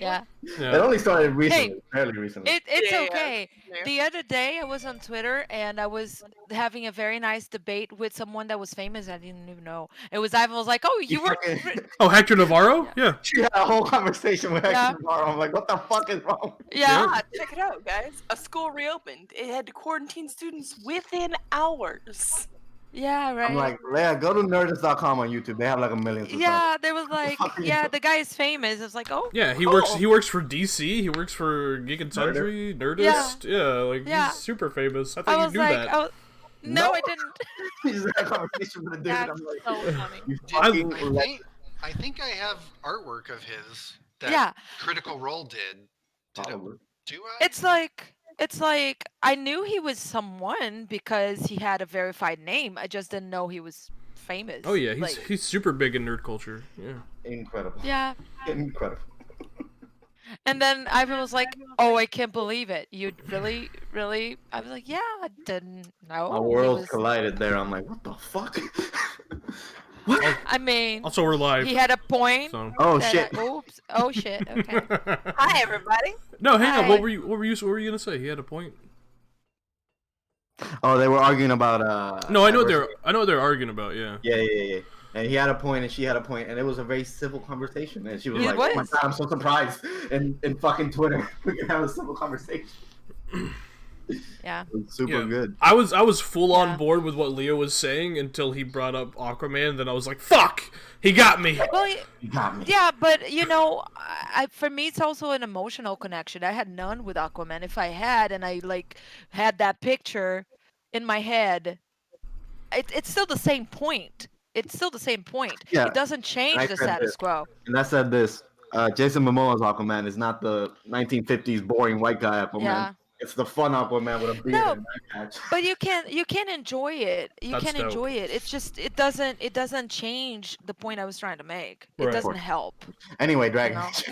Yeah. It only started recently, Hey, fairly recently. it's Yeah. okay. Yeah. The other day I was on Twitter and I was having a very nice debate with someone that was famous. I didn't even know. It was I was like, "Oh, you were Oh, Hector Navarro? Yeah. She had a whole conversation with Yeah. Hector Navarro. I'm like, what the fuck is wrong? Yeah. Ah, check it out, guys. A school reopened. It had to quarantine students within hours. Yeah, right. I'm like, Leia, go to nerdist.com on YouTube. They have like 1 million subscribers. Yeah, there was like, fuck are you yeah, doing? the guy is famous. It's like, oh, Yeah, he cool. works for DC. He works for Geek and Sundry, Nerdist. Yeah, like Yeah. he's super famous. I I thought was you knew like, that. oh, no, No. I didn't. We just had a conversation with a dude. That's I'm like, so funny. you Did- fucking I think I have artwork of his that Yeah. Critical Role did. Probably. Do I? It's like I knew he was someone because he had a verified name. I just didn't know he was famous. Oh yeah, like, he's super big in nerd culture. Yeah. Incredible. yeah. Incredible. And then Ivan was like, "Oh, I can't believe it! You really, really?" I was like, "Yeah, I didn't know." Our he worlds was- collided there. I'm like, what the fuck? I mean, Also, we're live. he had a point. So. Oh that shit. oops. Oh shit. Okay. Hi, everybody. No, hang on. Hi. What were you gonna say? He had a point. Oh, they were arguing about No, I know diversity. what they're arguing about. Yeah. Yeah. And he had a point, and she had a point, and it was a very civil conversation. And she was It like, "Oh my was. god, I'm so surprised!" In fucking Twitter, we can have a civil conversation. Yeah. It was super Yeah. good. I was full on Yeah. board with what Leo was saying until he brought up Aquaman. And then I was like, "Fuck, he got me." Well, You got me. yeah, but you know, for me, it's also an emotional connection. I had none with Aquaman. If I had, and I like had that picture in my head, it's still the same point. It's still the same point. Yeah, It doesn't change I the said status this. quo. And I said this: Jason Momoa's Aquaman is not the 1950s boring white guy Aquaman. Yeah. It's the fun Aquaman with a beard No, and an eye patch. but you can enjoy it. You That's can dope. enjoy it. It's just it doesn't change the point I was trying to make. It Right. doesn't help. Anyway, Dragon No. Age.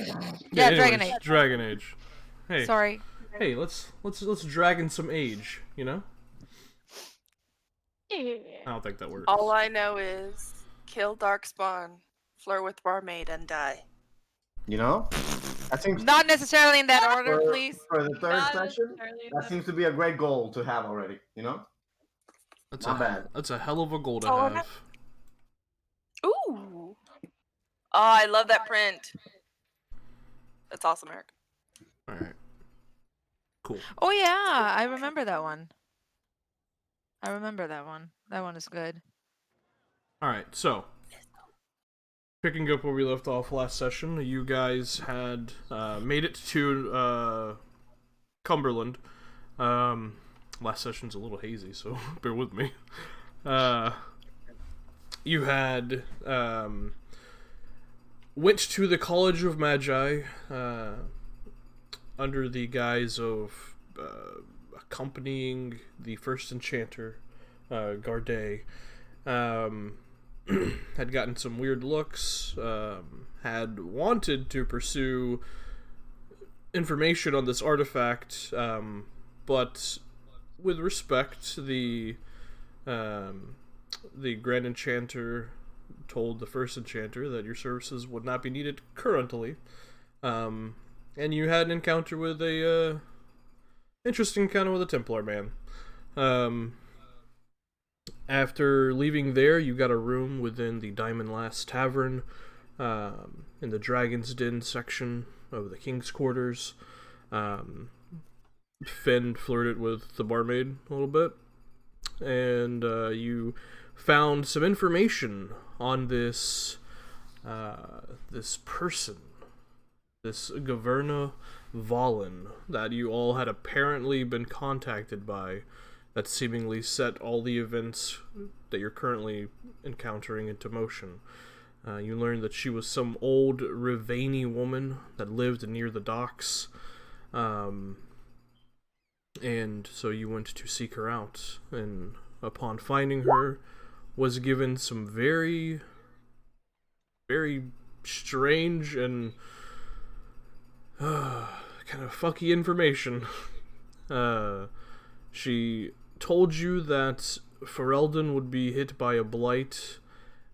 Yeah, anyways, Dragon Age. Dragon Age. Hey, Sorry. hey, let's dragon some age. You know? I don't think that works. All I know is kill Darkspawn, flirt with Barmaid, and die. You know, that seems Not necessarily in that order, for, please. for the third Not session. necessarily That seems to be a great goal to have already. You know, That's not bad. That's a hell of a goal to Oh, have. no. Ooh. Oh, I love that print. That's awesome, Eric. All right. Cool. Oh yeah, I remember that one. I remember that one. That one is good. All right. So, picking up where we left off last session, you guys had made it to Cumberland. Last session's a little hazy, so bear with me. You had went to the College of Magi under the guise of accompanying the first enchanter, Gardet. Had gotten some weird looks, had wanted to pursue information on this artifact, but with respect, the Grand Enchanter told the first Enchanter that your services would not be needed currently, and you had an encounter with a interesting encounter with a Templar man. After leaving there, you got a room within the Diamond Lass Tavern, in the Dragon's Den section of the King's Quarters. Finn flirted with the barmaid a little bit, and you found some information on this person, this Gaverna Valen, that you all had apparently been contacted by, that seemingly set all the events that you're currently encountering into motion. You learned that she was some old Rivani woman that lived near the docks, and so you went to seek her out, and upon finding her, was given some very, very strange and kind of fucky information. She told you that Ferelden would be hit by a blight,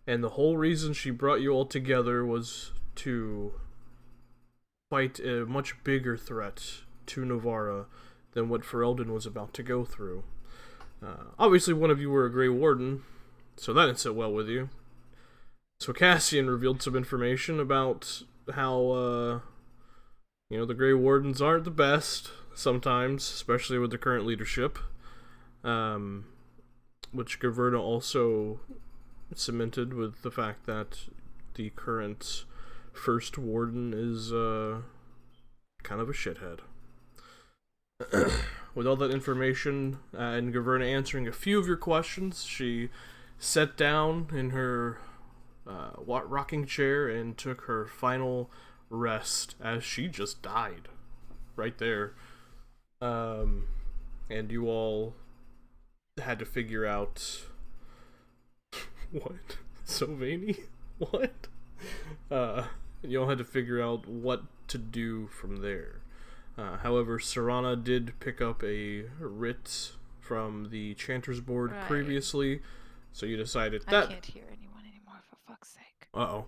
and the whole reason she brought you all together was to fight a much bigger threat to Nevarra than what Ferelden was about to go through. Obviously, one of you were a Grey Warden, so that didn't sit well with you. So Cassian revealed some information about how, the Grey Wardens aren't the best sometimes, especially with the current leadership. Which Gaverna also cemented with the fact that the current First Warden is kind of a shithead. With all that information and Gaverna answering a few of your questions, she sat down in her rocking chair and took her final rest as she just died right there. And you all had to figure out what? Sylvanie? What? You all had to figure out what to do from there. However, Serana did pick up a writ from the Chanter's Board Right. previously, so you decided I that... can't hear anyone anymore, for fuck's sake. Uh-oh.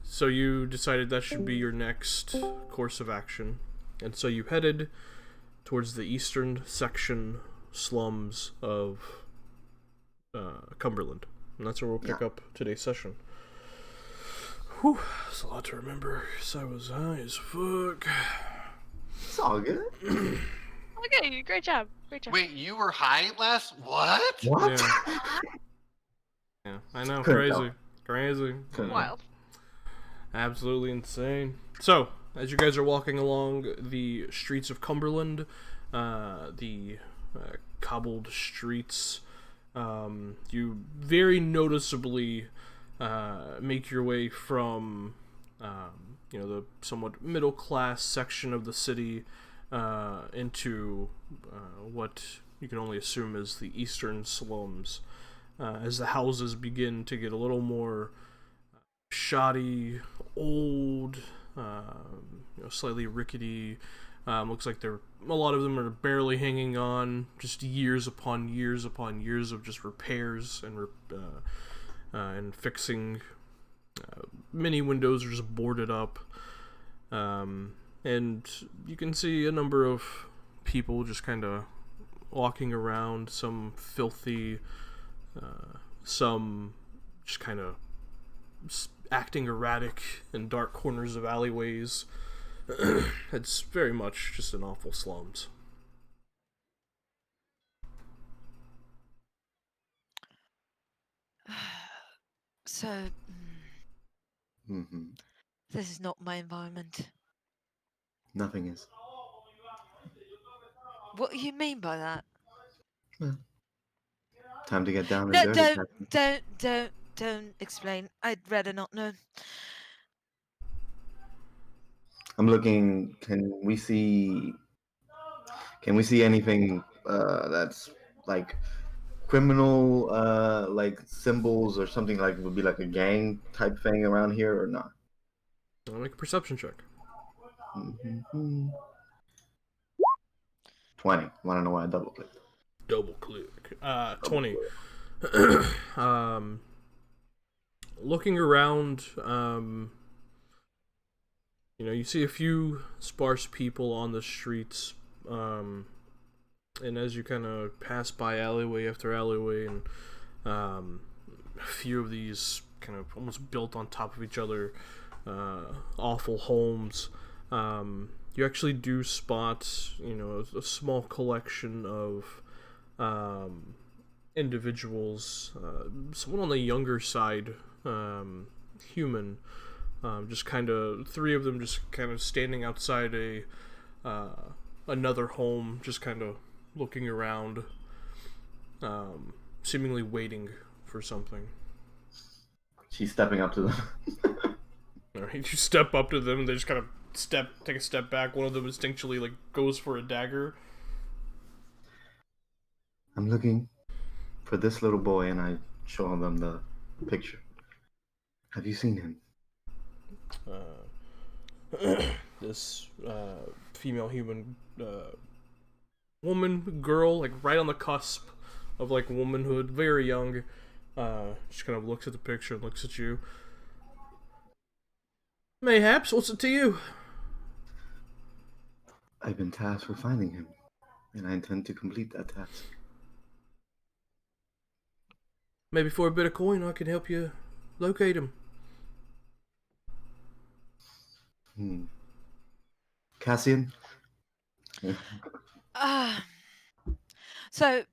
So you decided that should be your next course of action, and so you headed towards the eastern section slums of Cumberland. And that's where we'll pick up today's session. Whew, that's a lot to remember, because I was high as fuck. It's all good. Okay, great job. Great job. Wait, you were high last? What? What? Yeah, I know, Couldn't crazy. Crazy. Wild. Absolutely insane. So, as you guys are walking along the streets of Cumberland, the cobbled streets, you very noticeably make your way from the somewhat middle class section of the city into what you can only assume is the eastern slums, as the houses begin to get a little more shoddy, old, slightly rickety. Looks like a lot of them are barely hanging on, just years upon years upon years of just repairs and fixing. Many windows are just boarded up, and you can see a number of people just kind of walking around, some filthy, some just kind of acting erratic in dark corners of alleyways. It's very much just an awful slums. So, Mm-hmm. this is not my environment. Nothing is. What do you mean by that? Time to get down and No, dirty. don't explain. I'd rather not know. I'm looking. Can we see anything that's like criminal, like symbols or something, like would be like a gang type thing around here or not? I'll make a perception check. Mm-hmm. 20. Want to know why I double clicked? Double click. 20. Looking around, you see a few sparse people on the streets, and as you kind of pass by alleyway after alleyway, and a few of these kind of almost built on top of each other, awful homes, you actually do spot, a small collection of individuals, someone on the younger side, human, just kind of, three of them just kind of standing outside another home, just kind of looking around, seemingly waiting for something. She's stepping up to them. Alright, you step up to them, and they just kind of take a step back. One of them instinctually goes for a dagger. I'm looking for this little boy, and I show them the picture. Have you seen him? This female human woman, girl, right on the cusp of womanhood, very young, just kind of looks at the picture and looks at you. Mayhaps, what's it to you? I've been tasked with finding him, and I intend to complete that task. Maybe for a bit of coin, I can help you locate him. Cassian? Ah, so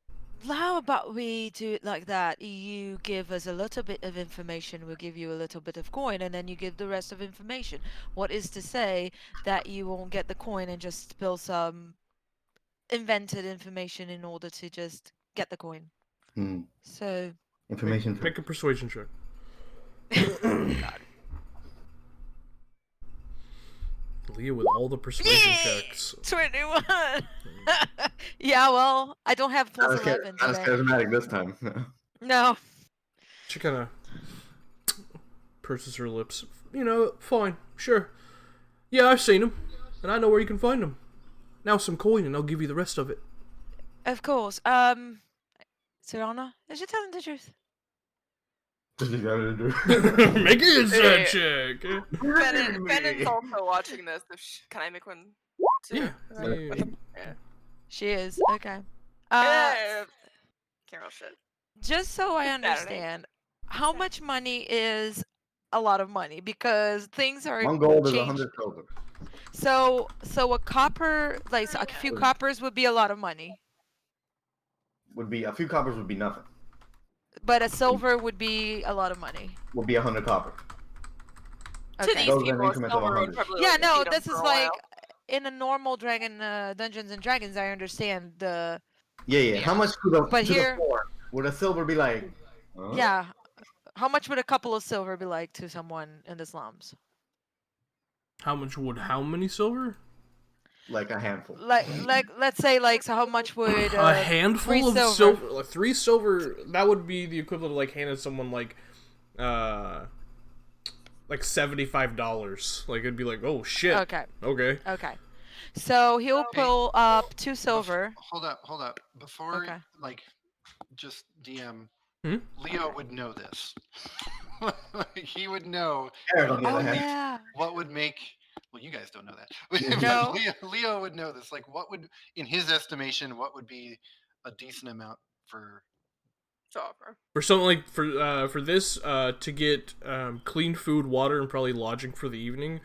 how about we do it like that? You give us a little bit of information, we'll give you a little bit of coin, and then you give the rest of information. What is to say that you won't get the coin and just spill some invented information in order to just get the coin? So Information Make a persuasion check. God. Leah with all the persuasion checks. 21. Yeah, well, I don't have plus 11 Not as today. charismatic this time. No. She kind of purses her lips. You know, fine, sure. Yeah, I've seen him, and I know where you can find him. Now some coin, and I'll give you the rest of it. Of course. Serana, is she telling the truth? Make an insight check. Bennon's also watching this. Can I make one too? Yeah. Yeah. She is. Okay. Yeah. Carol shit. Just so I It's Saturday. understand, how much money is a lot of money? Because things are 1 gold is changed. 100 silver. So a copper, like so a few coppers would be a lot of money, Would be a few coppers would be nothing. but a silver would be a lot of money. Would be 100 copper. To Okay. these Those are an people, a increment of silver would 100. probably Yeah, like no, feed 'em this for is a like while. in a normal dragon Dungeons and Dragons. I understand the Yeah. How much to But the here- floor would a silver be like? Huh? yeah. How much would a couple of silver be like to someone in the slums? How much would how many silver? Like a handful. Like let's say like so how much would A handful 3 of silver? silver. Like 3 silver. That would be the equivalent of like handing someone like $75. Like it'd be like, oh shit. Okay. Okay. So he'll Hey. pull up 2 silver. Hold up. Before, Okay. just DM, Hmm? Leo would know this. He would know Eric, on the Oh other hand, yeah. what would make. Well, you guys don't know that. No. But Leo would know this. Like, what would, in his estimation, what would be a decent amount for. To offer. For something like for this to get clean food, water, and probably lodging for the evening,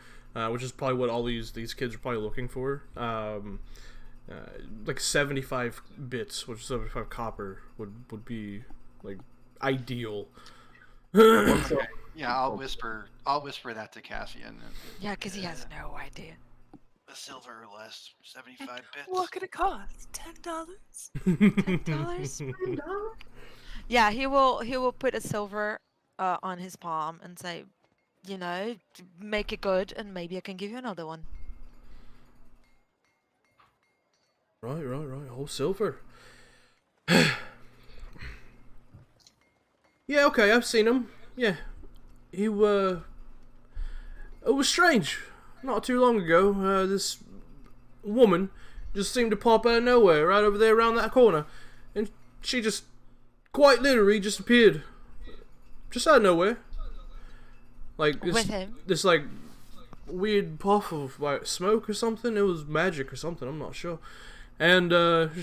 which is probably what all these kids are probably looking for. Like 75 bits, which is 75 copper, would be like ideal. Yeah, I'll whisper that to Cassian. Yeah, because he has no idea. A silver or less, 75 bits. What could it cost? $10? $10? Yeah, he will put a silver on his palm and say, you know, make it good, and maybe I can give you another one. Right. Whole silver. Yeah, okay, I've seen him. Yeah. It was strange. Not too long ago, this woman just seemed to pop out of nowhere right over there around that corner. And she just, quite literally, just appeared. Just out of nowhere. Like, With him? this like, weird puff of, like, smoke or something. It was magic or something, I'm not sure. And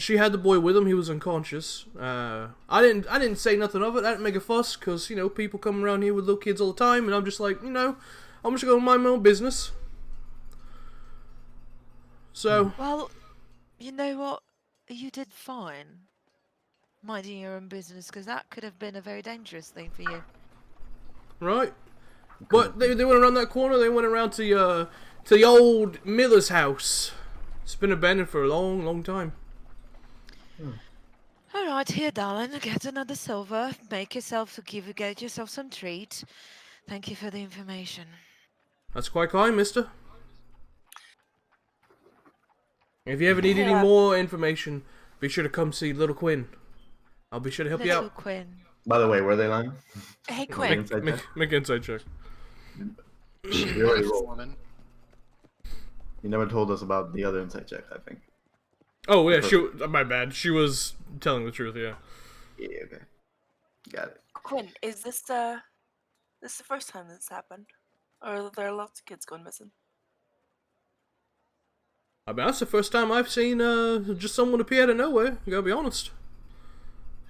she had the boy with him. He was unconscious. I didn't say nothing of it. I didn't make a fuss because people come around here with little kids all the time, and I'm just like, I'm just gonna mind my own business. So Well, you know what? You did fine minding your own business, because that could have been a very dangerous thing for you. right, but they went around that corner. They went around to the old Miller's house. It's been abandoned for a long, long time. All right, here, darling. Get another silver. Get yourself some treat. Thank you for the information. That's quite kind, mister. If you ever need any Yeah. more information, be sure to come see Little Quinn. I'll be sure to help you Little out. Quinn. by the way, were they lying? Hey, Make Quinn. inside Make, check? make an inside check. We already This rolled. woman. You never told us about the other inside check, I think. Oh yeah, my bad. She was telling the truth. Yeah. Yeah, okay. Got it. Quinn, is this the first time this happened? Or are there lots of kids going missing? I mean, that's the first time I've seen just someone appear out of nowhere. I gotta be honest.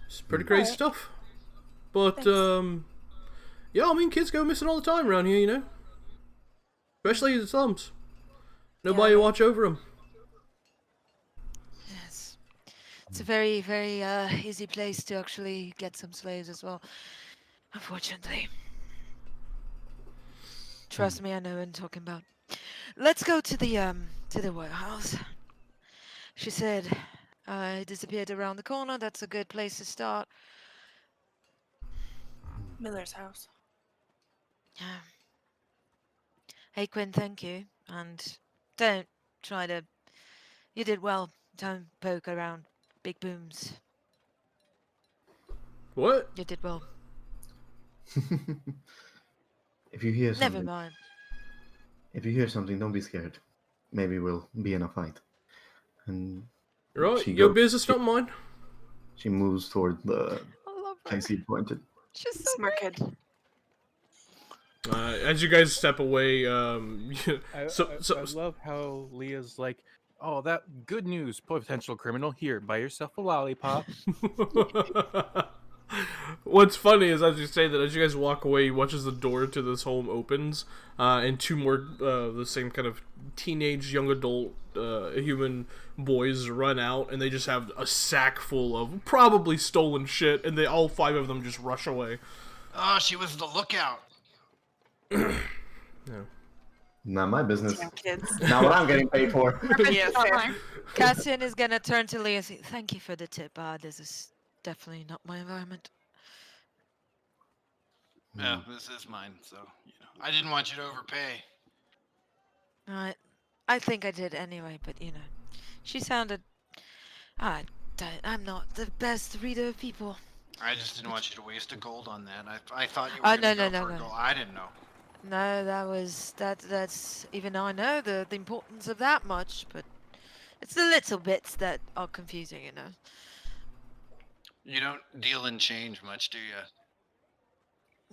It's pretty crazy Alright. stuff. But Thanks. yeah, I mean, kids go missing all the time around here, you know. Especially in the slums. Nobody to Yeah, watch over them. yes. It's a very, very easy place to actually get some slaves as well. Unfortunately. Trust me, I know what I'm talking about. Let's go to the warehouse. She said, it disappeared around the corner. That's a good place to start. Miller's house. Yeah. Hey, Quinn, thank you. And don't try to. You did well. Don't poke around big booms. What? You did well. If you hear Never something, mind. don't be scared. Maybe we'll be in a fight. And Right, she your goes. business, not mine. She moves toward the I love her. place he pointed. She's so Smart great. kid. As you guys step away, I so love how Leah's like, oh, that good news, potential criminal. Here, buy yourself a lollipop. What's funny is as you say that, as you guys walk away, you watch as the door to this home opens, and two more the same kind of teenage young adult human boys run out, and they just have a sack full of probably stolen shit, and they all five of them just rush away. Oh, she was the lookout. Yeah. Not my business. Damn kids. Not what I'm getting paid for. Yeah, fair. Cassian is gonna turn to Lee and say, "Thank you for the tip. This is definitely not my environment." Yeah, this is mine, so I didn't want you to overpay. I think I did anyway, but she sounded. I'm not the best reader of people. I just didn't want you to waste a gold on that. I thought you Oh, were no, gonna no, go for no, a no. gold. I didn't know. No, that's even though I know the importance of that much, but it's the little bits that are confusing. You don't deal in change much, do you?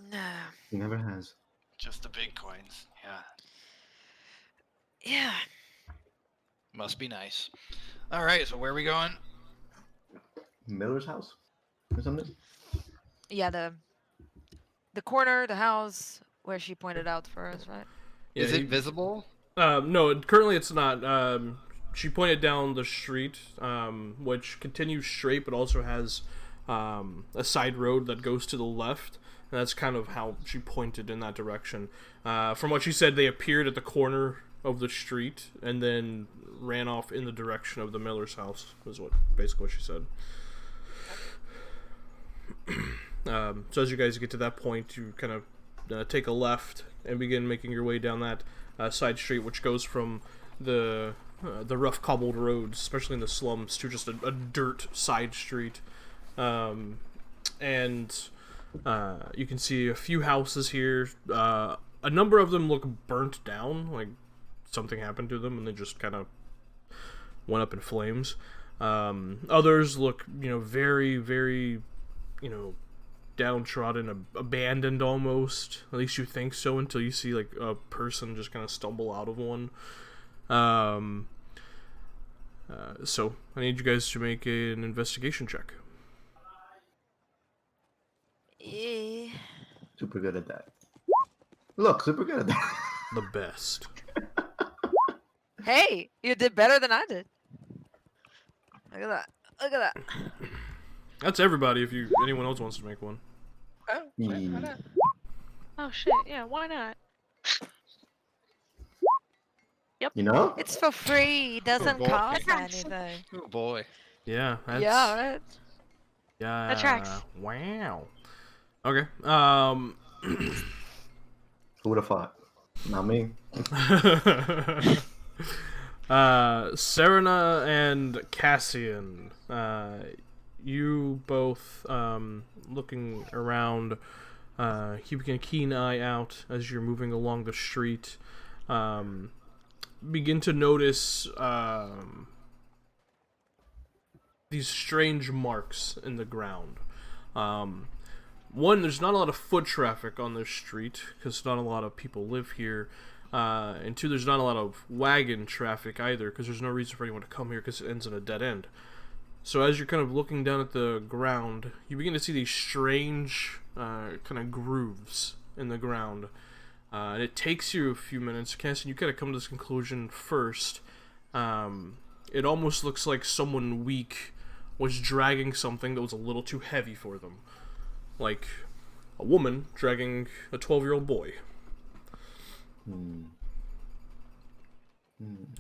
No. He never has. Just the big coins. Yeah, Yeah. must be nice. All right, so where are we going? Miller's house or something? Yeah, the corner, the house where she pointed out for us, right? Yeah, Is it visible? No, currently it's not. She pointed down the street, which continues straight, but also has a side road that goes to the left. And that's kind of how she pointed in that direction. From what she said, they appeared at the corner of the street and then ran off in the direction of the Miller's house. Is basically what she said. So as you guys get to that point, you kind of take a left and begin making your way down that side street, which goes from the rough cobbled roads, especially in the slums, to just a dirt side street. And you can see a few houses here. A number of them look burnt down, like something happened to them and they just kind of went up in flames. Others look, very, very, downtrodden, abandoned almost. At least you think so until you see like a person just kind of stumble out of one. So I need you guys to make an investigation check. Eh. Super good at that. Look, super good at that. The best. Hey, you did better than I did. Look at that. Look at that. That's everybody. If anyone else wants to make one. Oh, sure, why not? Oh shit, yeah, why not? You know? It's for free. It doesn't boy. cost Thanks. anything. Oh boy. Yeah. That's, Yeah, right. Yeah. That tracks. Wow. Okay. Who would have thought? Not me. Serena and Cassian, you both, looking around, keeping a keen eye out as you're moving along the street, begin to notice, these strange marks in the ground. One, there's not a lot of foot traffic on this street, because not a lot of people live here. And two, there's not a lot of wagon traffic either, because there's no reason for anyone to come here because it ends in a dead end. So as you're kind of looking down at the ground, you begin to see these strange kind of grooves in the ground. And it takes you a few minutes, Cass, and you kind of come to this conclusion first. It almost looks like someone weak was dragging something that was a little too heavy for them. Like a woman dragging a 12-year-old boy. And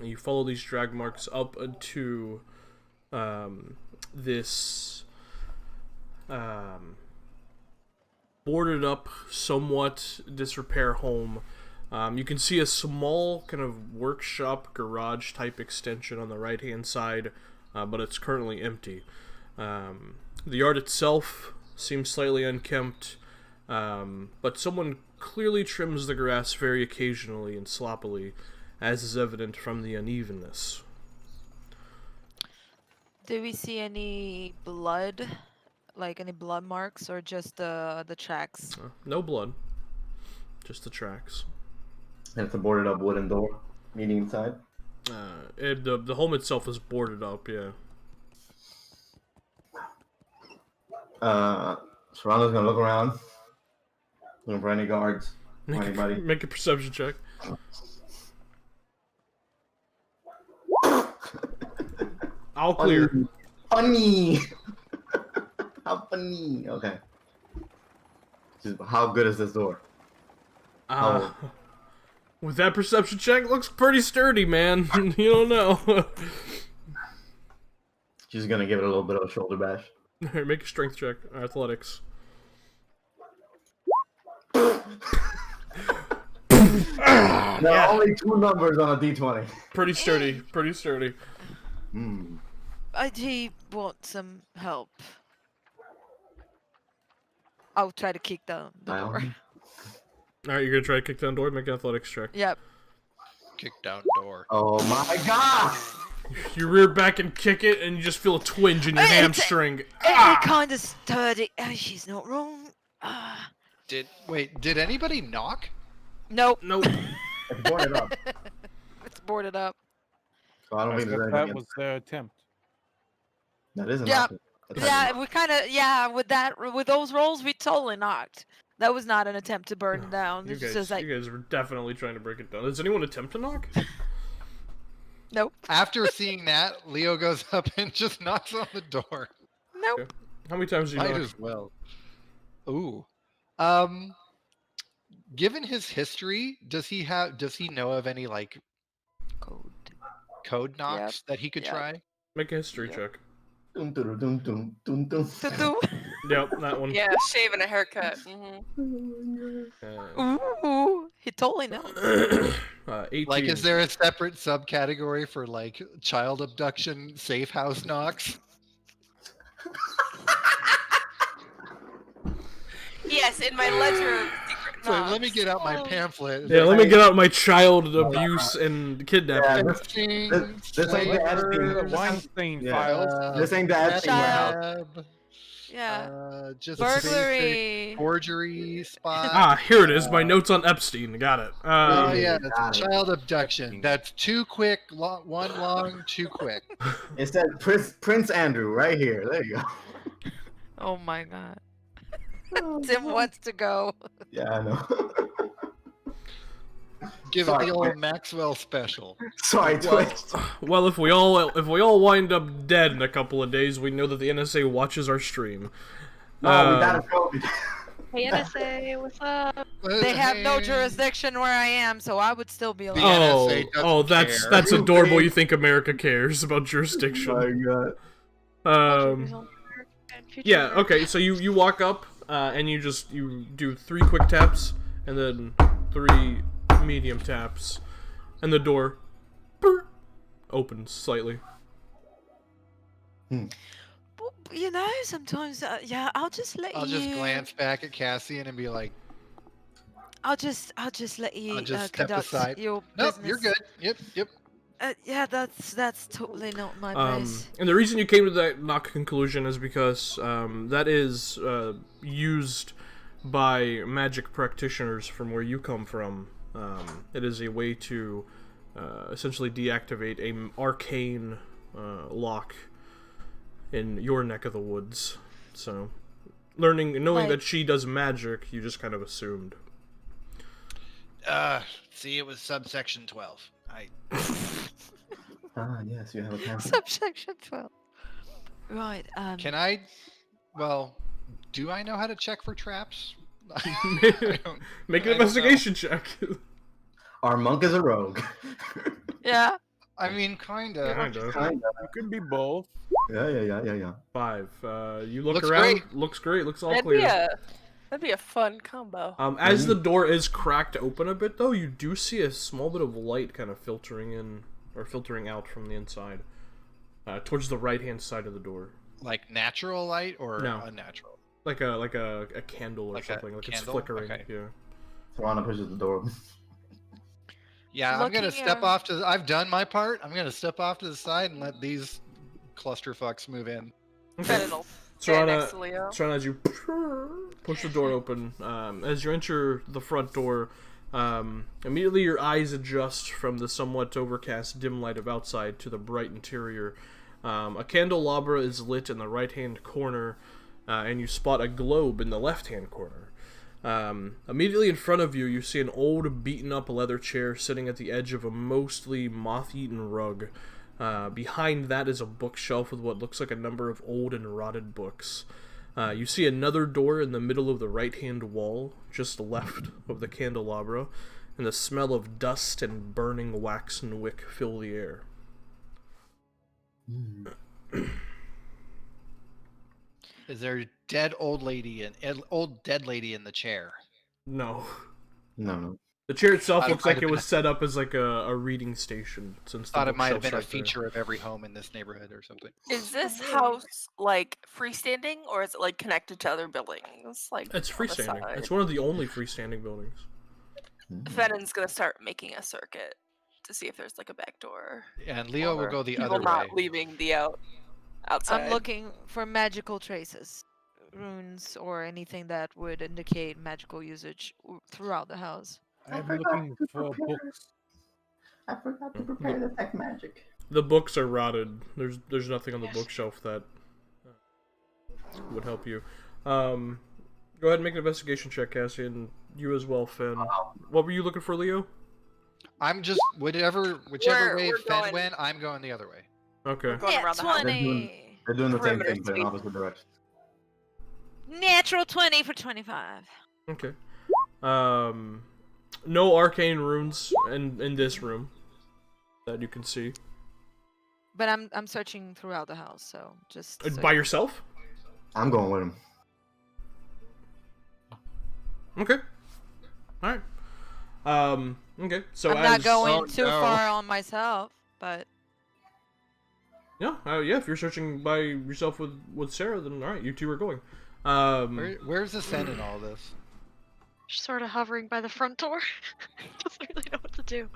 you follow these drag marks up into this boarded up, somewhat disrepair home. You can see a small kind of workshop garage type extension on the right hand side, but it's currently empty. The yard itself seems slightly unkempt, but someone clearly trims the grass very occasionally and sloppily, as is evident from the unevenness. Do we see any blood, like any blood marks, or just the tracks? No blood, just the tracks. And it's a boarded up wooden door leading inside. The home itself is boarded up, yeah. Serrano's gonna look around, looking for any guards or anybody. Make a perception check. All clear. Funny. How funny. Okay. How good is this door? With that perception check, looks pretty sturdy, man. You don't know. She's gonna give it a little bit of a shoulder bash. Here, make a strength check. Athletics. Only 2 numbers on a d20. Pretty sturdy. Pretty sturdy. He wants some help. I'll try to kick down the door. Alright, you're gonna try to kick down the door, make an athletics check. Yep. Kick down door. Oh my god! You rear back and kick it, and you just feel a twinge in your hamstring. It kind of sturdy. She's not wrong. Did anybody knock? Nope. Nope. It's boarded up. It's boarded up. So I don't think there's That anything. was the attempt. That isn't. Yeah. That's Yeah, we kind of, with those rolls, we totally knocked. That was not an attempt to burn it down. You It's guys, just like, you guys were definitely trying to break it down. Does anyone attempt to knock? nope, After seeing that, Leo goes up and just knocks on the door. nope. Okay. How many times do you Might knock? as well. Ooh. Given his history, does he know of any like code knocks that he could Yep. try? Make a history check. Dun, dun, dun, dun, dun, dun. Tutu. Yep, that one. Yeah, shave and a haircut. Mm-hmm. Ooh, he totally knows. 18. Like, is there a separate subcategory for like child abduction safe house knocks? Yes, in my ledger of secret So knocks. let me get out my pamphlet. Yeah, let me get out my child abuse and kidnapping. Yeah, Testing, this ain't the flavor, Epstein. Weinstein Yeah. files. This ain't the Epstein Child. house. lab, Yeah. just Burglary. basic forgery spot. Ah, here it is. My notes on Epstein. Got it. Oh yeah, Got that's it. child abduction. That's too quick, one long, too quick. It said Prince Andrew right here. There you go. Oh my god. Tim wants to go. Yeah, I know. Give Sorry, it the old Twitch. Maxwell special. Sorry, Twitch. Well, if we all wind up dead in a couple of days, we know that the NSA watches our stream. No, we gotta go. Hey NSA, what's up? They have no Hey. jurisdiction where I am, so I would still be The alive. NSA Oh, doesn't that's care. that's adorable. You think America cares about jurisdiction? Oh my god. Yeah. Okay. So you walk up and you do 3 quick taps and then 3 medium taps, and the door opens slightly. Well, you know, sometimes, yeah, I'll just let I'll you. just glance back at Cassian and be like, I'll just let you I'll just step conduct aside. your "Nope, business. you're good. Yep." Yeah, that's totally not my place. And the reason you came to that knock conclusion is because that is used by magic practitioners from where you come from. It is a way to essentially deactivate a arcane lock in your neck of the woods. So, knowing Like- that she does magic, you just kind of assumed. See, it was subsection 12. Yes, you have a camera. Subsection 12. Right. Can I? Well, do I know how to check for traps? I don't- Make an I don't know. investigation check. Our monk is a rogue. Yeah. I mean, kinda. Kinda. You can be both. Yeah. 5. You look Looks around. great. Looks great. Looks all That'd clear. be a fun combo. As the door is cracked open a bit, though, you do see a small bit of light kind of filtering in or filtering out from the inside, towards the right-hand side of the door, Like natural light or No. unnatural? like a candle or Like a something. Like it's candle? flickering. Okay. Yeah. Serana pushes the door. Yeah, I'm gonna Looking step at- off to. I've done my part. I'm gonna step off to the side and let these clusterfucks move in. Fenton will stand Serana, next to Leo. Serana, as you push the door open, as you enter the front door, immediately your eyes adjust from the somewhat overcast dim light of outside to the bright interior. A candelabra is lit in the right-hand corner, and you spot a globe in the left-hand corner. Immediately in front of you, you see an old, beaten-up leather chair sitting at the edge of a mostly moth-eaten rug. Behind that is a bookshelf with what looks like a number of old and rotted books. You see another door in the middle of the right-hand wall, just left of the candelabra, and the smell of dust and burning waxen wick fill the air. Is there a dead old lady and old dead lady in the chair? No. No. The chair itself I looks might like have it been was set up as like a reading station, since the Thought it might have bookshelf's been a right there. feature of every home in this neighborhood or something. Is this house like freestanding or is it like connected to other buildings? Like It's on the freestanding. side? It's one of the only freestanding buildings. Fennon's gonna start making a circuit to see if there's like a back door. And Leo will or go the people other way. not leaving the outside. I'm looking for magical traces, runes, or anything that would indicate magical usage throughout the house. I'm looking for books. I forgot to prepare the tech magic. The books are rotted. There's nothing on the bookshelf that would help you. Go ahead and make an investigation check, Cassie, and you as well, Finn. What were you looking for, Leo? I'm just whichever way we're Fenn going- went, I'm going the other way. Okay. Going Net around the house. 20. They're doing the same Perimeter thing, but in sweep. opposite directions. Natural 20 for 25. Okay. No arcane runes in this room that you can see. But I'm searching throughout the house, so just so By you- yourself? I'm going with him. Okay. All right. Okay. So I'm as not going Oh, too no. far on myself, but yeah, if you're searching by yourself with Sarah, then all right, you two are going. Where's the Fenn in all this? Just sort of hovering by the front door. Doesn't really know what to do.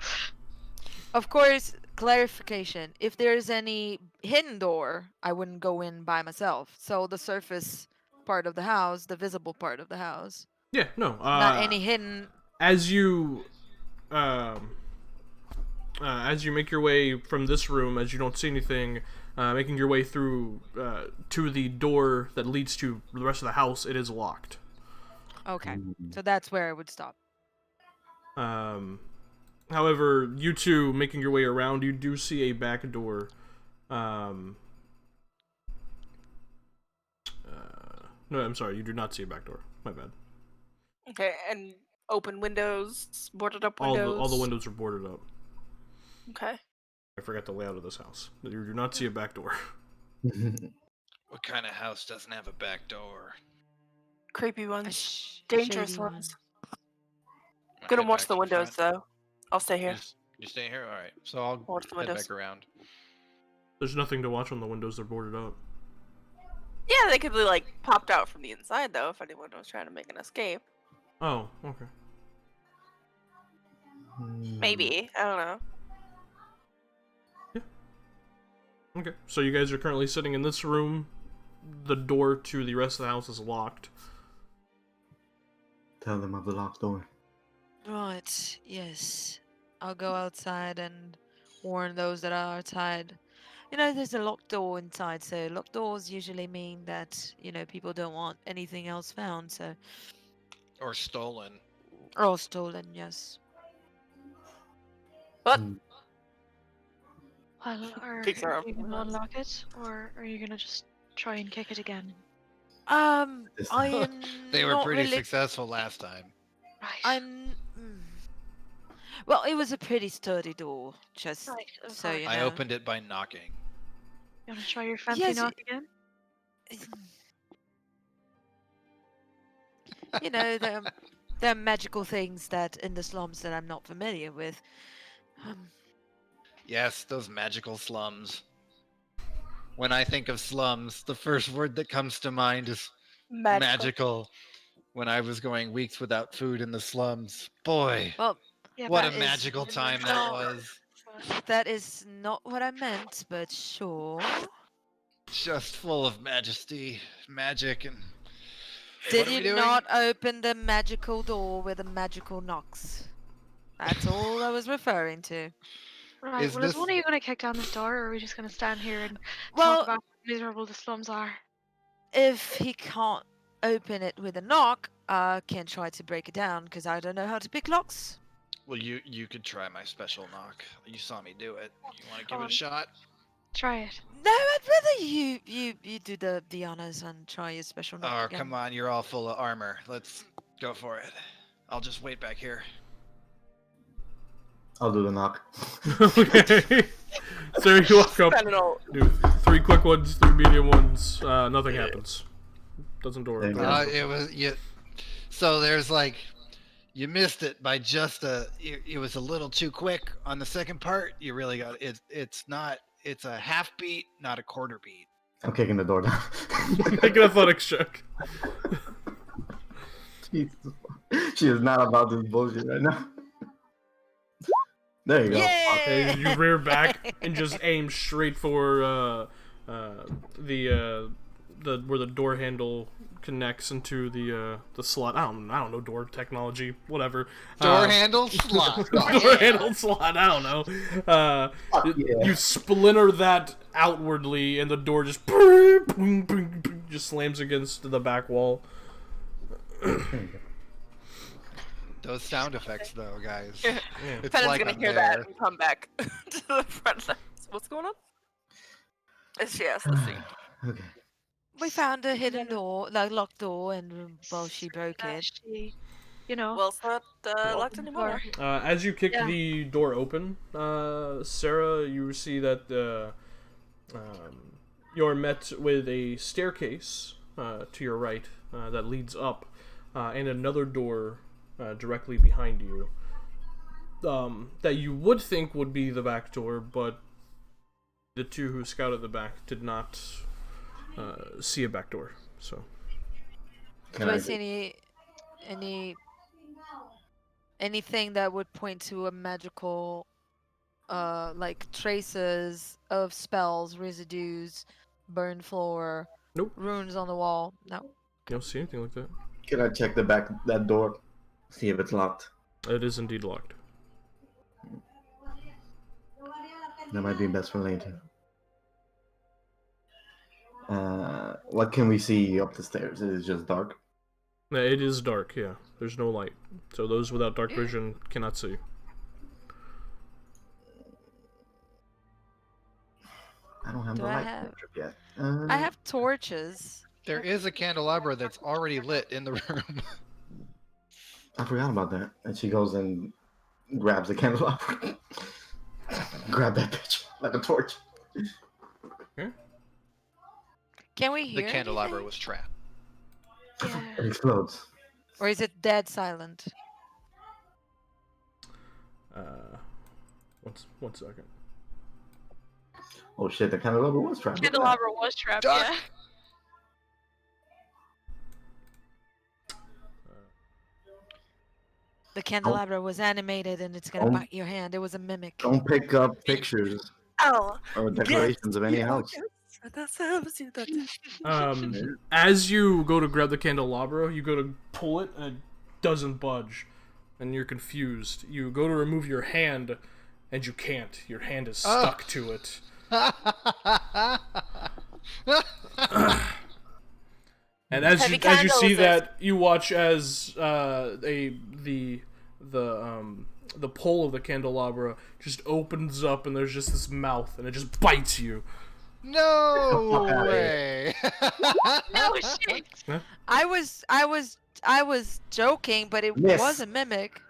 of course, clarification. If there's any hidden door, I wouldn't go in by myself. So the surface part of the house, the visible part of the house, Yeah, no. not any hidden. As you make your way from this room, as you don't see anything, making your way through to the door that leads to the rest of the house, it is locked. Okay, so that's where I would stop. However, you two making your way around, you do see a back door. No, I'm sorry, you do not see a back door. My bad. Okay, and open windows, boarded up All windows. the windows are boarded up. Okay. I forgot the layout of this house. You do not see a back door. What kind of house doesn't have a back door? Creepy A ones, dangerous shady ones. Wanna Gonna head watch back the to windows front? though. I'll stay here. You stay here? Alright. So I'll Watch the head windows. back around. There's nothing to watch on the windows. They're boarded up. Yeah, they could be like popped out from the inside though if anyone was trying to make an escape. Oh, okay. Maybe. I don't know. Okay. So you guys are currently sitting in this room. The door to the rest of the house is locked. Tell them of the locked door. Right, yes. I'll go outside and warn those that are outside. There's a locked door inside, so locked doors usually mean that, people don't want anything else found, so. Or stolen. Or stolen, yes. But Well, are Kicks her you off. gonna unlock it, or are you gonna just try and kick it again? This I time. am They were not pretty really. successful last time. Right. Well, it was a pretty sturdy door, just Right, of so course. you I know. opened it by knocking. You wanna try your fancy Yes, knock again? there are magical things that in the slums that I'm not familiar with. Um, Yes, those magical slums. When I think of slums, the first word that comes to mind is magical. When I was going weeks without food in the slums, boy, well, Yeah, what but a that is magical time that not was. that is not what I meant, but sure. Just full of majesty, magic, and Did what are we you doing? not open the magical door with the magical knocks? That's all I was referring to. Right, Is well, is this one of you gonna kick down this door, or are we just gonna stand here and talk Well, about how miserable the slums are? if he can't open it with a knock, I can try to break it down because I don't know how to pick locks. well, you could try my special knock. You saw me do it. You want to Go give it a on. shot? Try it. No, I'd rather you do the honors and try your special knock Oh, again. come on, you're all full of armor. Let's go for it. I'll just wait back here. I'll do the knock. Okay. So you walk up, Spend it all. do 3 quick ones, 3 medium ones. Nothing happens. Doesn't door There open. you go. It was you. So there's like, you missed it by just it was a little too quick on the second part. You really got it. It's not. It's a half beat, not a quarter beat. I'm kicking the door down. Make an athletics check. Jesus. She is not about this bullshit right now. There you go. Yeah. And you rear back and just aim straight for the where the door handle connects into the slot. I don't know door technology, whatever. Door handle slot. Door handle slot. I don't know. Yeah. You splinter that outwardly, and the door just just slams against the back wall. Those sound effects, though, guys. Yeah. It's Pennan's like gonna I'm hear there. that and come back to the front. What's going on? She has to see. Okay. We found a hidden door, like locked door, and well, she broke it. She, you know, Well, it's not locked open the anymore. door. As you kick Yeah. the door open, Sarah, you see that you're met with a staircase to your right that leads up, and another door directly behind you. That you would think would be the back door, but the two who scouted the back did not see a back door. So Can Do I I see anything that would point to a magical, like traces of spells, residues, burned floor, Nope. runes on the wall? No. you don't see anything like that. can I check the back that door? See if it's locked. It is indeed locked. That might be best for later. What can we see up the stairs? It is just dark. It is dark. Yeah, there's no light, so those without dark vision cannot see. I don't have Do the I light have- cantrip yet. I have torches. There is a candelabra that's already lit in the room. I forgot about that. And she goes and grabs the candelabra. Grab that bitch like a torch. Can we The hear candelabra anything? was trapped. Yeah. It explodes. Or is it dead silent? One second. Oh shit, the candelabra was trapped. Candelabra was trapped. Duck! Yeah. The candelabra was animated and it's gonna Don't- bite your hand. It was a mimic. Don't pick up pictures Oh, or decorations of any house. As you go to grab the candelabra, you go to pull it and it doesn't budge. and you're confused. You go to remove your hand, and you can't. Your hand is stuck to it. And as Heavy you candles see is- that, you watch as the pole of the candelabra just opens up, and there's just this mouth, and it just bites you. No Fuck outta way. No shit. I was joking, but it Miss. was a mimic.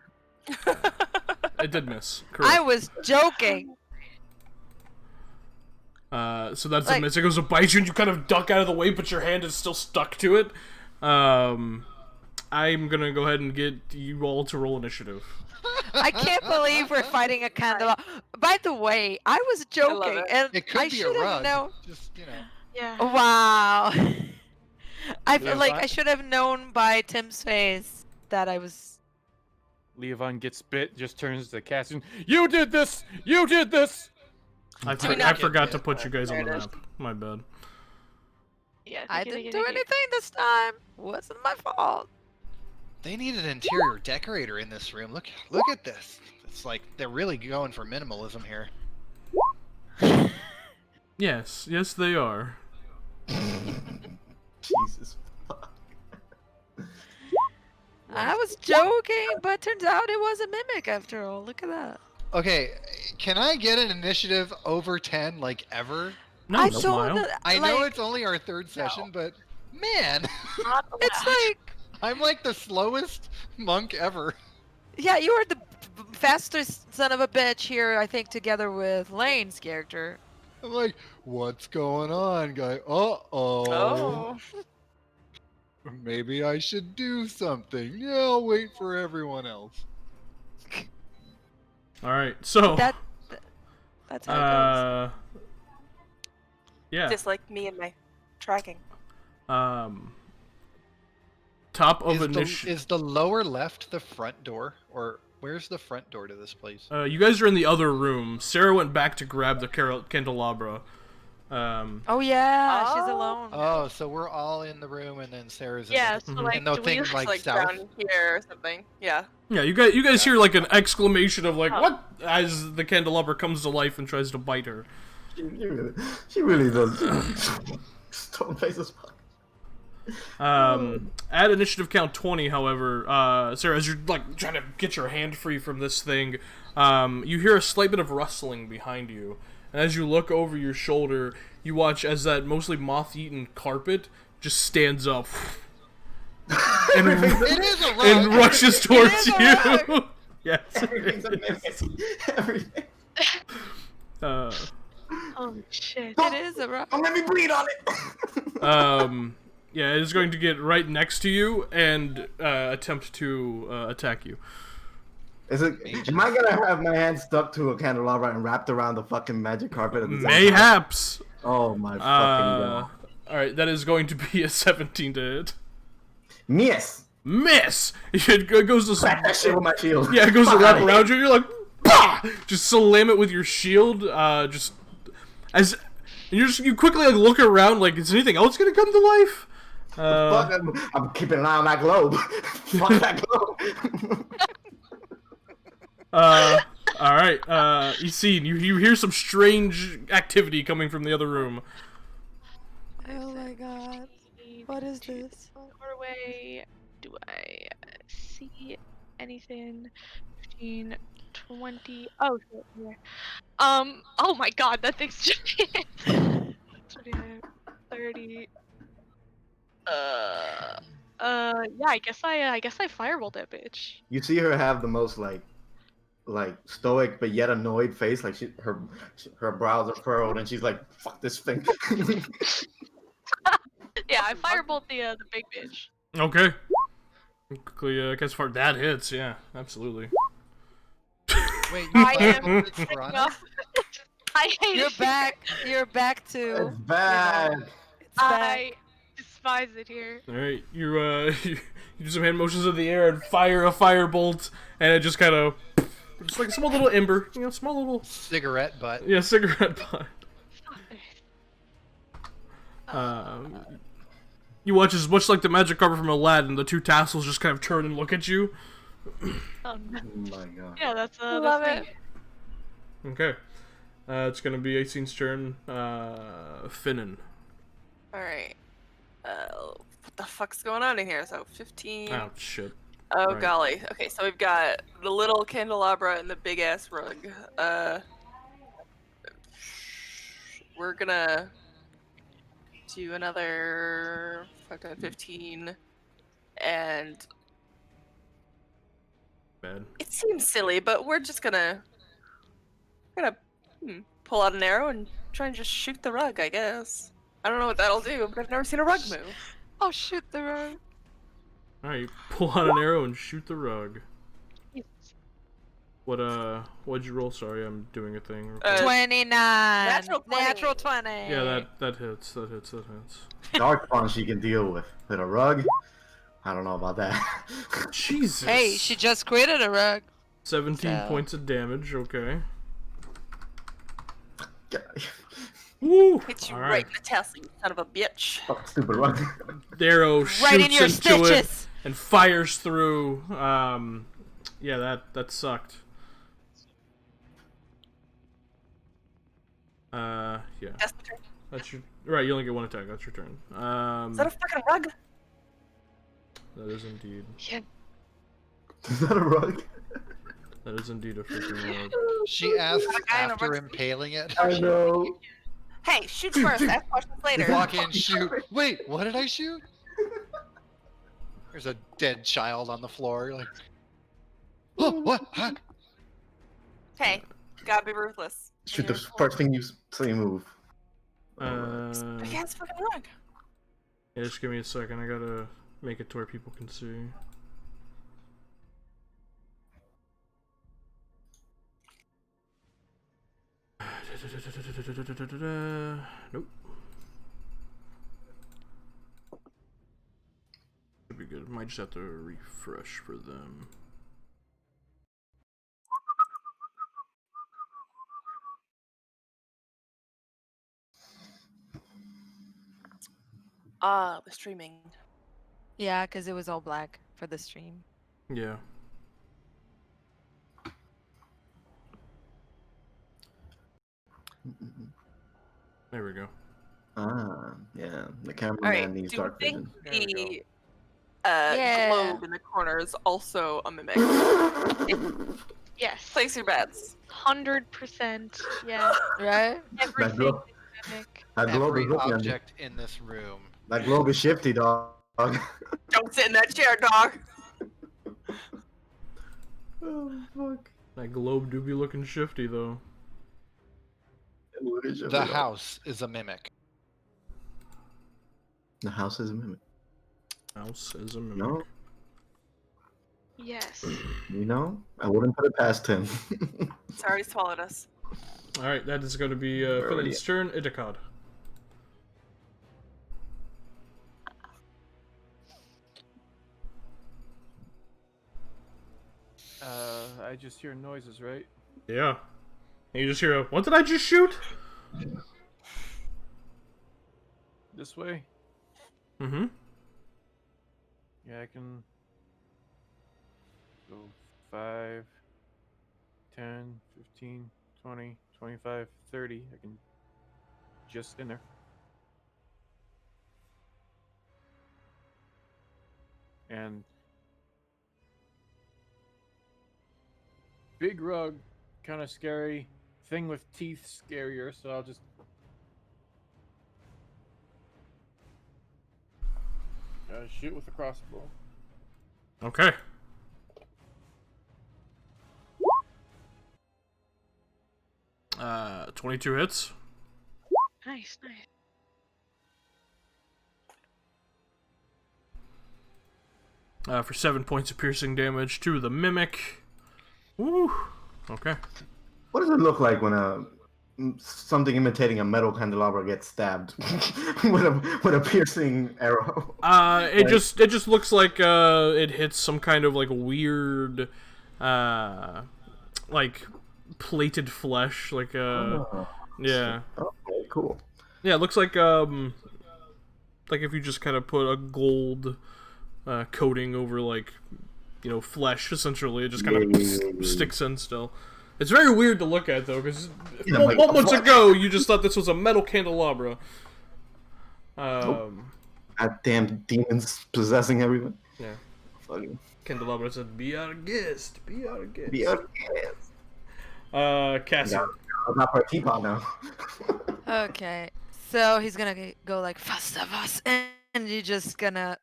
It did miss. I Correct. was joking. So that's a like- miss. It goes to bite you, and you kind of duck out of the way, but your hand is still stuck to it. I'm gonna go ahead and get you all to roll initiative. I can't believe we're fighting a candelabra. By the way, I was joking, it. and It could I be a should have rug. known. Just, Yeah. Wow. I feel like Levi- I should have known by Tim's face that I was. Leavon gets bit, just turns to Cassian. You did this! You did this! I we not forgot get to bit? put you guys on the There it is. map. My bad. Yeah. I take it, didn't take do it, take it. anything this time. Wasn't my fault. They need an interior decorator in this room. Look at this. It's like they're really going for minimalism here. Yes, they are. Jesus. Fuck. I was joking, but turns out it was a mimic after all. Look at that. Okay, can I get an initiative over 10 like ever? No, I smile. told. I know like, it's only our third session, but man, Not It's allowed. like. I'm like the slowest monk ever. Yeah, you were the fastest son of a bitch here, I think, together with Lane's character. I'm like, what's going on, guy? Oh. Maybe I should do something. Yeah, I'll wait for everyone else. All right, so That's how it goes. yeah. Just like me and my tracking. Top of Is the, initiative. is the lower left the front door? Or where's the front door to this place? You guys are in the other room. Sarah went back to grab the candelabra. Oh yeah, she's Oh. alone. Oh, so we're all in the room and then Sarah's in Yeah. the... So Mhm. like, And no do thing we? like Like south? down here or something. Yeah. Yeah, you guys hear like an exclamation of like Oh. what as the candelabra comes to life and tries to bite her. She really does. Stone faces. At initiative count 20, however, Sarah, as you're like trying to get your hand free from this thing, you hear a slight bit of rustling behind you, and as you look over your shoulder, you watch as that mostly moth-eaten carpet just stands up and, It is a rug! and rushes towards is a you. Yes. Everything's a mimic. Everything. Uh, Oh shit. It is a rock. Don't let me bleed on it. yeah, it is going to get right next to you and attempt to attack you. Is it? Am I gonna have my hand stuck to a candelabra and wrapped around the fucking magic carpet at the same time? Mayhaps. Oh my fucking god. All right, that is going to be a 17 to hit. Miss. Miss. It goes to Crack that shit with my shield. yeah, it goes to Fuck wrap outta around you. You're like, bah! Just slam it with your shield. Just as and you quickly like look around. Like, is anything else gonna come to life? Fuck, I'm keeping an eye on that globe. Fuck that globe. All right. You see, you hear some strange activity coming from the other room. Oh my god. What is this? Far away. Do I see anything? 15, 20. Oh, shit, here. Oh my god, that thing's just 29, 30. Yeah, I guess I fireballed that bitch. You see her have the most like stoic but yet annoyed face. Like her brows are furrowed and she's like, "Fuck this thing." Yeah, I fireballed the big bitch. Okay. Quickly, I guess for that hits. Yeah, absolutely. Wait, I you am fireballed it for honor? I hate You're it. back. You're back to. It's bad. It's back. I despise it here. All right, you you do some hand motions in the air and fire a firebolt, and it just kind of just like a small little ember, small little Cigarette butt. cigarette butt. You watch as much like the magic carpet from Aladdin, the two tassels just kind of turn and look at you. Oh, no. Oh my god. Yeah, that's Love me. it. Okay. It's gonna be 18's turn. Finnan. All right. What the fuck's going on in here? So 15. Oh shit. Oh Right. golly. Okay, so we've got the little candelabra and the big ass rug. We're gonna do another 5, 10, 15, and Bad. it seems silly, but we're gonna pull out an arrow and try and just shoot the rug, I guess. I don't know what that'll do, but I've never seen a rug move. Oh, shoot the rug. Alright, you pull out an arrow and shoot the rug. What'd you roll? Sorry, I'm doing a thing. real quick. 29. Natural 20. Natural 20. Yeah, that hits. That hits. Dark punch you can deal with. But a rug? I don't know about that. Jesus. Hey, she just created a rug. 17 So- points of damage. Okay. God, Woo! Hit you All right in the tassel, you son of a bitch. fuck, stupid rug. The arrow Right in shoots your into it stitches. and fires through. Yeah, that sucked. Yeah. That's my turn. That's your right. You only get one attack. That's your turn. Is that a fucking rug? That is indeed. Yeah. Is that a rug? That is indeed a freaking rug. She asks guy in a after rug- impaling it. I know. Hey, shoot first, ask questions later. Walk in, shoot. Wait, what did I shoot? There's a dead child on the floor. You're like, oh, what? Huh? Hey, gotta be ruthless. Shoot the first thing you say move. But yeah, it's a fucking rug. Yeah, just give me a second. I gotta make it to where people can see. Nope. Should be good. Might just have to refresh for them. The streaming. Yeah, because it was all black for the stream. Yeah. There we go. Yeah. The cameraman Alright, needs do you dark think vision. the Yeah. globe in the corner is also a mimic? Yes. Place your bets. 100%. Yeah. Right? Everything globe- is mimic. That globe Every is looking at me. object in this room. That globe is shifty, dog. Don't sit in that chair, dog. Oh, fuck. That globe do be looking shifty though. Look at shifty, The dog. house is a mimic. The house is a mimic. House is a mimic. No? Yes. You know? I wouldn't put it past him. It's already swallowed us. Alright, that is going to be Where are Finn's turn. Itakad. I just hear noises, right? Yeah. And you just hear a, what did I just shoot? This way? Mm-hmm. Yeah, I can go 5, 10, 15, 20, 25, 30. I can just in there. And big rug, kind of scary. Thing with teeth, scarier. So I'll just shoot with the crossbow. Okay. Uh, 22 hits. Nice, nice. For 7 points of piercing damage to the mimic. Woo. Okay. What does it look like when something imitating a metal candelabra gets stabbed with a piercing arrow? It just looks like it hits some kind of like weird, like plated flesh, like Oh, yeah, okay, cool. yeah. It looks like if you just kind of put a gold coating over like flesh essentially. It just kind of Yeah. sticks in still. It's very weird to look at though, because Yeah, like, moments ago you just thought this was a metal candelabra. Goddamn demons possessing everything. Yeah. Fucking Candelabra said, "Be our guest. Be our guest." be okay. Cassie. I'm not for a teapot now. Okay, so he's gonna go like first of us, and you're just gonna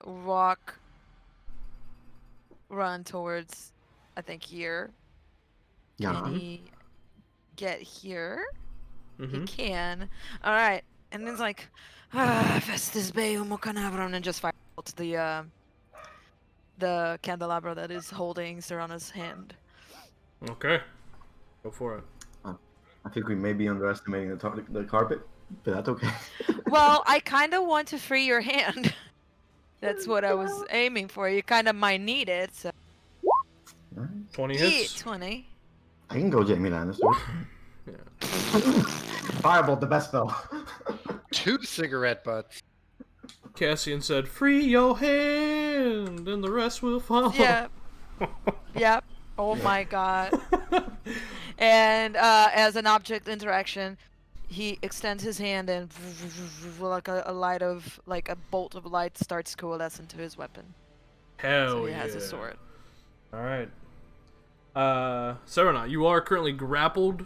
run towards, I think here. Yeah. Can he get here? He Mm-hmm. can. All right, and it's like, Festus Bay Umokanavron, and just fire out the candelabra that is holding Serana's hand. Okay. Go for it. I think we may be underestimating the carpet, but that's okay. Well, I kind of want to free your hand. That's what I was aiming for. You kind of might need it, so. 20 Yeah, hits. 20. I can go Jamie Lannister. Firebolt, the best spell. 2 cigarette butts. Cassian said, "Free your hand, and the rest will follow." Yeah. Yep. Oh my god. And as an object interaction, he extends his hand and like a bolt of light starts coalescing to his weapon. Hell So he yeah. has a sword. All right. Serena, you are currently grappled,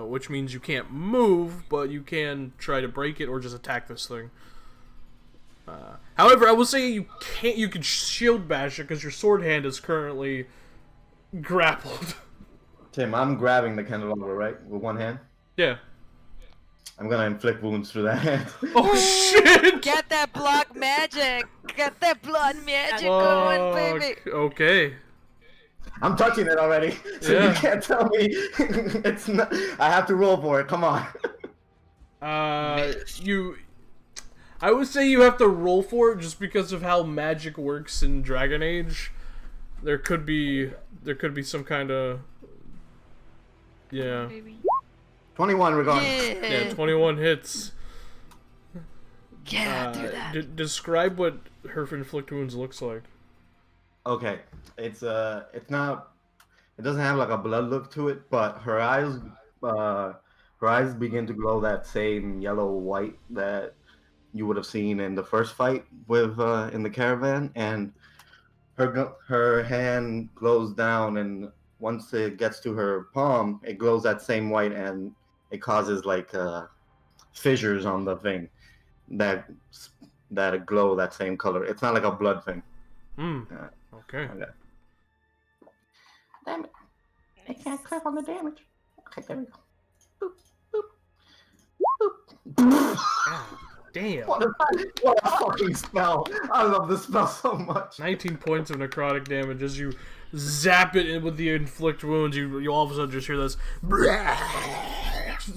which means you can't move, but you can try to break it or just attack this thing. However, I will say you can shield bash it because your sword hand is currently grappled. Tim, I'm grabbing the candelabra, right? With one hand. Yeah. I'm gonna inflict wounds through that hand. Oh shit! Get that blood magic! Get that blood magic going, baby! Okay. I'm touching it already, so Yeah. you can't tell me it's not. I have to roll for it. Come on. I would say you have to roll for it just because of how magic works in Dragon Age. There could be some kind of yeah. Maybe. 21 regardless. Yeah, 21 hits. Yeah, do that. Describe what her inflict wounds looks like. Okay, it's not. It doesn't have like a blood look to it, but her eyes begin to glow that same yellow white that you would have seen in the first fight with in the caravan, and her hand glows down, and once it gets to her palm, it glows that same white, and it causes like fissures on the thing that glow that same color. It's not like a blood thing. Okay. Damn it! I can't click on the damage. Okay, there we go. Boop, boop, boop. Damn. What a fucking spell! I love this spell so much. 19 points of necrotic damage as you zap it in with the inflict wounds. You all of a sudden just hear this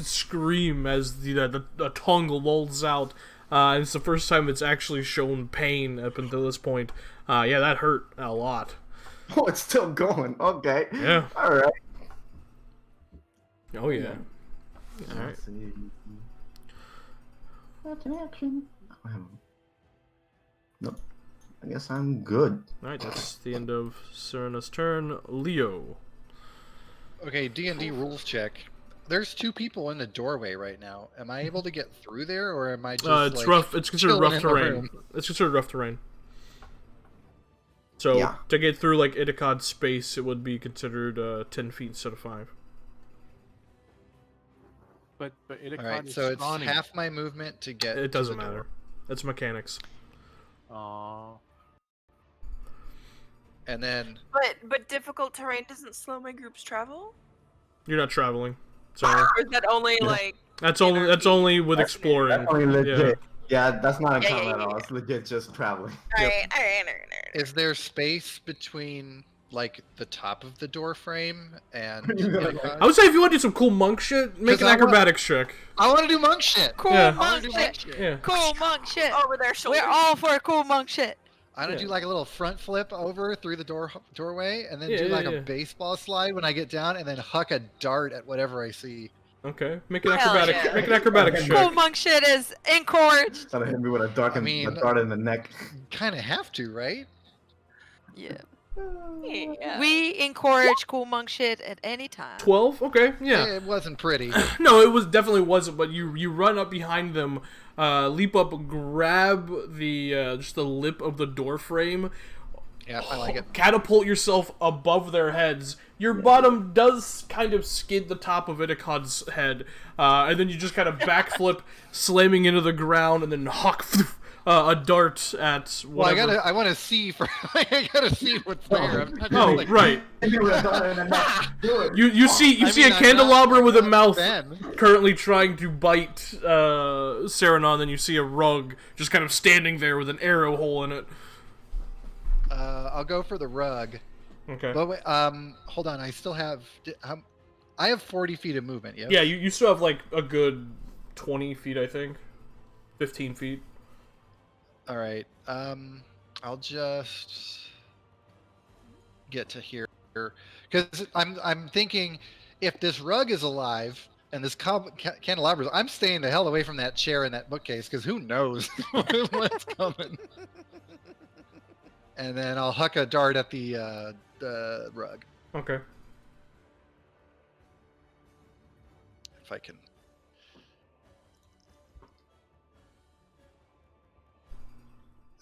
scream as the tongue lolls out. And it's the first time it's actually shown pain up until this point. Yeah, that hurt a lot. Oh, it's still going. Okay. Yeah. All right. Oh yeah. All right. Let's see. That's an action. Nope. I guess I'm good. All right. That's the end of Serena's turn. Leo. Okay, D&D rules check. There's 2 people in the doorway right now. Am I able to get through there, or am I just It's like, rough. It's considered chilling rough in the terrain. room? It's considered rough terrain. So Yeah. to get through like Itakad's space, it would be considered 10 feet instead of 5. But Itakon All right, is so it's scrawny. half my movement to get. It doesn't to the matter. door. That's mechanics. Aw. And then But difficult terrain doesn't slow my group's travel? You're not traveling. So Or is that only like that's only with exploring. That's only legit. Yeah, that's not in Yeah, combat yeah, at all. yeah. It's legit just traveling. alright. is there space between like the top of the door frame and Yeah. Itakon? I would say if you want to do some cool monk shit, make 'Cause an I want- acrobatics check. I want to do monk shit. Cool Yeah. I want monk to do shit. monk shit. Yeah. Cool monk shit. Over their shoulders. We're all for cool monk shit. I want to Yeah. do like a little front flip over through the doorway, and then Yeah, do yeah, like yeah. a baseball slide when I get down, and then huck a dart at whatever I see. Okay. Make an Hell acrobatics. yeah. Make an acrobatics Cool check. monk shit is encouraged. Trying to hit me with a I mean- dart in the neck. Kind of have to, right? Yeah. Yeah. We encourage cool monk shit at any time. 12? Okay, yeah. It wasn't pretty. No, it was definitely wasn't. But you run up behind them, leap up, grab the just the lip of the door frame. Yeah, I like it. Catapult yourself above their heads. Your bottom does kind of skid the top of Itacon's head, and then you just kind of backflip, slamming into the ground, and then huck a dart at whatever. Well, I want to see I gotta see what's there. I'm not Oh, just, like, right. Do it. You see I see mean, a I'm candelabra not- with a I'm mouth Ben. currently trying to bite Serenon, then you see a rug just kind of standing there with an arrow hole in it. I'll go for the rug. Okay. But wait, hold on. I still have. I have 40 feet of movement. Yes? Yeah, you still have like a good 20 feet, I think. 15 feet. All right. I'll just get to here because I'm thinking if this rug is alive and this candelabra, I'm staying the hell away from that chair and that bookcase because who knows what's coming. And then I'll huck a dart at the rug Okay. if I can.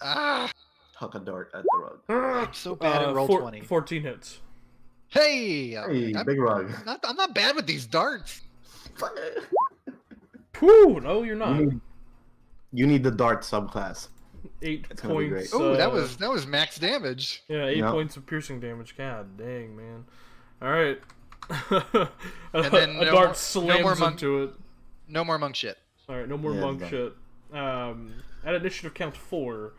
Ah! Huck a dart at the rug. I'm so bad at roll 20. 14 hits. Hey! Hey, I'm big rug. I'm not bad with these darts. Fuck it. Whew, no, you're not. You need the dart subclass. 8 It's gonna be points. great. Oh, that was max damage. Yeah, 8 Yep. points of piercing damage. God dang, man. Alright. And then a no dart more- slams no more monk- into it. No more monk shit. Alright, no more Yeah, monk done. shit. At initiative count 4.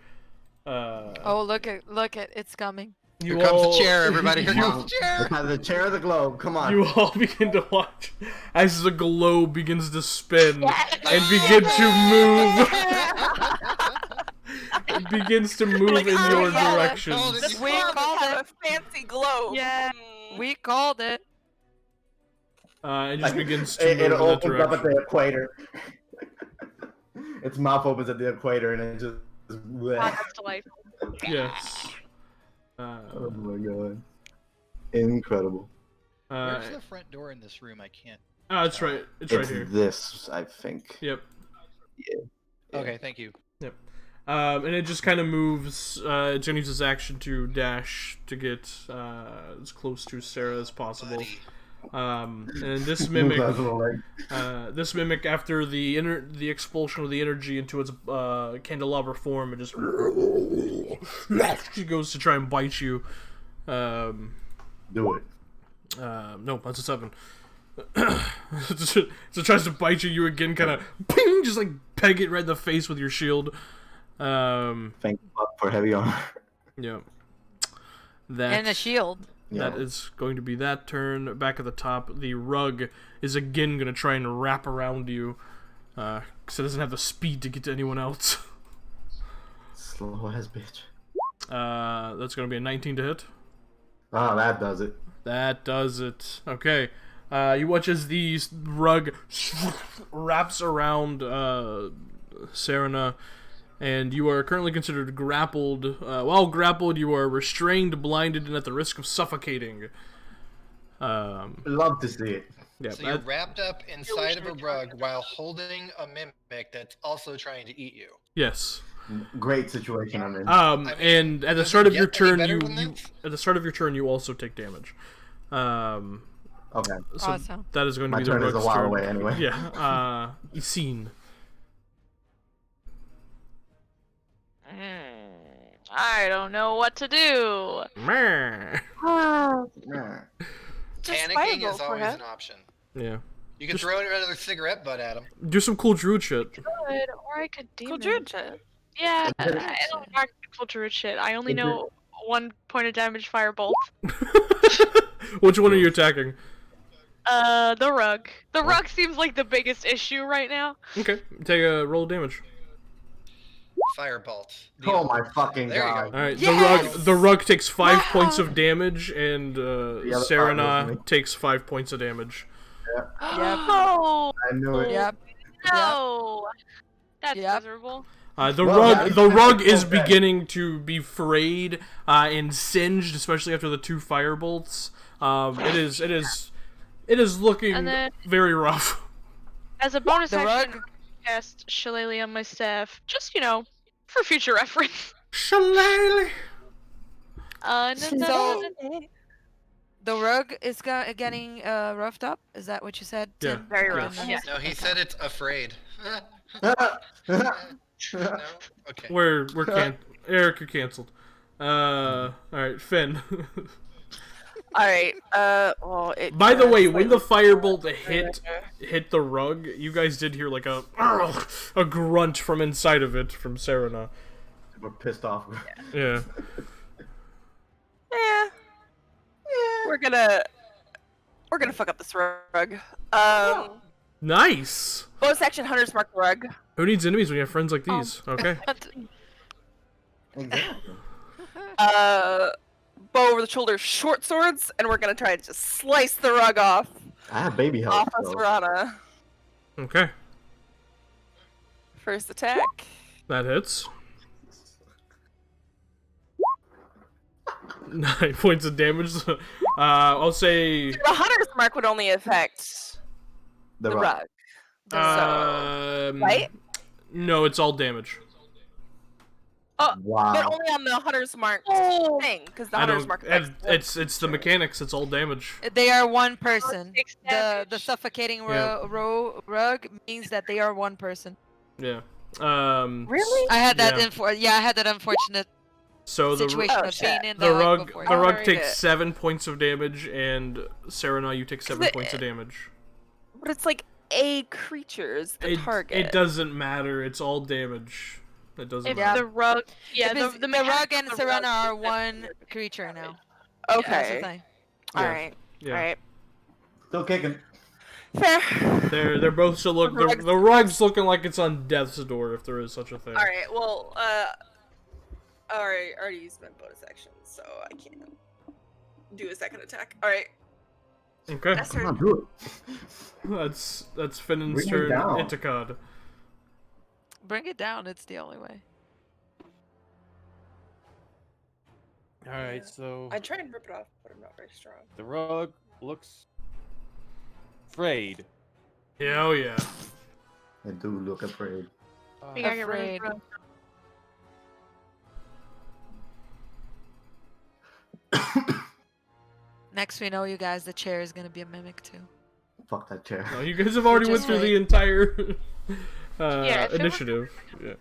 Oh, look at it's coming. You Here comes all, the chair, everybody. Here you- comes the chair. Let's have the chair of the globe. Come on. You all begin to watch as the globe begins to spin and begin to move. It begins to move Like, in oh, your yeah. direction. Oh, This this We world called has it. a fancy globe. Yeah. We called it. It just begins to It move in that opens up at direction. the equator. Its mouth opens at the equator and it just. Wow, that's delightful. Yes. Oh my god. Incredible. Where's the front door in this room? I can't. It's right. It's right It's here. this, I think. Yep. Okay, thank you. And it just kind of moves. It's gonna use its action to dash to get as close to Sarah as possible. And this mimic, this mimic, after the expulsion of the energy into its candelabra form, it just she goes to try and bite you. Do it. No, that's a 7. So it tries to bite you. You again, kind of ping, just like peg it right in the face with your shield. Thank you for heavy armor. Yeah. And a shield. That Yeah. is going to be that turn. Back at the top, the rug is again going to try and wrap around you. Because it doesn't have the speed to get to anyone else. Slow ass bitch. That's going to be a 19 to hit. Oh, that does it. That does it. Okay. You watch as the rug wraps around Serena, and you are currently considered grappled. While grappled, you are restrained, blinded, and at the risk of suffocating. Love to see it. Yeah, So you're wrapped up inside of a rug while holding a mimic that's also trying to eat you. yes. Great situation I'm in. And at the does start it of your get any turn, better you than this? at the start of your turn, you also take damage. Okay. So Awesome. that is going to My be the turn is a rug's while turn. away anyway. Yeah. Scene. I don't know what to do. Meh. Yeah. Just Panicking fireball is for always him. an option. Yeah. You can Just- throw another cigarette butt at him. Do some cool druid shit. Good, or I could Cool demon. druid shit. Yeah, I don't know cool druid shit. I only know 1 point of damage firebolt. Which one are you attacking? The rug. The rug seems like the biggest issue right now. Okay. Take a roll of damage. Firebolt. Oh my fucking There you god. go. All right. Yes! The rug takes 5 Wow! points of damage, and other part Serena was me. takes 5 points of damage. Oh I knew it. Yep. no, that's Yep. miserable. The rug is beginning to be frayed and singed, especially after the 2 fire bolts. It is looking And then, very rough. as a bonus The action, rug. cast Shillelagh on my staff, just for future reference. Shillelagh. So the rug is getting roughed up. Is that what you said, Yeah. Tim? Very Okay, rough. nice. Yeah. No, he Okay. said it's afraid. No? Okay. Eric, you're canceled. All right, Finn. All right. Well, it. By the way, when the slightly- firebolt hit the rug, you guys did hear like a grunt from inside of it from Serena. We're pissed off. Yeah. Yeah. We're gonna fuck up this rug. Nice. Bonus action, Hunter's Mark the rug. Who needs enemies when you have friends like these? Okay. Exactly. Bow over the shoulder, short swords, and we're gonna try to just slice the rug off I have baby health. of So. Serana. Okay. First attack. That hits. 9 points of damage. I'll say. The Hunter's Mark would only affect the rug. Right? No, it's all damage. Wow. But only on the Hunter's Mark thing, because the I Hunter's don't. Mark affects It's the mechanics. It's all damage. They are one person. Takes The damage. suffocating Yeah. rug means that they are one person. Yeah. Really? I had that Yeah. I had that unfortunate So situation Oh, of shit. being in the rug rug before. the rug very takes good. 7 points of damage, and Serena, you take 7 it- points of damage. But it's like a creature's the target. It doesn't matter. It's all damage. It doesn't If matter. the rug, yeah, Because the the mechanics rug and of the rug Serena are is one definitely creature now. Okay. That's the thing. Yeah. Alright. Yeah. Alright. Still kicking. Fair. They're both still look. The rug's looking like it's on death's door, if there is such a thing. Alright, well, already used my bonus action, so I can't do a second attack. Alright. Okay. That's Come her. on, do it. That's Finn's Bring turn. it down. Itakad. Bring it down. It's the only way. All right, so I try and rip it off, but I'm not very strong. the rug looks frayed. Hell yeah. I do look afraid. We gotta get rid Afraid. of the rug. Next we know, you guys, the chair is gonna be a mimic too. Fuck that chair. No, you guys have already went Just through wait. the entire Yeah, if it were- initiative. Yeah.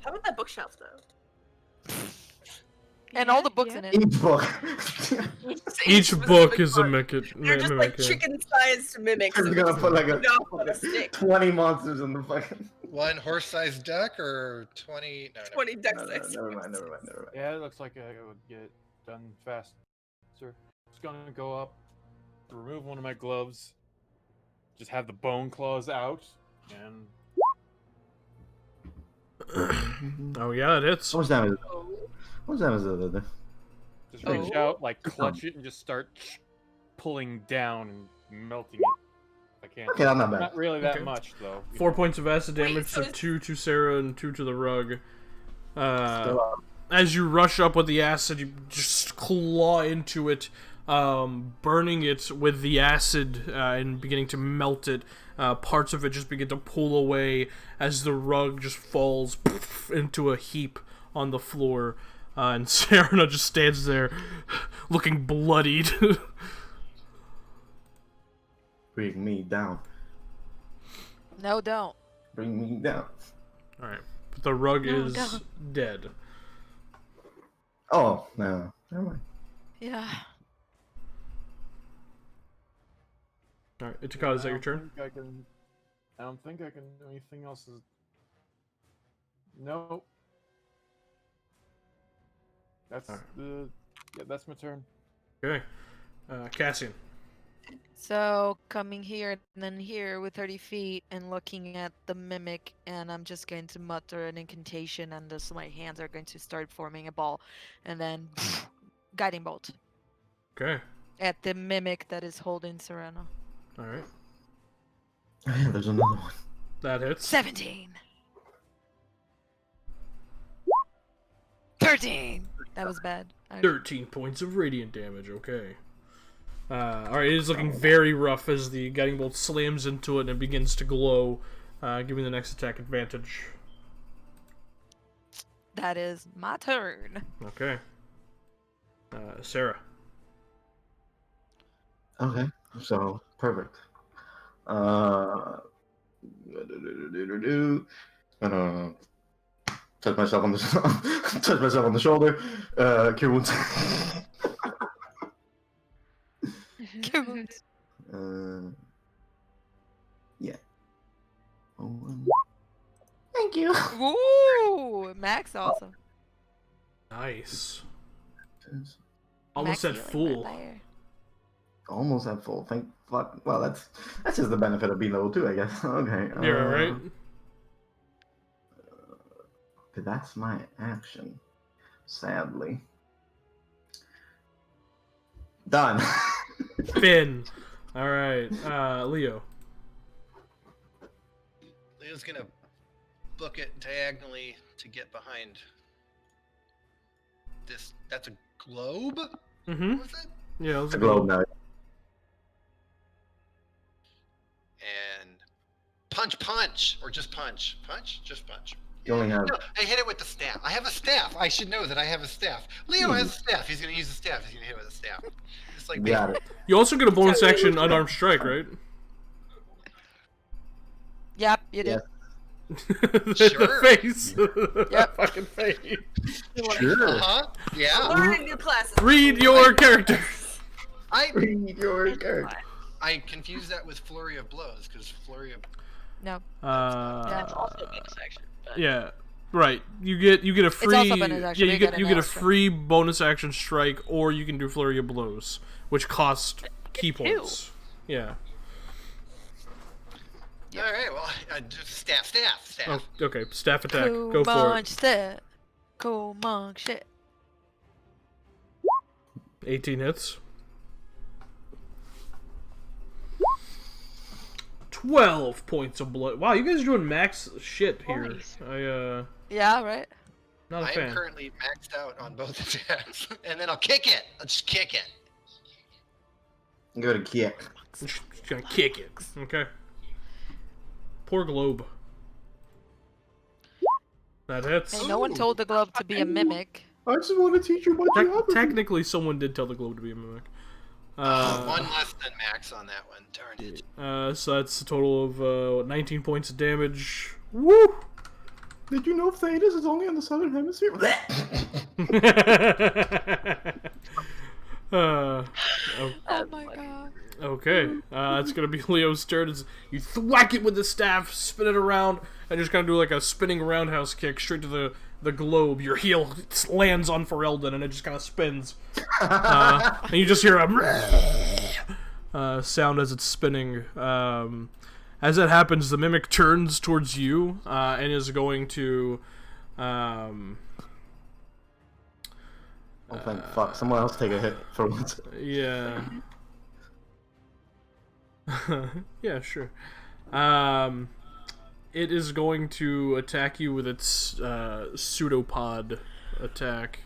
How about that bookshelf, though? And all the books in it. Each book. Each book is a mimic. They're just like chicken-sized mimics. He's gonna put like a No, on a stick. 20 monsters in the fucking. One horse-sized duck or 20? No, 20 No, duck-sized. never mind, never mind, never mind. Yeah, it looks like it would get done fast. Sir, just gonna go up, remove one of my gloves, just have the bone claws out, and Oh yeah, it hits. How much damage? How much damage is it? just reach Oh. out, like clutch it, and just start pulling down and melting it. I can't. Okay, I'm not bad. Not really that Okay. much though. you 4 know. points of acid Wait, damage, so so is- 2 to Sarah and 2 to the rug. Still up. As you rush up with the acid, you just claw into it, burning it with the acid and beginning to melt it. Parts of it just begin to pull away as the rug just falls into a heap on the floor. And Serena just stands there looking bloodied. Bring me down. No, don't. Bring me down. Alright, but the rug No, is don't. dead. Oh, no. Never mind. Yeah. Alright, Itakad, is that your turn? I don't think I can do anything else. Nope. That's Alright. yeah, that's my turn. Okay. Cassian. So coming here and then here with 30 feet and looking at the mimic, and I'm just going to mutter an incantation, and just my hands are going to start forming a ball, and then guiding bolt Okay. at the mimic that is holding Serena. Alright. Yeah, there's another one. That hits. 17. 13. That was bad. 13 points of radiant damage. Okay. Alright, it is looking very rough as the guiding bolt slams into it and it begins to glow, giving the next attack advantage. That is my turn. Okay. Sarah. Okay, so perfect. Gonna touch myself on the touch myself on the shoulder. Cure wounds. Yeah. Thank you. Ooh, Max awesome. Nice. Almost Max at healing full. right there. Almost at full. Thank fuck. Well, that's just the benefit of being level 2, I guess. Okay. Yeah, right? That's my action. Sadly. Done. Finn. Alright, Leo. Leo's gonna book it diagonally to get behind this. That's a globe? Mm-hmm. Was it? Yeah, let's The go. globe now. And punch, or just punch. Just punch. You only have. No, I hit it with the staff. I have a staff. I should know that I have a staff. Leo has a staff. He's gonna use the staff. He's gonna hit it with a staff. Just like me. Got it. You also get a bonus action unarmed strike, right? Yep, you did. Yes. The face. Yep. Fucking face. Sure. Uh-huh. Yeah. Learning new classes. Read your character. I Read your character. confused that with flurry of blows because flurry of No. That's also a bonus action. But... Yeah. Right. You get a free also bonus action, yeah, you you get get an a extra. free bonus action strike, or you can do flurry of blows, which cost key Two. points. Yeah. All right. Well, just staff. Oh, okay. Staff attack. Cool Go for monk it. shit. Cool monk shit. 18 hits. 12 points of blood. Wow, you guys are doing max shit here. Nice. Yeah, right? Not a I am fan. currently maxed out on both attacks, and then I'll kick it. I'll just kick it. Go to kick. Just gonna kick it. Okay. Poor globe. That hits. Hey, no one told the globe to be a mimic. I just want to teach you what Technically, someone did tell the globe to be a mimic. One less than max on that one. Darn it. So that's a total of 19 points of damage. Woo! Did you know Thetis is only on the southern hemisphere? Oh, Oh my god. okay, it's gonna be Leo's turn. As you thwack it with the staff, spin it around, and just kind of do like a spinning roundhouse kick straight to the globe. Your heel lands on Ferelden, and it just kind of spins. And you just hear a sound as it's spinning. As that happens, the mimic turns towards you and is going to. Oh, thank fuck. Someone else take a hit for once. Yeah. Yeah, sure. It is going to attack you with its pseudopod attack.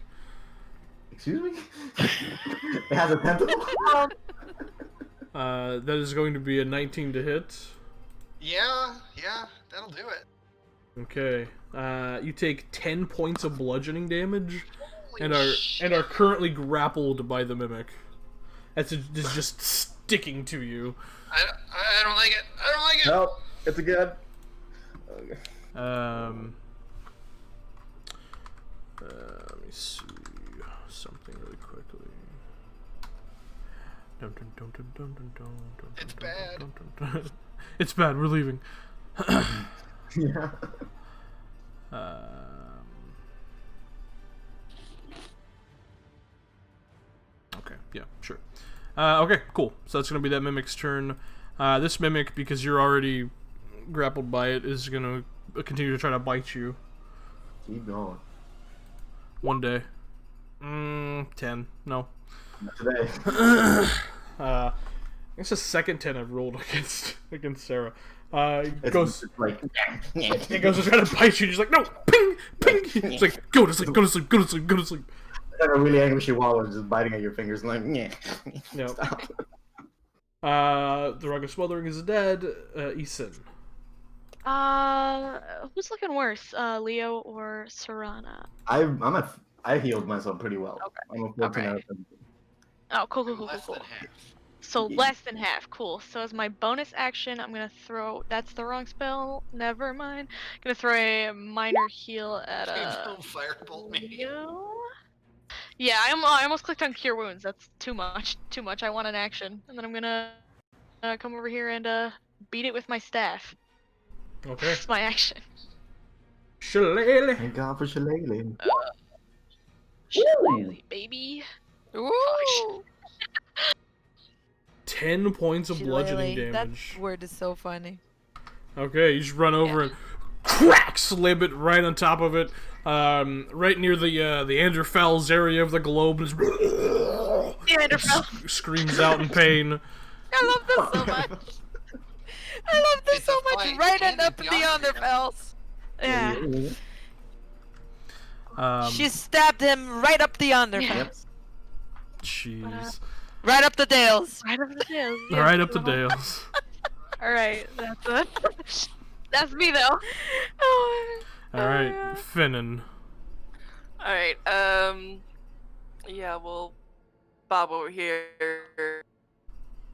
Excuse me? It has a tentacle? That is going to be a 19 to hit. Yeah, that'll do it. Okay. You take 10 points of bludgeoning damage Holy and shit. are currently grappled by the mimic. It's just sticking to you. I don't like it. I don't like it. Nope. It's a good. Okay. Let me see something really quickly. It's bad. It's bad. We're leaving. Yeah. Okay. Yeah. Sure. Okay. Cool. So that's gonna be that mimic's turn. This mimic, because you're already grappled by it, is gonna continue to try to bite you. Keep going. One day. 10. No. Not today. It's the second 10 I've rolled against Sarah. It's Goes. just like It goes to try to bite you. Just like no, ping, ping. It's like go to sleep, go to sleep, go to sleep, go to sleep. like a really angry chihuahua just biting at your fingers, like Yep. Stop. The rug of smothering is dead. Eason. Who's looking worse, Leo or Serana? I healed myself pretty well. Okay. I'm a 14 out Okay. of 17. Oh, cool, cool, I'm cool, cool, less cool. than half. So less than half, cool. So as my bonus action, I'm gonna throw. That's the wrong spell. Never mind. Gonna throw a minor heal at Don't firebolt me. Leo. Yeah, I almost clicked on Cure Wounds. That's too much. Too much. I want an action, and then I'm gonna come over here and beat it with my staff. Okay. That's my action. Shillelagh. Thank God for Shillelagh. Shillelagh, baby. Ooh. 10 points of bludgeoning Shillelagh. damage. That word is so funny. Okay, you just run over and crack, slam it right on top of it, right near the Anderfell's area of the globe. And screams out in pain. I love this so much. I love this It's so a much. fight. Right Can't up be in the honest, Underfells. Yeah. She stabbed him right up the Underfells. Jeez. Right up the Dales. Right up the tails. Right up the Dales. Alright, that's me though. Alright, Finnan. Alright, yeah, we'll bob over here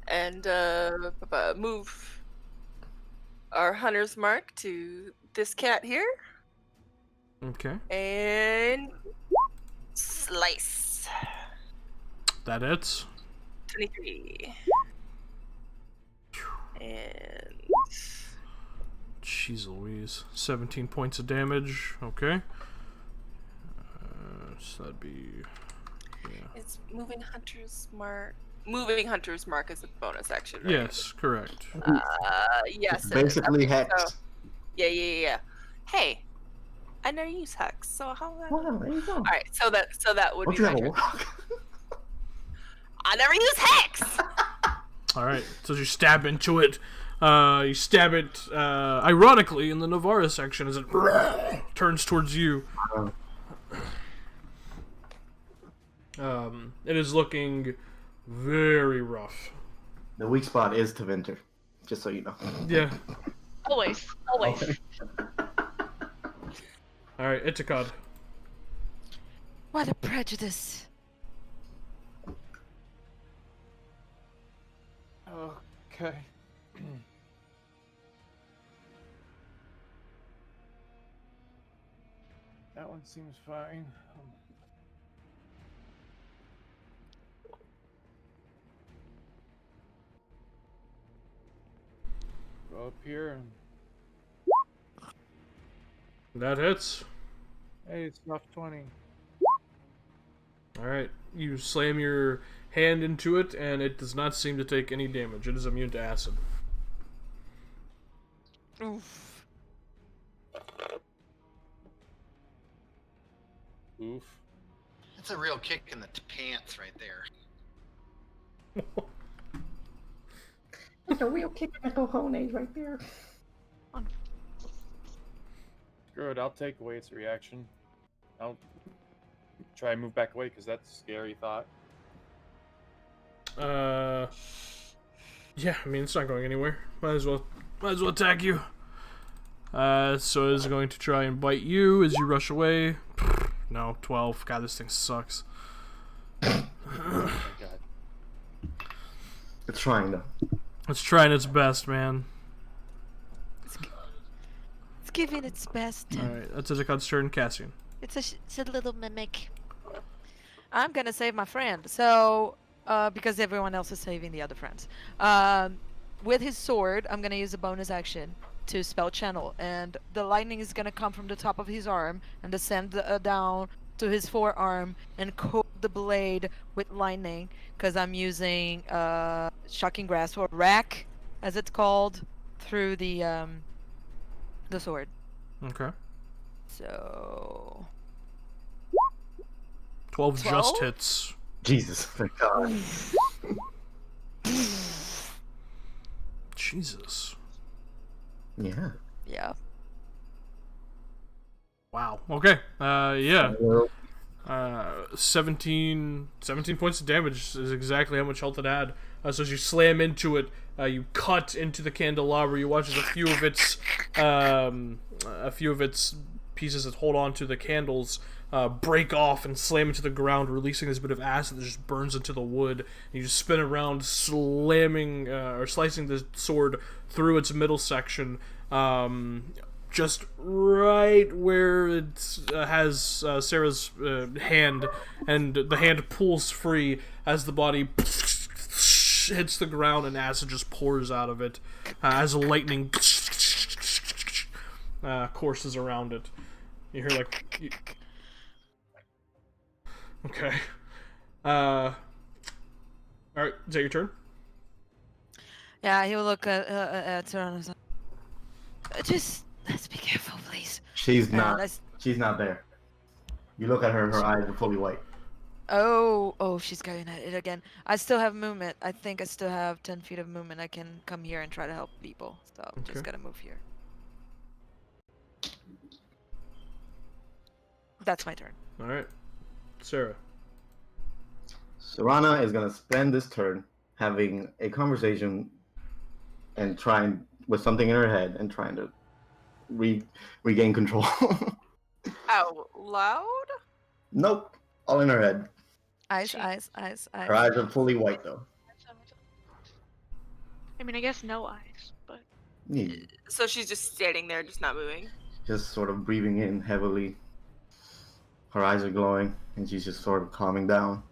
and move our hunter's mark to this cat here Okay. and slice. That hits. 23. And Jeez Louise. 17 points of damage. Okay. So that'd be... Yeah. it's moving hunter's mark. Moving hunter's mark is a bonus action, right? Yes, correct. Yes. It's it is. basically Okay, hex. so- yeah. Hey, I never use hex, so how? Wow, there you go. All right, so that would Don't be you my have a turn. rock? I never use hex. Alright, so you stab into it. You stab it, ironically, in the Nevarra section as it turns towards you. It is looking very rough. The weak spot is to Winter, just so you know. Yeah. Always. Alright, Itikad. What a prejudice. Okay. That one seems fine. Go up here and That hits. hey, it's rough 20. Alright, you slam your hand into it, and it does not seem to take any damage. It is immune to acid. Oof. Oof. That's a real kick in the pants right there. That's a real kick in the cojones right there. Screw it, I'll take away its reaction. I'll try and move back away because that's a scary thought. Yeah, I mean, it's not going anywhere. Might as well attack you. So it is going to try and bite you as you rush away. No, 12. God, this thing sucks. Oh my god. It's trying though. It's trying its best, man. It's giving its best. Alright, that's Itikad's turn. Cassian. It's a little mimic. I'm gonna save my friend. So, because everyone else is saving the other friends. With his sword, I'm gonna use a bonus action to spell channel, and the lightning is gonna come from the top of his arm and descend down to his forearm and coat the blade with lightning. Because I'm using shocking grasp, or rack, as it's called, through the sword. Okay. So 12 just 12? hits. Jesus, thank God. Jesus. Yeah. Yeah. Wow. Okay. Yeah. Well, 17 points of damage is exactly how much health it had. So as you slam into it, you cut into the candelabra. You watch as a few of its pieces that hold on to the candles break off and slam into the ground, releasing this bit of acid that just burns into the wood. And you just spin around, slamming or slicing the sword through its middle section. Just right where it has Sarah's hand, and the hand pulls free as the body hits the ground and acid just pours out of it as lightning courses around it. You hear okay. Alright, is that your turn? Yeah, he'll look at her and is like, just let's be careful, please. she's not. Let's... She's not there. You look at her. Her eyes are fully white. Oh, she's going at it again. I still have movement. I think I still have 10 feet of movement. I can come here and try to help people. So I'm just Okay. gonna move here. That's my turn. Alright. Sarah. Serana is gonna spend this turn having a conversation and trying with something in her head and trying to regain control. Out loud? Nope, all in her head. Eyes. Her eyes are fully white though. I mean, I guess no eyes, but Yeah, So she's just standing there, just not moving. just sort of breathing in heavily. Her eyes are glowing, and she's just sort of calming down.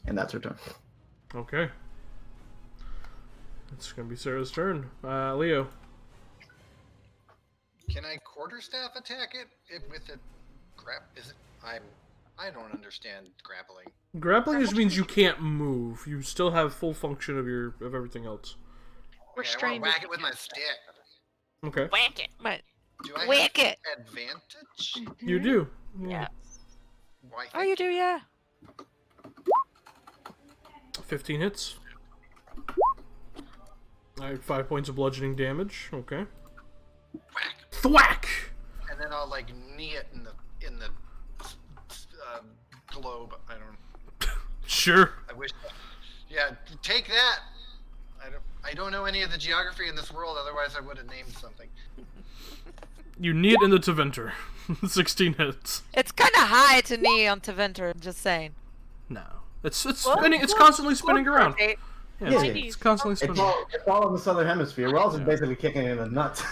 And that's her turn. Okay. It's gonna be Sarah's turn. Leo. Can I quarterstaff attack it with a Is it? I don't understand grappling. Grappling just means you can't move. You still have full function of everything else. Okay, I restrained. want to whack it with my stick. Okay. Whack it. But Do I Whack have it. advantage? You do. Yeah. Why? oh, you do, yeah. 15 hits. Alright, 5 points of bludgeoning damage. Okay. Whack. Thwack! And then I'll like knee it in the globe. I don't. Sure. I wish. Yeah, take that. I don't know any of the geography in this world. Otherwise, I would have named something. You knee it in the Teventer. 16 hits. It's kind of high to knee on Teventer, just saying. No. It's spinning. It's constantly spinning around. Okay. Yeah, Yeah. it's constantly It's spinning. all in the southern hemisphere. We're also basically kicking it in the nuts.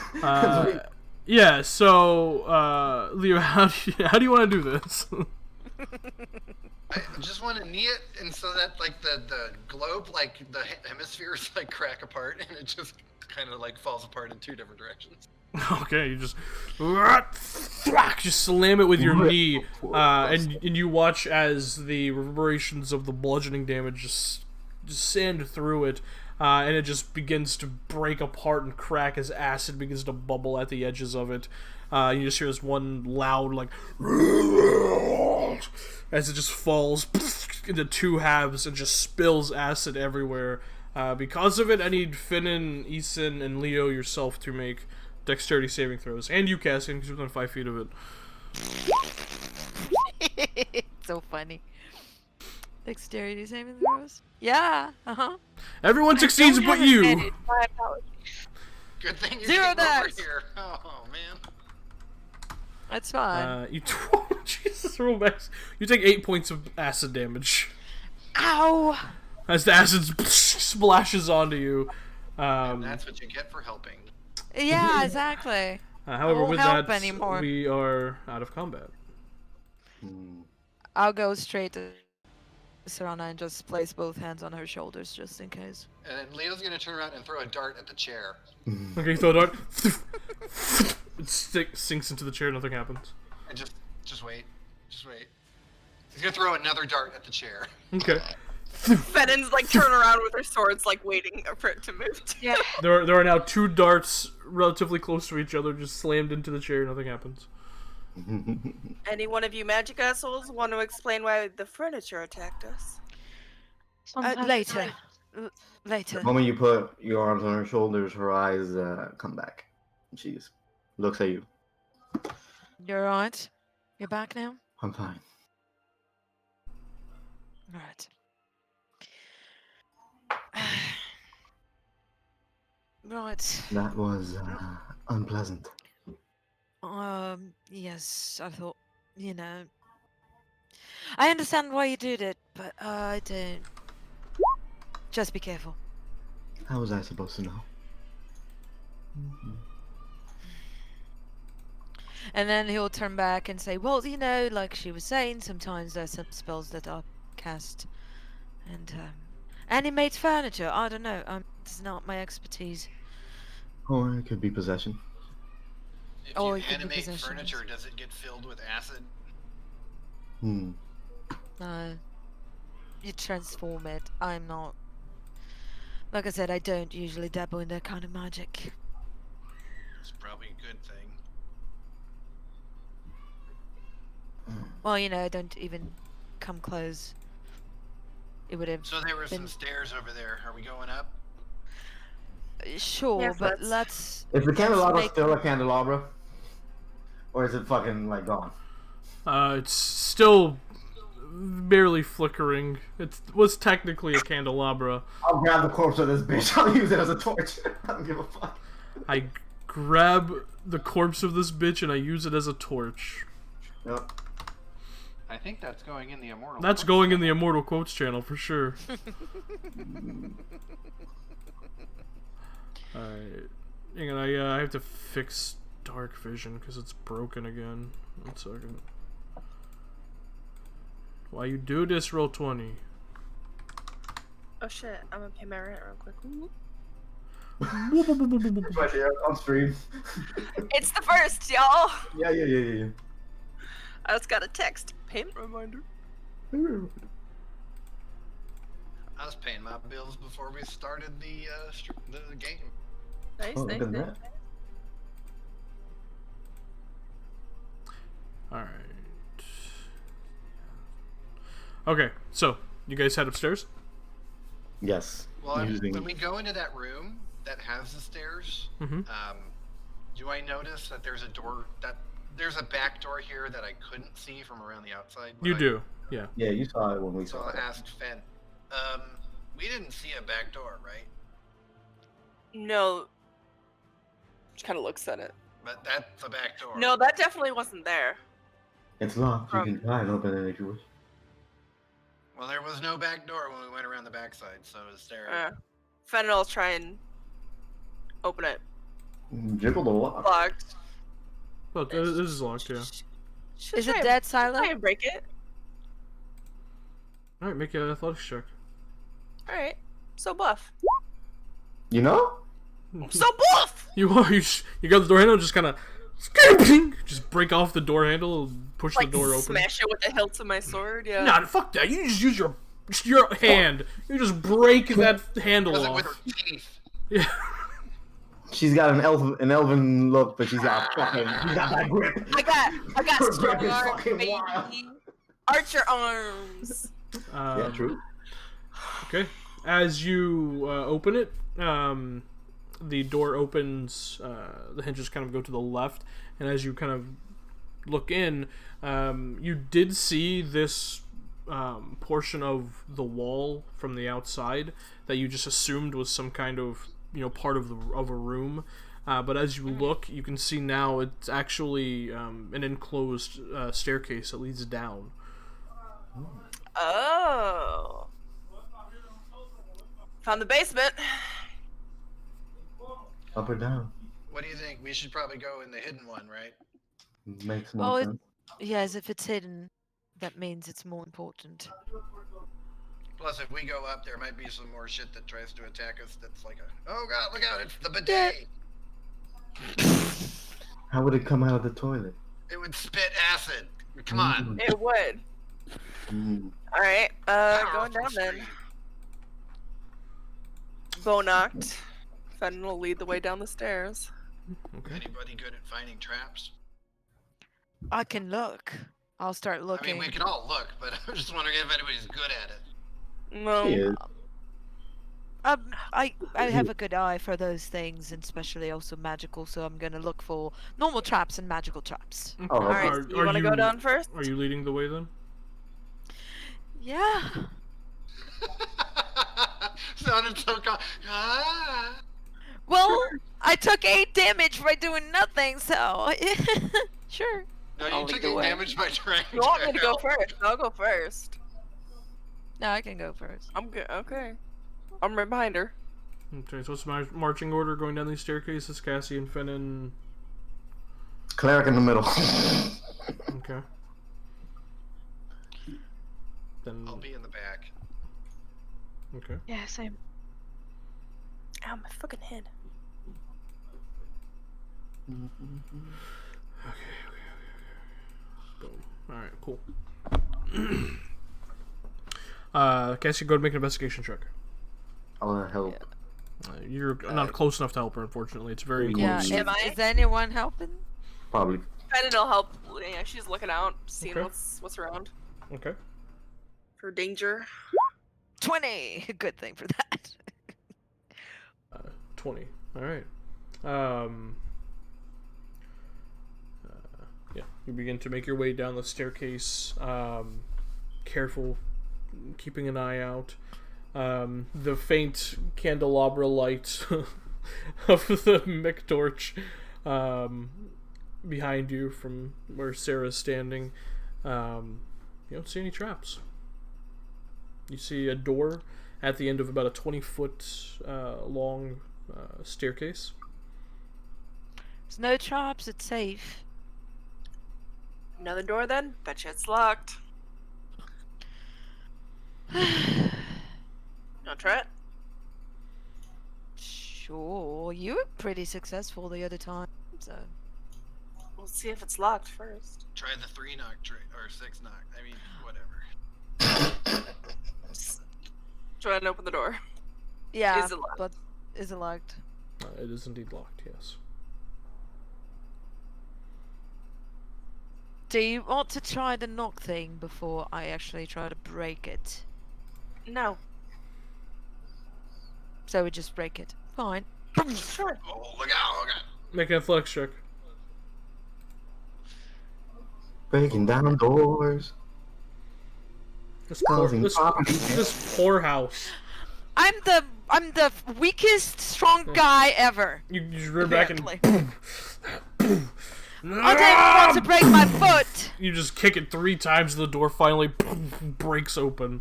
Yeah. So, Leo, how do you want to do this? I just want to knee it, and so that like the globe, like the hemispheres, like crack apart, and it just kind of like falls apart in two different directions. Okay, you just thwack, just slam it with your knee, and you watch as the reverberations of the bludgeoning damage just sand through it, and it just begins to break apart and crack as acid begins to bubble at the edges of it. You just hear this one loud like as it just falls into two halves and just spills acid everywhere. Because of it, I need Finnan, Eason, and Leo yourself to make dexterity saving throws, and you, Cassian, because you're within 5 feet of it. So funny. Dexterity saving throws? Yeah, Everyone succeeds but you. My apologies. Good thing you Zero came over dice. here. Oh man. that's fine. Jesus, roll back. You take 8 points of acid damage Ow! as the acid splashes onto you. That's what you get for helping. Yeah, exactly. However, won't with help that, anymore. we are out of combat. I'll go straight to Serana and just place both hands on her shoulders just in case. And then Leo's gonna turn around and throw a dart at the chair. Okay, throw a dart. It sinks into the chair. Nothing happens. And just wait. Just wait. He's gonna throw another dart at the chair. Okay. Fennon's like turn around with her swords, like waiting for it to move. Yeah. There are now 2 darts relatively close to each other, just slammed into the chair. Nothing happens. Any one of you magic assholes want to explain why the furniture attacked us? Sometimes Later. I- Later. The moment you put your arms on her shoulders, her eyes come back. She just looks at you. You're alright? You're back now? I'm fine. Alright. Right. That was unpleasant. Yes, I thought, you know. I understand why you did it, but I don't. Just be careful. How was I supposed to know? And then he'll turn back and say, well, you know, like she was saying, sometimes there's some spells that are cast and animate furniture. I don't know. It's not my expertise. Or it could be possession. If Oh, you it could be animate possessions. furniture, does it get filled with acid? No. You transform it. I'm not. Like I said, I don't usually dabble in that kind of magic. It's probably a good thing. Well, you know, I don't even come close. It would have So there were been some stairs over there. Are we going up? sure, Yes, but let's- Is the let's candelabra make- still a candelabra? Or is it fucking like gone? It's still barely flickering. It was technically a candelabra. I'll grab the corpse of this bitch. I'll use it as a torch. I don't give a fuck. I grab the corpse of this bitch and I use it as a torch. Yep. I think that's going in the immortal. That's going in the Immortal Quotes channel for sure. Alright. Hang on, I have to fix dark vision because it's broken again. 1 second. While you do this, roll 20. Oh shit, I'm gonna pay my rent real quick. Right here on stream. It's the first, y'all! Yeah. I just got a text. Payment reminder. I was paying my bills before we started the game. Nice, Oh, nice, look at nice. that. Alright. Okay, so, you guys head upstairs? Yes. Well, Using. when we go into that room that has the stairs, Mhm. Do I notice that there's a door there's a back door here that I couldn't see from around the outside? You do, yeah. Yeah, you saw it when we So saw I it. asked Fen. We didn't see a back door, right? No. She kind of looks at it. But that's a back door. No, that definitely wasn't there. It's locked. You From- can try and open it if you wish. Well, there was no back door when we went around the backside, so is there? Fen will try and open it. Jiggle the lock. Locked. Well, this is locked, yeah. She'll Is try it and- dead Try silent? and break it. Alright, make an athletics check. Alright. So buff. You know? So buff! You got the door handle, just kind of just break off the door handle and push Like the door open. smash it with the hilt of my sword, yeah. Nah, fuck that. You just use your hand. You just break that handle Was it with off. her teeth? Yeah. She's got an elven look, but she's got that grip. I got Her strong grip is arms, fucking baby. wild. Archer arms. Yeah, true. Okay. As you open it, the door opens. The hinges kind of go to the left, and as you kind of look in, you did see this portion of the wall from the outside that you just assumed was some kind of part of a room. But as you look, you can see now it's actually an enclosed staircase that leads down. Oh. Found the basement. Up or down. What do you think? We should probably go in the hidden one, right? Makes Well, more it- sense. Yes, if it's hidden, that means it's more important. Plus, if we go up, there might be some more shit that tries to attack us. That's like oh god, look out! It's the bidet. How would it come out of the toilet? It would spit acid. Come on. It would. Alright, going down then. Bow knocked. Fen will lead the way down the stairs. Okay. Anybody good at finding traps? I can look. I'll start I looking. mean, we can all look, but I'm just wondering if anybody's good at it. No. She is. I have a good eye for those things, and especially also magical. So I'm gonna look for normal traps and magical traps. Oh, All right, okay. so you want to go down first? Are you leading the way then? Yeah. Sounded so ah. Well, I took 8 damage by doing nothing, so sure. No, I'll you took lead the 8 way. damage by trying You want me to go help. first? I'll go first. No, I can go first. I'm good. Okay. I'm right behind her. Okay, so it's my marching order going down these staircases. Cassie and Finnan. Cleric in the middle. Okay. Then. I'll be in the back. Okay. Yeah, same. Ow, my fucking head. Boom. Alright, cool. Cassie, go ahead and make an investigation check. I'll help. You're not close enough to help her, unfortunately. It's very Yeah. close. Am I? Is anyone helping? Probably. Kind of no help. Yeah, she's looking out, seeing Okay. what's around Okay. for danger. 20. Good thing for that. 20. Alright. Yeah, you begin to make your way down the staircase. Careful, keeping an eye out. The faint candelabra light of the Mick torch behind you from where Sarah's standing. You don't see any traps. You see a door at the end of about a 20-foot long staircase. There's no traps. It's safe. Another door then? Bet you it's locked. I'll try it. Sure. You were pretty successful the other time, so. We'll see if it's locked first. Try the 3 knock or 6 knock. I mean, whatever. Try and open the door. Yeah. Is it locked? But is it locked? It is indeed locked, yes. Do you want to try the knock thing before I actually try to break it? No. So we just break it. Fine. Sure. Oh, look out, look out. Make an athletics check. Breaking down doors. This poor, Causing this, problems. this poor house. I'm the weakest strong guy ever. You just rear back and Apparently. I didn't want to break my foot. you just kick it 3 times. The door finally breaks open.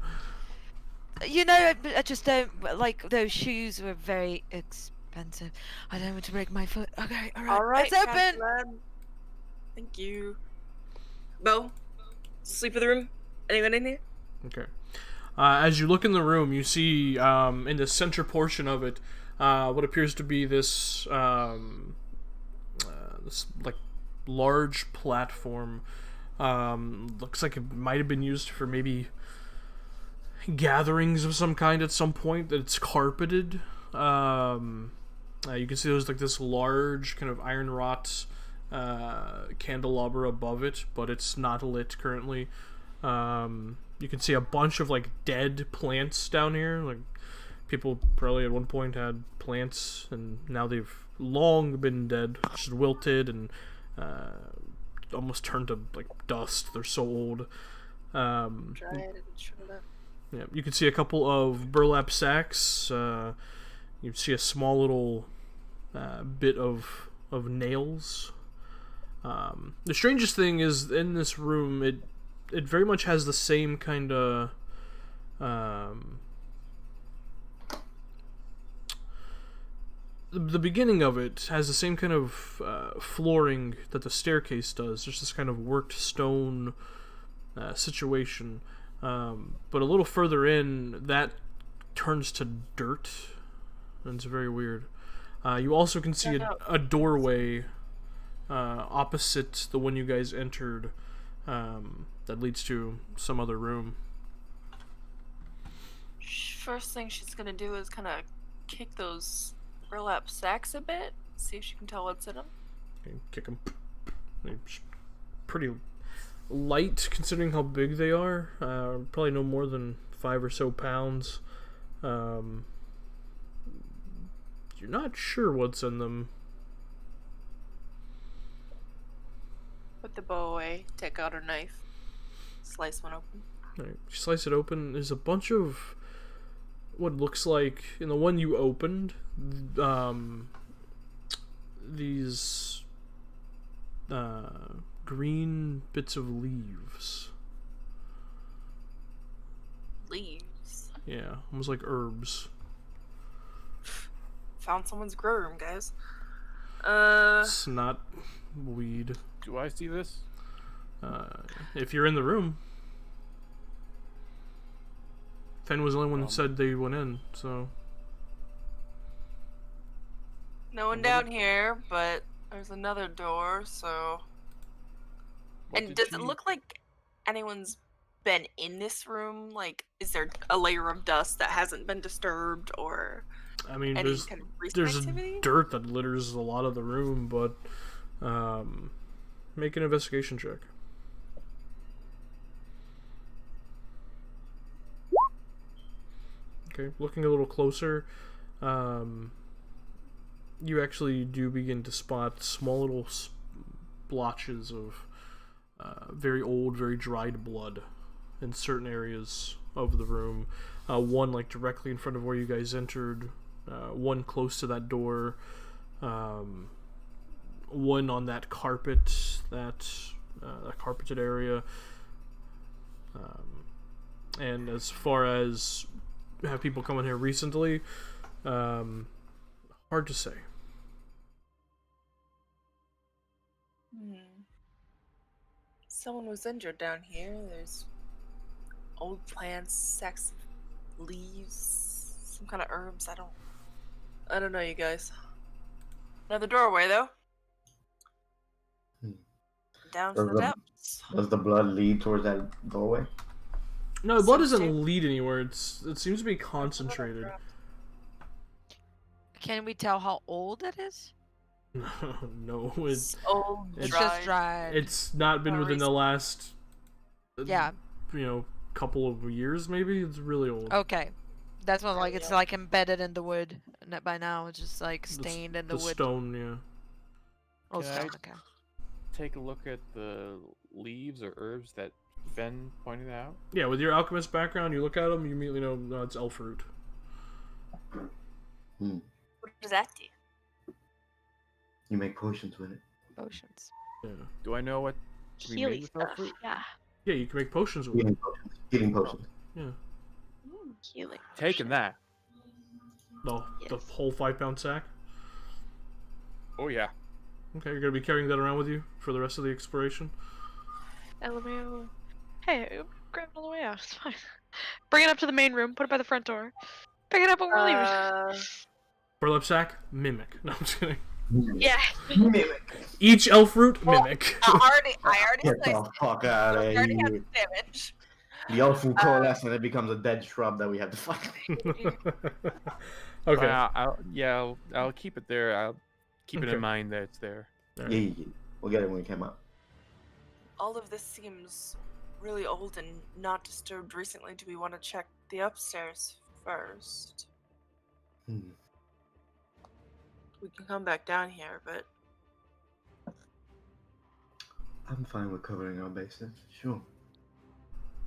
You know, I just don't like those shoes were very expensive. I don't want to break my foot. Okay, All right. it's open. Catherine. Thank you. Bo, sleep in the room. Anyone in here? Okay. As you look in the room, you see in the center portion of it what appears to be this this like large platform. Looks like it might have been used for maybe gatherings of some kind at some point. That it's carpeted. You can see there's like this large kind of iron wrought candelabra above it, but it's not lit currently. You can see a bunch of like dead plants down here. Like people probably at one point had plants, and now they've long been dead, just wilted and almost turned to like dust. They're so old. Try it and shut it up. Yeah, you can see a couple of burlap sacks. You see a small little bit of nails. The strangest thing is in this room, it very much has the same kind of the beginning of it has the same kind of flooring that the staircase does. There's this kind of worked stone situation, but a little further in, that turns to dirt, and it's very weird. You also can see a doorway opposite the one you guys entered that leads to some other room. First thing she's gonna do is kind of kick those burlap sacks a bit. See if she can tell what's in them. Okay, kick them. Pretty light considering how big they are. Probably no more than 5 or so pounds. you're not sure what's in them. Put the bow away, take out a knife, slice one open. Right, you slice it open. There's a bunch of what looks like, in the one you opened, these green bits of leaves. Leaves. Yeah, almost like herbs. Found someone's grow room, guys. It's not weed. Do I see this? If you're in the room. Fen was the only one who said they went in, so... No one down here, but there's another door, so... What And did does it she- look like anyone's been in this room? Like, is there a layer of dust that hasn't been disturbed, or I mean, any there's kind of recent there's activity? dirt that litters a lot of the room, but make an investigation check. Okay, looking a little closer, you actually do begin to spot small little blotches of very old, very dried blood in certain areas of the room. One like directly in front of where you guys entered, one close to that door, one on that carpet, that carpeted area. And as far as have people come in here recently, hard to say. Someone was injured down here. There's old plants, sacks of leaves, some kind of herbs. I don't know, you guys. Another doorway, though. Down to Does the the, depths. does the blood lead towards that doorway? No, the blood Seems doesn't to. lead anywhere. It seems to be concentrated. Can we tell how old it is? No, It's old, It's dry. just dried. it's not been More within the recent. last, Yeah. Couple of years maybe. It's really old. Okay. That's what, like, Really it's old. like embedded in the wood. And that by now it's just like The s- stained in the wood. stone, yeah. Oh, Can I- stone, okay. Take a look at the leaves or herbs that Fen pointed out. Yeah, with your alchemist background, you look at them, you immediately know no, it's elf fruit. Hmm. What does that do? You make potions with it. Potions. Yeah, Do I know what to be made Healy with elf stuff. fruit? Yeah. yeah, you can make potions with it. Healing potions. Healing potions. Yeah, Healing. Taking that. the Yes. whole 5-pound sack. Oh yeah. Okay, you're gonna be carrying that around with you for the rest of the exploration. LMAO. Hey, grab it on the way out. It's fine. Bring it up to the main room. Put it by the front door. Pick it up when we're leaving. Burlap sack, mimic. No, I'm just kidding. Yeah. Mimic. Each elf fruit, mimic. I already Get the sliced fuck out of it. I already have here. the damage. The elf will coalesce and it becomes a dead shrub that we have to fight. Okay. I'll keep it there. I'll keep it Okay. in mind that it's there. Alright. Yeah. We'll get it when we come up. All of this seems really old and not disturbed recently. Do we want to check the upstairs first? Hmm. We can come back down here, but I'm fine with covering our bases. Sure.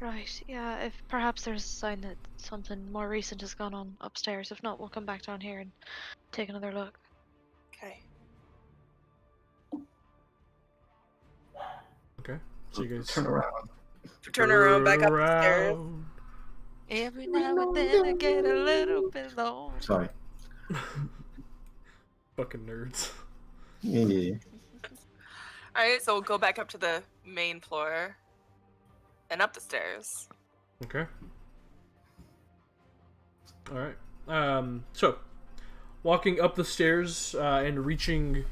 Right, yeah, if perhaps there's a sign that something more recent has gone on upstairs. If not, we'll come back down here and take another look. okay. Okay. So you guys Turn around. Turn around back up the stairs. around. Every now and then I get a little bit low. Sorry. Fucking nerds. Yeah. Alright, so we'll go back up to the main floor and up the stairs. Okay. Alright. So, walking up the stairs and reaching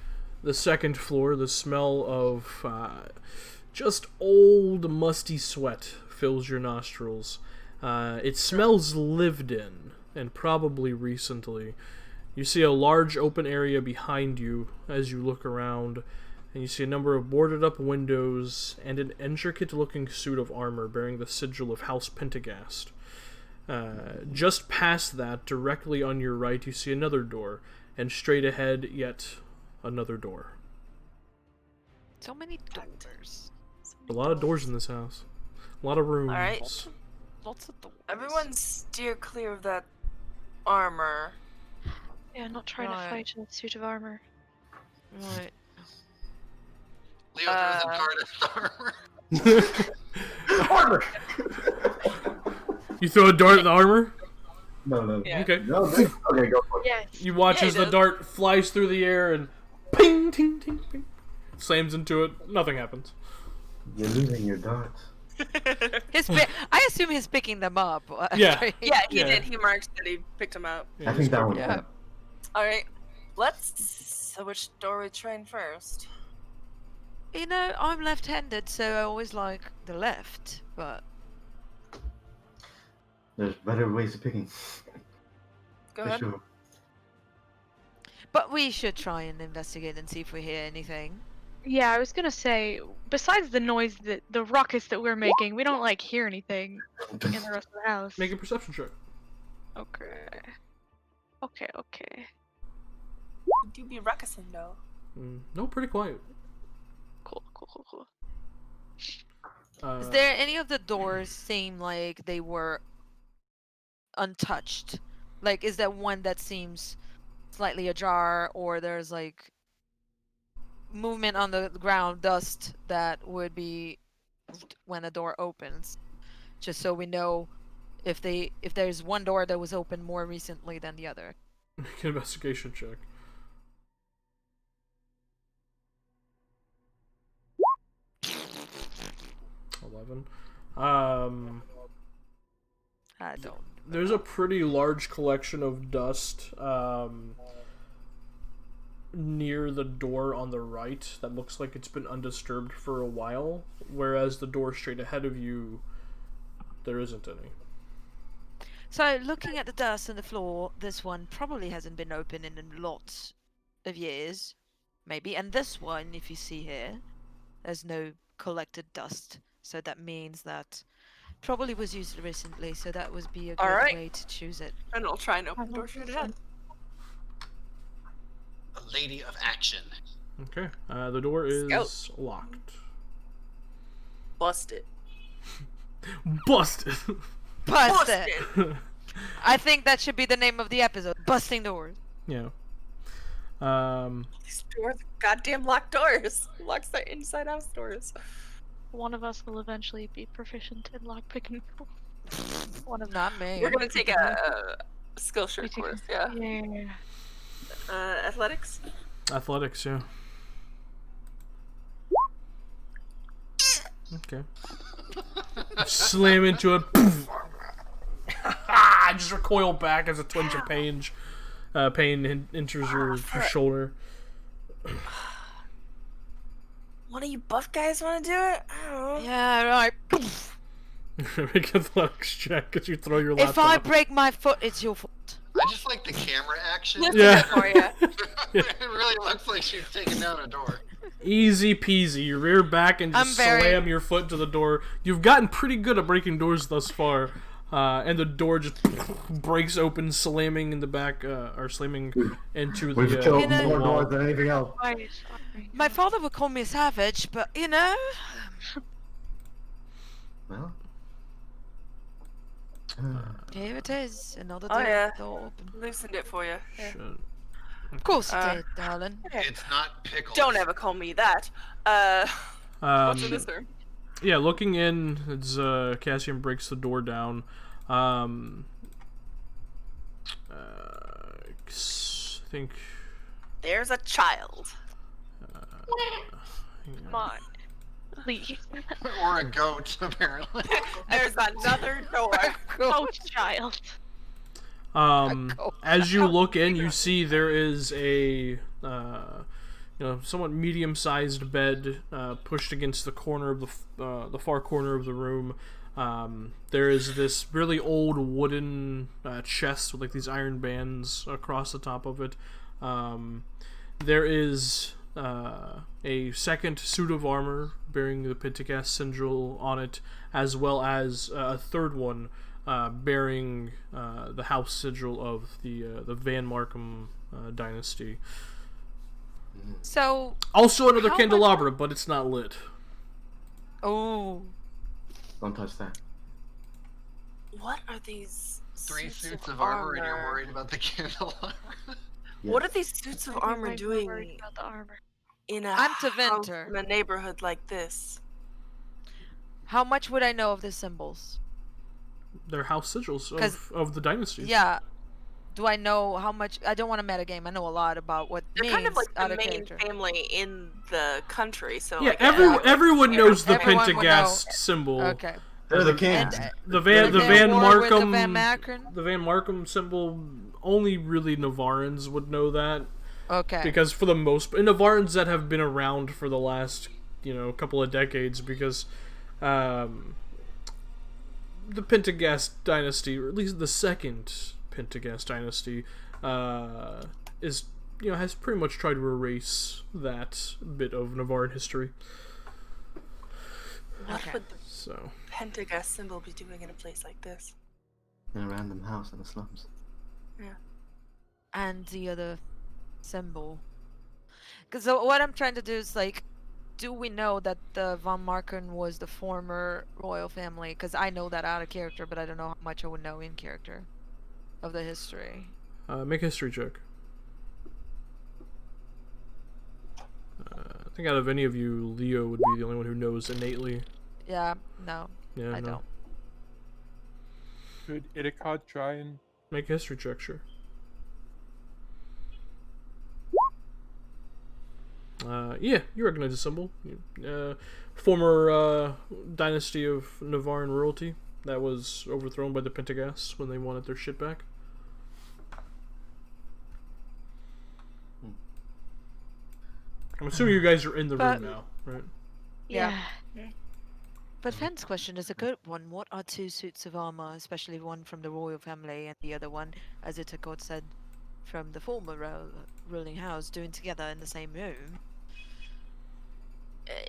the second floor, the smell of just old, musty sweat fills your nostrils. It smells lived in, and probably recently. You see a large open area behind you as you look around, and you see a number of boarded up windows and an intricate looking suit of armor bearing the sigil of House Pentagast. Just past that, directly on your right, you see another door, and straight ahead, yet another door. So many doors. A lot of doors in this house. A lot of rooms. Alright. Lots of doors. Everyone steer clear of that armor. Yeah, not trying to Right. fight in a suit of armor. Right. Leo throws a dart at the armor. Armor! You throw a dart at the armor? No. Yeah. Okay. No, okay, go for it. Yes. You watch Yeah, as he the does. dart flies through the air and ping, ting, ting, ping. Slams into it. Nothing happens. You're losing your darts. I assume he's picking them up. Yeah. Yeah, he Yeah. did. He marked that he picked him up. Yeah, I think that one's Yeah. yeah. Alright. So which door we train first? You know, I'm left-handed, so I always like the left. But There's better ways of picking. Go For ahead. sure. we should try and investigate and see if we hear anything. Yeah, I was gonna say, besides the noise, the ruckus that we're making, we don't like hear anything in the rest of the house. Make a perception check. Okay. Okay. You do be ruckusing though. No, pretty quiet. Cool. Is there any of the doors seem like they were untouched? Like, is there one that seems slightly ajar, or there's like movement on the ground, dust that would be when a door opens? Just so we know if there's one door that was opened more recently than the other. Make an investigation check. I don't. There's a pretty large collection of dust near the door on the right that looks like it's been undisturbed for a while, whereas the door straight ahead of you, there isn't any. So, looking at the dust on the floor, this one probably hasn't been opened in lots of years, maybe. And this one, if you see here, there's no collected dust. So that means that probably was used recently, so that would be a good Alright. way to choose it. And I'll try and open the door straight ahead. A lady of action. Okay, the door is Scout. locked. Bust it. Busted! Bust Bust it! it! I think that should be the name of the episode. Busting doors. Yeah. These doors are goddamn locked doors. Locks the inside house doors. One of us will eventually be proficient in lockpicking. One of Not me. We're gonna take a Skillshare We take a- course, yeah. Yeah. Athletics? Athletics, yeah. Okay. Slam into it. I just recoil back as a twinge of pain enters your shoulder. One of you buff guys want to do it? I don't know. Yeah, right. Make an athletics check as you throw your If I laptop. break my foot, it's your fault. I just like the camera action. Lift Yeah. it for you. It really looks like she's taking down a door. Easy peasy. You rear back and just slam your foot to the door. You've gotten pretty good at breaking doors thus far. And the door just breaks open, slamming in the back, or slamming into We've the killed You know- more wall. doors than anything else. My father would call me a savage, but you know. Well. Here it is. Another Oh, door, yeah. door open. Loosened it for you. Yeah. Shit. Of course it Uh, did, darling. It's not pickles. Don't ever call me that. What's in this room? Yeah, looking in, as Cassian breaks the door down. I think. There's a child. Come on. Please. Or a goat, apparently. There's another door. Oh, child. As you look in, you see there is a somewhat medium-sized bed pushed against the corner of the far corner of the room. There is this really old wooden chest with like these iron bands across the top of it. There is a second suit of armor bearing the Pentecost sigil on it, as well as a third one bearing the house sigil of the Van Markham dynasty. So, Also another How much- candelabra, but it's not lit. oh, Don't touch that. What are these 3 suits of armor, and you're worried about the candelabra? What are Yes. these suits of I'd be armor right doing worried about the armor. in a I'm to house Venter. in a neighborhood like this? how much would I know of the symbols? They're house sigils 'Cause- of the dynasties. Yeah. Do I know how much? I don't want to metagame. I know a lot about what They're means kind of like out the of main character. family in the country, so Yeah, I guess, everyone knows the Everyone would know. Pentagast symbol. Okay. They're the And kings. The and Van they're at war with the Markham Van Macron? the Van Markham symbol, only really Nevarrans would know that, Okay. because for the most and Nevarrans that have been around for the last couple of decades, because the Pentagast dynasty, or at least the second Pentagast dynasty, is has pretty much tried to erase that bit of Nevarran history. what Okay. would the So Pentagast symbol be doing in a place like this? In a random house in the slums. And the other symbol. Because what I'm trying to do is like, do we know that the von Marken was the former royal family? Because I know that out of character, but I don't know how much I would know in character of the history. make a history check. I think out of any of you, Leo would be the only one who knows innately. Yeah, no, Yeah, I no. don't. Could Itakad try and Make a history check, sure. Yeah, you recognize the symbol. Former dynasty of Nevarran royalty that was overthrown by the Pentagasts when they wanted their shit back. I'm assuming you guys are in the But- room now, right? Yeah. Yeah. But Fenn's question is a good one. What are two suits of armor, especially one from the royal family and the other one, as Itakot said, from the former ruling house, doing together in the same room?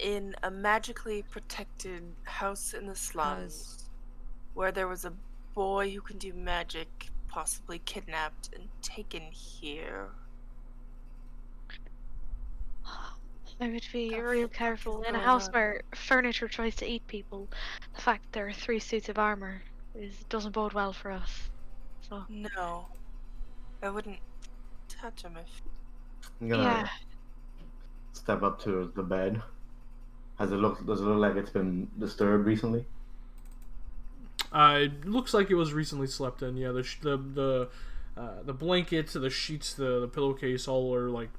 In a magically protected house in the slums, where there was a boy who can do magic, possibly kidnapped and taken here. I would be The real fuck careful is in a going house on? where furniture tries to eat people. The fact there are 3 suits of armor doesn't bode well for us. So No, I wouldn't touch him if. I'm gonna yeah, step up to the bed. Does it look like it's been disturbed recently? It looks like it was recently slept in. Yeah, the blankets, the sheets, the pillowcase, all are like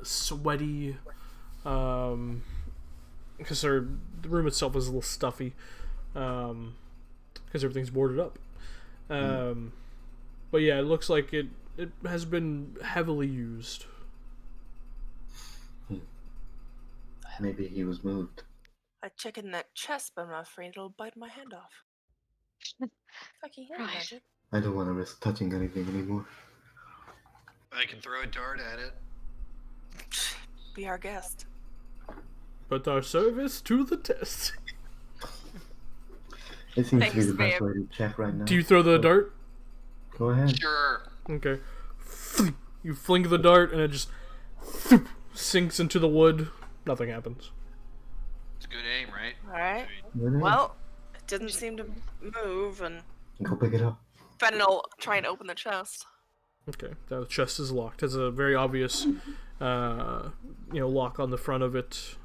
sweaty, because the room itself is a little stuffy, because everything's boarded up. But yeah, it looks like it has been heavily used. Maybe he was moved. I'd check in that chest, but I'm afraid it'll bite my hand off. Fucking hand Right. magic. I don't want to risk touching anything anymore. I can throw a dart at it. Be our guest. Put our service to the test. It seems to be Thanks, the best babe. way to check right now. Do you throw the dart? Go ahead. Sure. Okay. You fling the dart and it just sinks into the wood. Nothing happens. It's good aim, right? Alright. Go Well, it didn't seem to move, and pick it up. Fenton will try and open the chest. Okay, the chest is locked. Has a very obvious, lock on the front of it.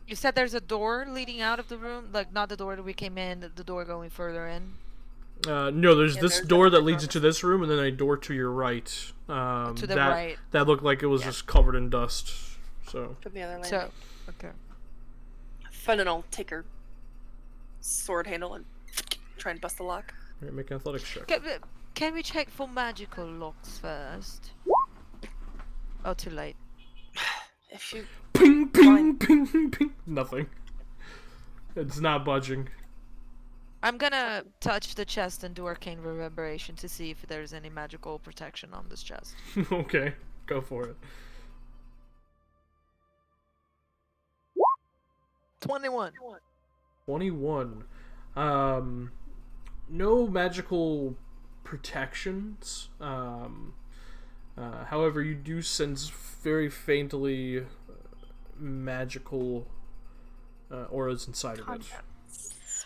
You said there's a door leading out of the room, like not the door that we came in, the door going further in. No, there's Yeah, this there's door that another leads door. into this room, and then a door to your right. To the that, right. That looked like it was just covered in dust. So From the other landing. So, okay. Fenton will take her sword handle and try and bust the lock. Alright, make an athletics check. Can we check for magical locks first? Oh, too late. If you Ping, ping, Fine. ping, ping. Nothing. It's not budging. I'm gonna touch the chest and do arcane reverberation to see if there's any magical protection on this chest. Okay, go for it. 21. 21. No magical protections. However, you do sense very faintly magical auras inside of it. Contents.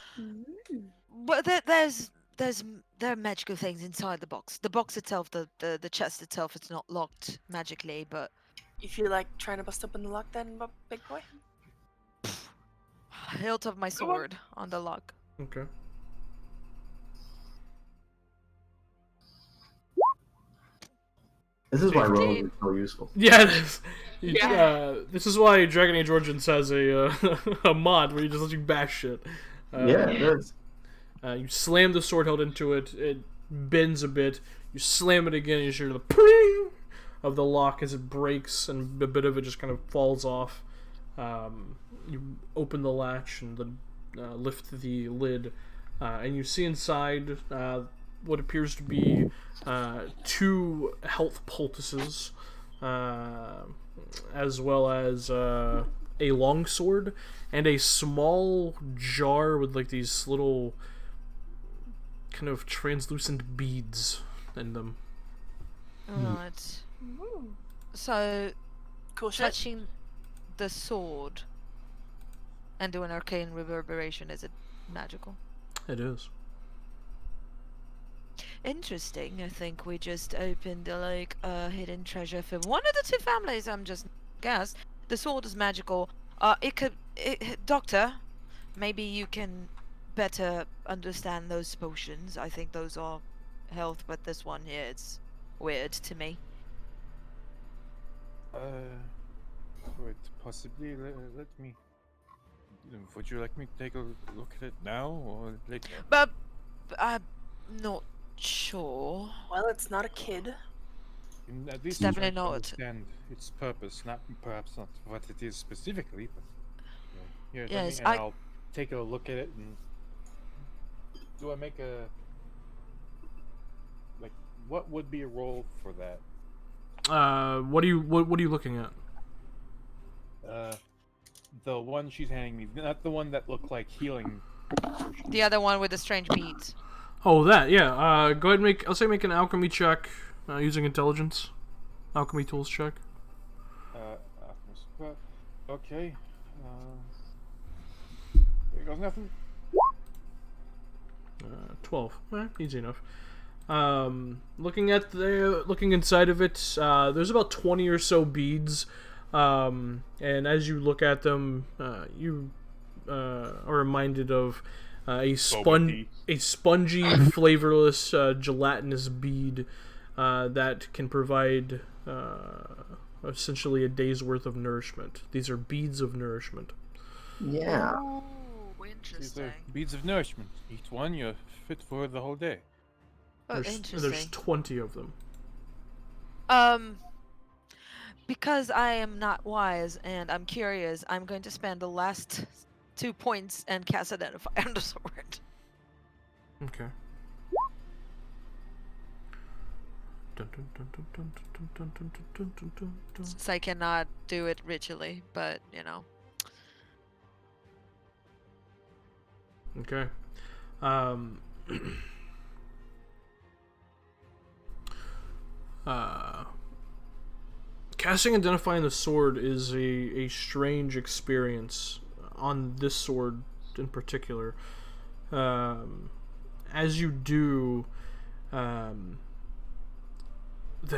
But there are magical things inside the box. The box itself, the chest itself, it's not locked magically, but You feel like trying to bust open the lock then, big boy? hilt of my Go on. sword on the lock. Okay. This is why rogue 15. is so useful. Yeah, this is why Dragon Age Origins has a mod where you just let you bash shit. Yeah, it is. You slam the sword hilt into it, it bends a bit. You slam it again, and you hear the ping of the lock as it breaks, and a bit of it just kind of falls off. You open the latch and lift the lid, and you see inside what appears to be 2 health poultices, as well as a longsword and a small jar with like these little kind of translucent beads in them. Right. So Cool shit. touching the sword and doing arcane reverberation, is it magical? It is. Interesting. I think we just opened a hidden treasure for one of the 2 families. I'm just guess. The sword is magical. Doctor, maybe you can better understand those potions. I think those are health, but this one here, it's weird to me. Wait, possibly let me. Would you like me to take a look at it now or later? But I'm not sure. Well, it's not a kid. At least definitely try to not. understand its purpose, perhaps not what it is specifically, but here, Yes, I'll take a look at it. And do I make a what would be a roll for that? What are you looking at? The one she's handing me, not the one that looked like healing. The other one with the strange beads. Oh, that, yeah. Go ahead and make an alchemy check using intelligence. Alchemy tools check. Okay. There goes nothing. 12. Easy enough. Looking inside of it, there's about 20 or so beads. And as you look at them, you are reminded of a spongy, flavorless, gelatinous bead that can provide essentially a day's worth of nourishment. These are beads of nourishment. Yeah. Ooh, These interesting. are beads of nourishment. Each one you're fit for the whole day. Oh, There's interesting. 20 of them. Because I am not wise and I'm curious, I'm going to spend the last 2 points and cast Identify on the sword. Okay. Dun, dun, dun, dun, dun, dun, dun, dun, dun, dun, dun, dun. Since I cannot do it ritually, but you know. Okay. Casting Identifying the Sword is a strange experience on this sword in particular. As you do, the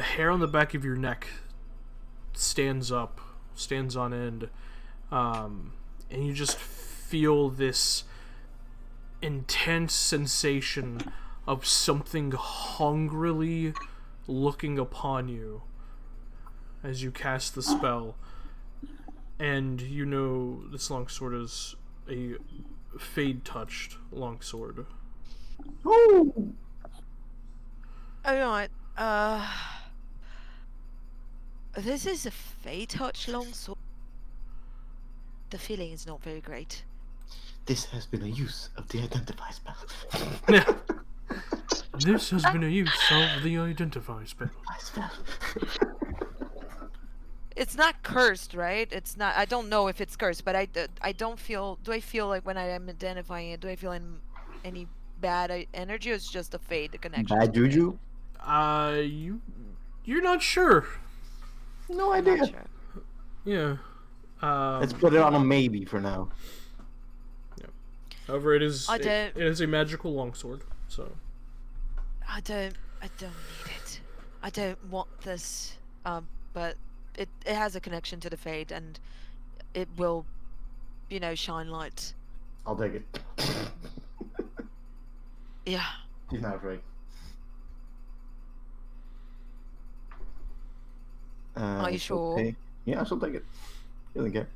hair on the back of your neck stands on end, and you just feel this intense sensation of something hungrily looking upon you as you cast the spell. And you know this longsword is a fade-touched longsword. Ooh. Alright, this is a fate touch longsword. The feeling is not very great. This has been a use of the Identify spell. This has been a use of the Identify spell. It's not cursed, right? It's not. I don't know if it's cursed, but I don't feel. Do I feel like when I am identifying it? Do I feel any bad energy, or it's just a fade, the connection? Bad juju? You You're not sure. No I'm not idea. sure. Yeah. Let's put it on a maybe for now. However, it is I it don't. is a magical longsword. So I don't need it. I don't want this. But it has a connection to the Fade, and it will, shine light. I'll take it. Yeah. She's not afraid. Are you sure? Yeah, she'll take it. She doesn't care.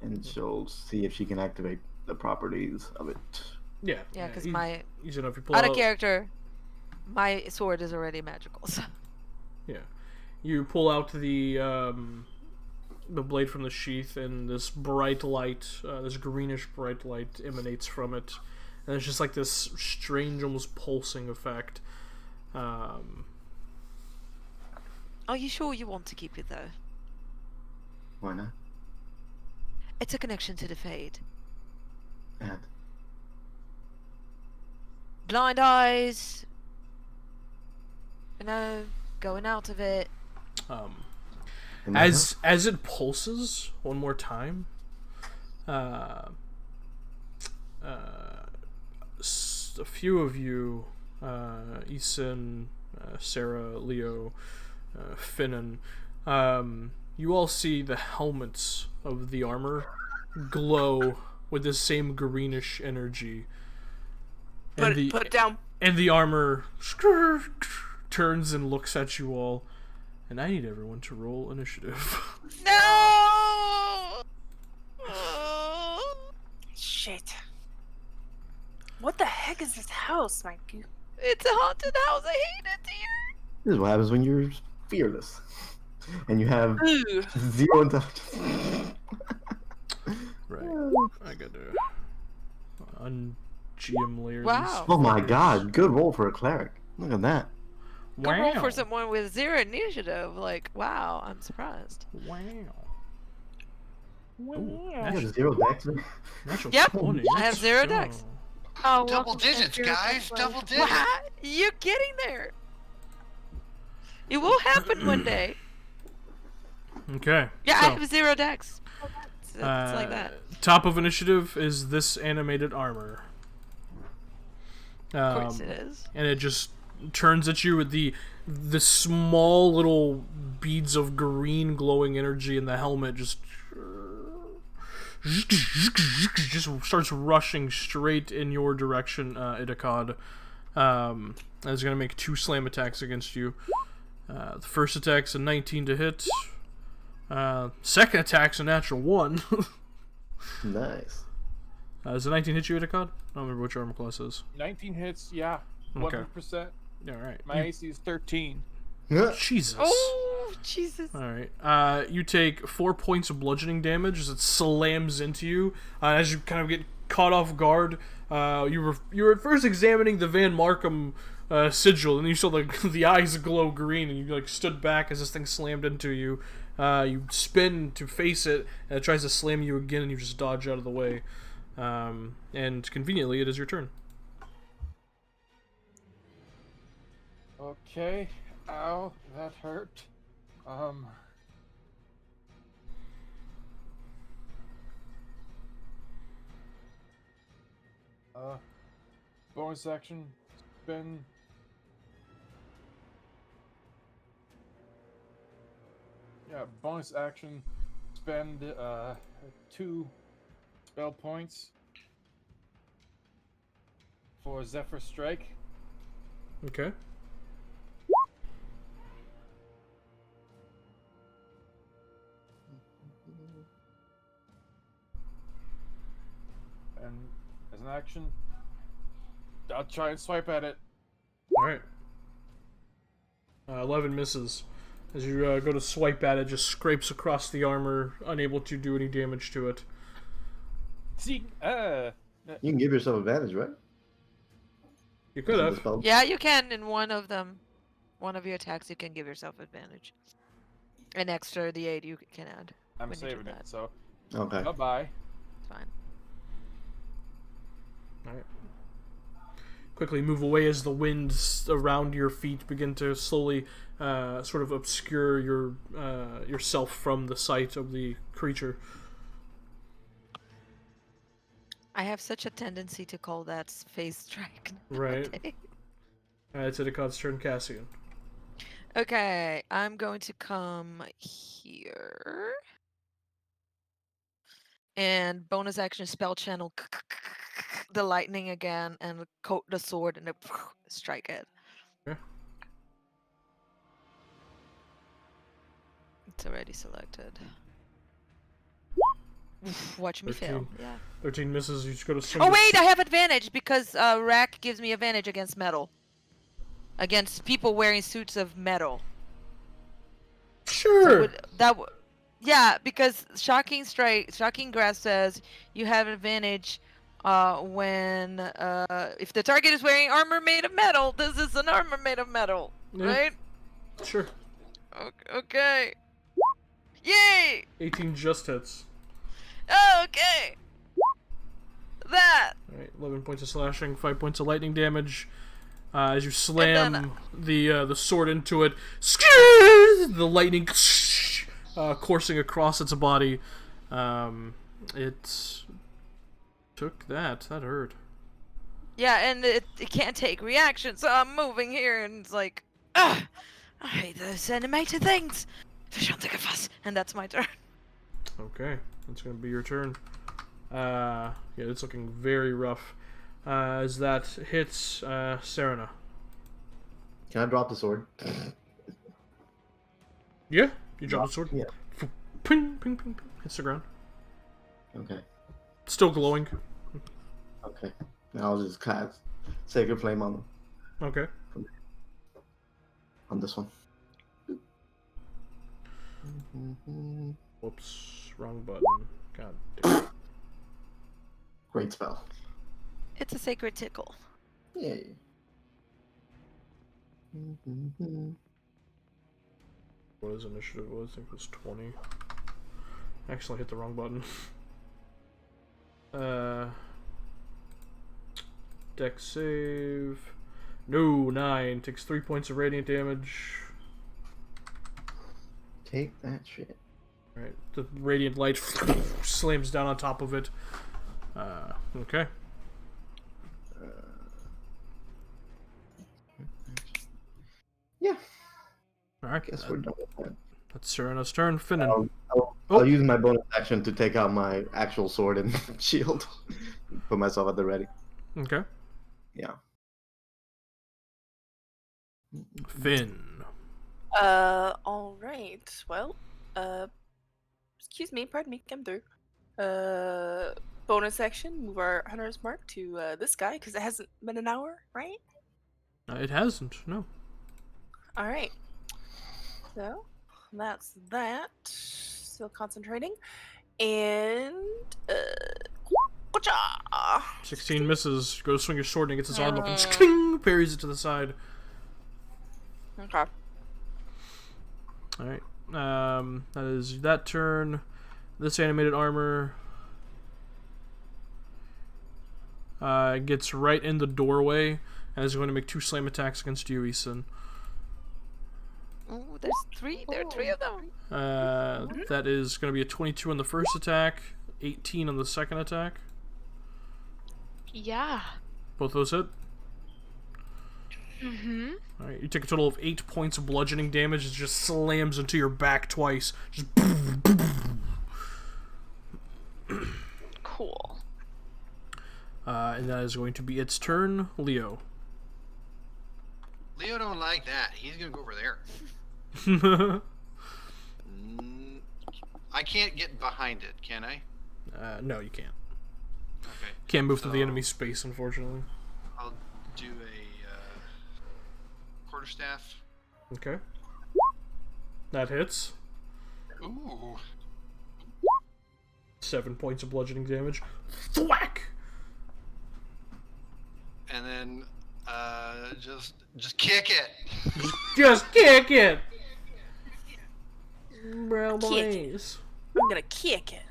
And she'll see if she can activate the properties of it. yeah. Yeah, because you- my you know, if you pull out of out, character, my sword is already magical. So. yeah, you pull out the blade from the sheath, and this bright light, this greenish bright light, emanates from it, and it's just like this strange, almost pulsing effect. Are you sure you want to keep it though? Why not? It's a connection to the Fade. And Blind eyes. Going out of it. in my As it pulses one more time, a few of you, Eason, Sarah, Leo, Finnan, you all see the helmets of the armor glow with the same greenish energy. Put it down. And the armor turns and looks at you all. And I need everyone to roll initiative. No. Shit. What the heck is this house, my goo? It's a haunted house. I hate it here. This is what happens when you're fearless. And you have Ooh. 0 intelligence. Right. I gotta un-GM layer Wow. Oh my god, good roll for a cleric. Look at that. these. Good roll for someone with 0 initiative. Like, wow, I'm surprised. Wow. You Ooh, have 0 dex. natural Yep, 20. I have 0 Let's dex. go. Oh, Double welcome to digits, Zero guys. Dex Life. Double digits. Wow, you're getting there. It will happen one day. Okay. Yeah, so, I have 0 dex. It's like that. Top of initiative is this animated armor. Of course it is. And it just turns at you with the small little beads of green glowing energy in the helmet just starts rushing straight in your direction, Idakad. And it's going to make 2 slam attacks against you. The first attack's a 19 to hit. Second attack's a natural 1. Nice. Does the 19 hit you, Idakad? I don't remember which armor class is. 19 hits, yeah. Okay. 100%. Yeah, alright. My AC is 13. Jesus. Oh, Jesus. Alright. You take 4 points of bludgeoning damage as it slams into you. As you kind of get caught off guard, you were at first examining the Van Markham sigil, and you saw the eyes glow green, and you stood back as this thing slammed into you. You spin to face it, and it tries to slam you again, and you just dodge out of the way. And conveniently, it is your turn. Okay. Ow, that hurt. Bonus action, spin. Yeah, bonus action, spend 2 spell points for Zephyr Strike. Okay. And as an action, I'll try and swipe at it. Alright. 11 misses. As you go to swipe at it, just scrapes across the armor, unable to do any damage to it. See, You can give yourself advantage, right? You could have. Yeah, you can in one of them. One of your attacks, you can give yourself advantage. An extra D8 you can add. I'm when you do saving it, that. so Okay. bye-bye. It's fine. Alright. quickly move away as the winds around your feet begin to slowly sort of obscure yourself from the sight of the creature. I have such a tendency to call that phase strike Right. nowadays. It's Idacon's turn, Cassian. Okay, I'm going to come here. And bonus action spell channel the lightning again and coat the sword and strike it. Okay. It's already selected. Watch me 13. fail. Yeah. 13 misses. You just go to swing. Oh wait, I have advantage because rack gives me advantage against metal. Against people wearing suits of metal. Sure. So yeah, because shocking grasp says you have advantage when if the target is wearing armor made of metal. This is an armor made of metal, Yeah. right? Sure. Okay. Yay! 18 just hits. Okay. That. Alright, 11 points of slashing, 5 points of lightning damage. As you slam the sword into it, the lightning coursing across its body. It took that. That hurt. Yeah, and it can't take reaction, so I'm moving here, and it's like, I hate those animated things. Fish on the fuss, and that's my turn. Okay, that's gonna be your turn. Yeah, it's looking very rough. As that hits Serena. Can I drop the sword? Yeah, you drop the sword. Yeah. Ping, ping, ping, ping. Hits the ground. Okay. Still glowing. Okay. Now I'll just cast Sacred Flame on Okay. this one. Whoops, wrong button. God damn it. Great spell. It's a sacred tickle. Yay. What his initiative was? I think it was 20. Actually, I hit the wrong button. Dex save. No, 9. Takes 3 points of radiant damage. Take that shit. Alright, the radiant light slams down on top of it. Okay. Yeah. Alright, Guess we're done with that. that's Serena's turn. Finnan. I'll use my bonus action to take out my actual sword and shield. Put myself at the ready. Okay. Yeah. Finn. All right. Well, excuse me, pardon me, come through. Bonus action, move our hunter's mark to this guy because it hasn't been an hour, right? It hasn't, no. All right. So that's that. Still concentrating, and gotcha! 16 misses. Go swing your sword and gets his arm up and parries it to the side. Okay. Alright. That is that turn. This animated armor gets right in the doorway and is going to make 2 slam attacks against you, Eason. Oh, there's 3. There are 3 of them. That is going to be a 22 on the first attack, 18 on the second attack. Yeah. Both those hit. Mm-hmm. Alright, you take a total of 8 points of bludgeoning damage. It just slams into your back twice. Just Cool. and that is going to be its turn. Leo. Leo don't like that. He's gonna go over there. I can't get behind it, can I? No, you can't. Okay. Can't move through the So- enemy space, unfortunately. I'll do a quarterstaff. Okay. That hits. Ooh. 7 points of bludgeoning damage. Thwack! And then just kick it. Just kick it! Bro, Kick it. boys. I'm gonna kick it.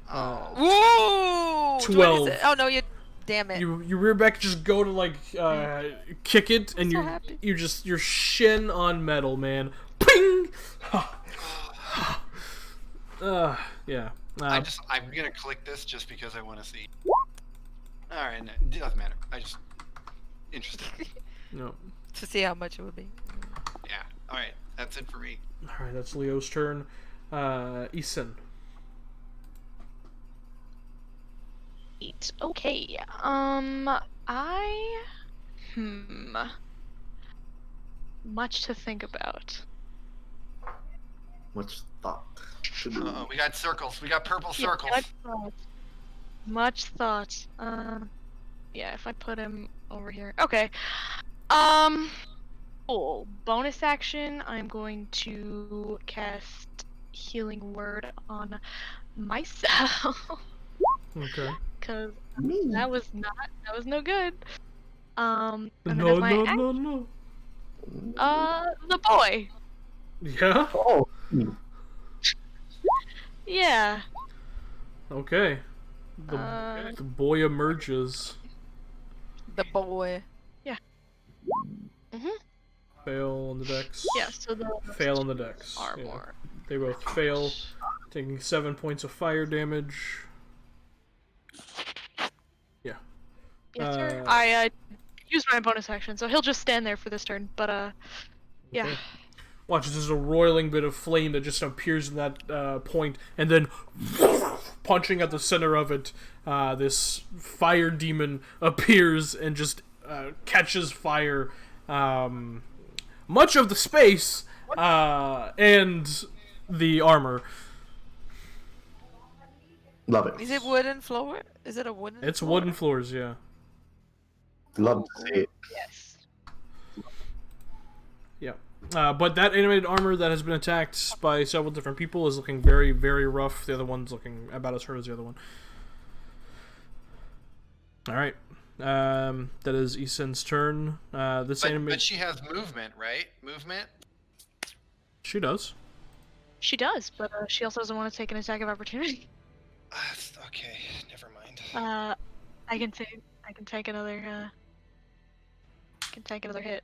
Oh. Woo! 12. What is it? Oh no, you Damn it. You rear back, just go to like kick it, and so happy. your shin on metal, man. Ping. Yeah. I'm gonna click this just because I want to see. All right, no, it doesn't matter. I just interested. No. To see how much it would be. Yeah. All right, that's it for me. All right, that's Leo's turn. Isin. Okay. Much to think about. Much thought. We got circles. We got purple circles. Much thought. Yeah, if I put him over here. Okay. Cool. Bonus action, I'm going to cast Healing Word on myself. Okay. Cause that was no good. And then No, as my no. the boy. Yeah. Oh. Yeah. Okay. The boy emerges. The boy. Mhm. Fail on the dex. Yeah. So the Fail on the dex. Yeah. armor. They both fail, taking 7 points of fire damage. Yeah. Yes, sir. I used my bonus action, so he'll just stand there for this turn. But yeah. Okay. Watch, there's a roiling bit of flame that just appears in that point, and then punching at the center of it, this fire demon appears and just catches fire much of the space and the armor. Love it. Is it wooden floor? Is it a wooden It's floor? wooden floors, yeah. Love to see it. Yes. Yeah. But that animated armor that has been attacked by several different people is looking very, very rough. The other one's looking about as hurt as the other one. Alright. That is Isen's turn. But she has movement, right? Movement. She does. She does, but she also doesn't want to take an attack of opportunity. Okay, never mind. I can take another hit.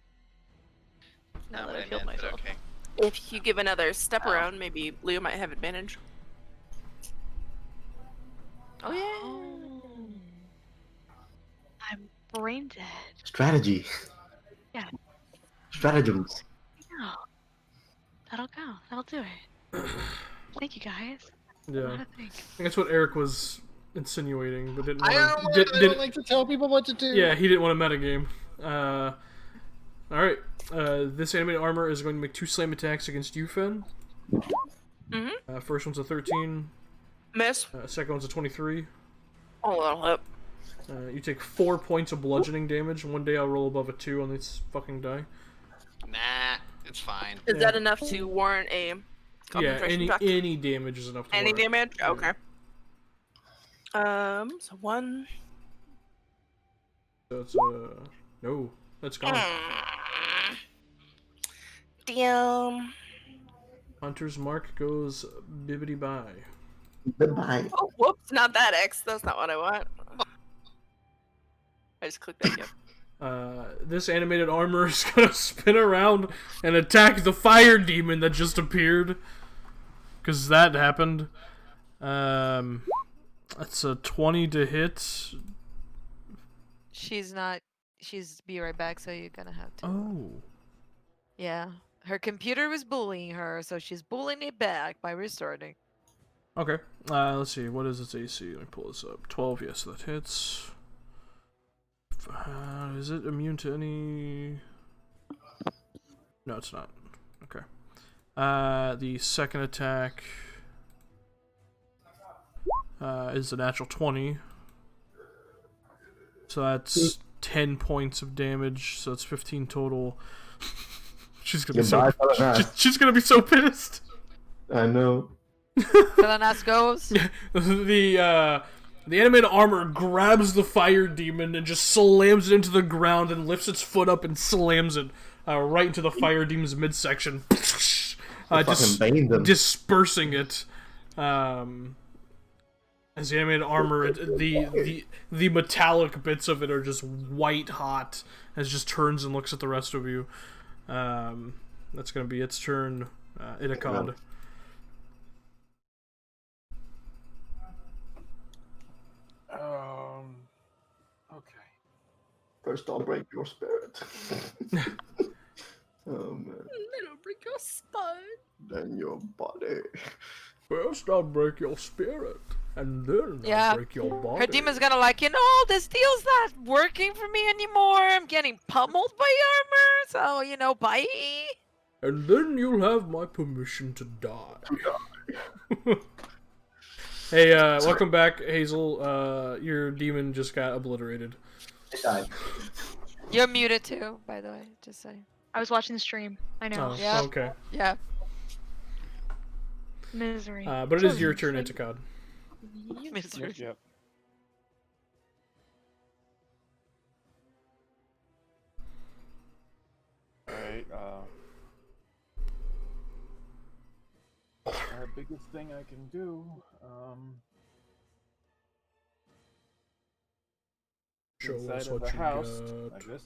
Now that I've healed myself. Okay. If you give another step around, maybe Leo might have advantage. Oh yeah. I'm brain dead. Strategy. Yeah. Stratagems. No. That'll go. That'll do it. Thank you guys. Yeah. What I do you think? think that's what Eric was insinuating, but didn't I want to. don't like to tell people what to do. Yeah, he didn't want to metagame. Alright. This animated armor is going to make 2 slam attacks against you, Finn. Mhm. First one's a 13. Miss. Second one's a 23. Oh, that'll hit. You take 4 points of bludgeoning damage. One day I'll roll above a 2 on this fucking die. Nah, it's fine. Is that enough to warrant a Yeah, concentration check? any damage is enough to Any warrant. damage? Okay. So 1. So it's no, that's gone. Damn. Hunter's mark goes bibbity bye. Goodbye. Oh, whoops! Not that X. That's not what I want. I just clicked that. Yep. This animated armor is gonna spin around and attack the fire demon that just appeared. Cause that happened. That's a 20 to hit. She's not. She's be right back. So you're gonna have to. Oh. Yeah. Her computer was bullying her, so she's bullying it back by restarting. Okay. Let's see. What is its AC? Let me pull this up. 12. Yes, that hits. Is it immune to any? No, it's not. Okay. The second attack is a natural 20. So that's 10 points of damage. So it's 15 total. She's gonna be so. She's gonna be so pissed. I know. Felanas goes. The animated armor grabs the fire demon and just slams it into the ground and lifts its foot up and slams it right into the fire demon's midsection. Just dispersing it. And As the animated armor, the metallic bits of it are just white hot. As it just turns and looks at the rest of you. That's gonna be its turn. Itakad. Okay. First, I'll break your spirit. Oh man. It'll break your spine. Then your body. First, I'll break your spirit, and then Yeah. I'll break your body. Her demon's gonna like, this deal's not working for me anymore. I'm getting pummeled by armor, so, bye. And then you'll have my permission to die. Hey, welcome back, Hazel. Your demon just got obliterated. It died. You're muted too, by the way, just saying. I was watching the stream. I know. Oh, Yeah. okay. Yeah. Misery. But it is your turn, Itakad. Misery. Yep. Alright, biggest thing I can do, Show inside us of what the you house, got. like this,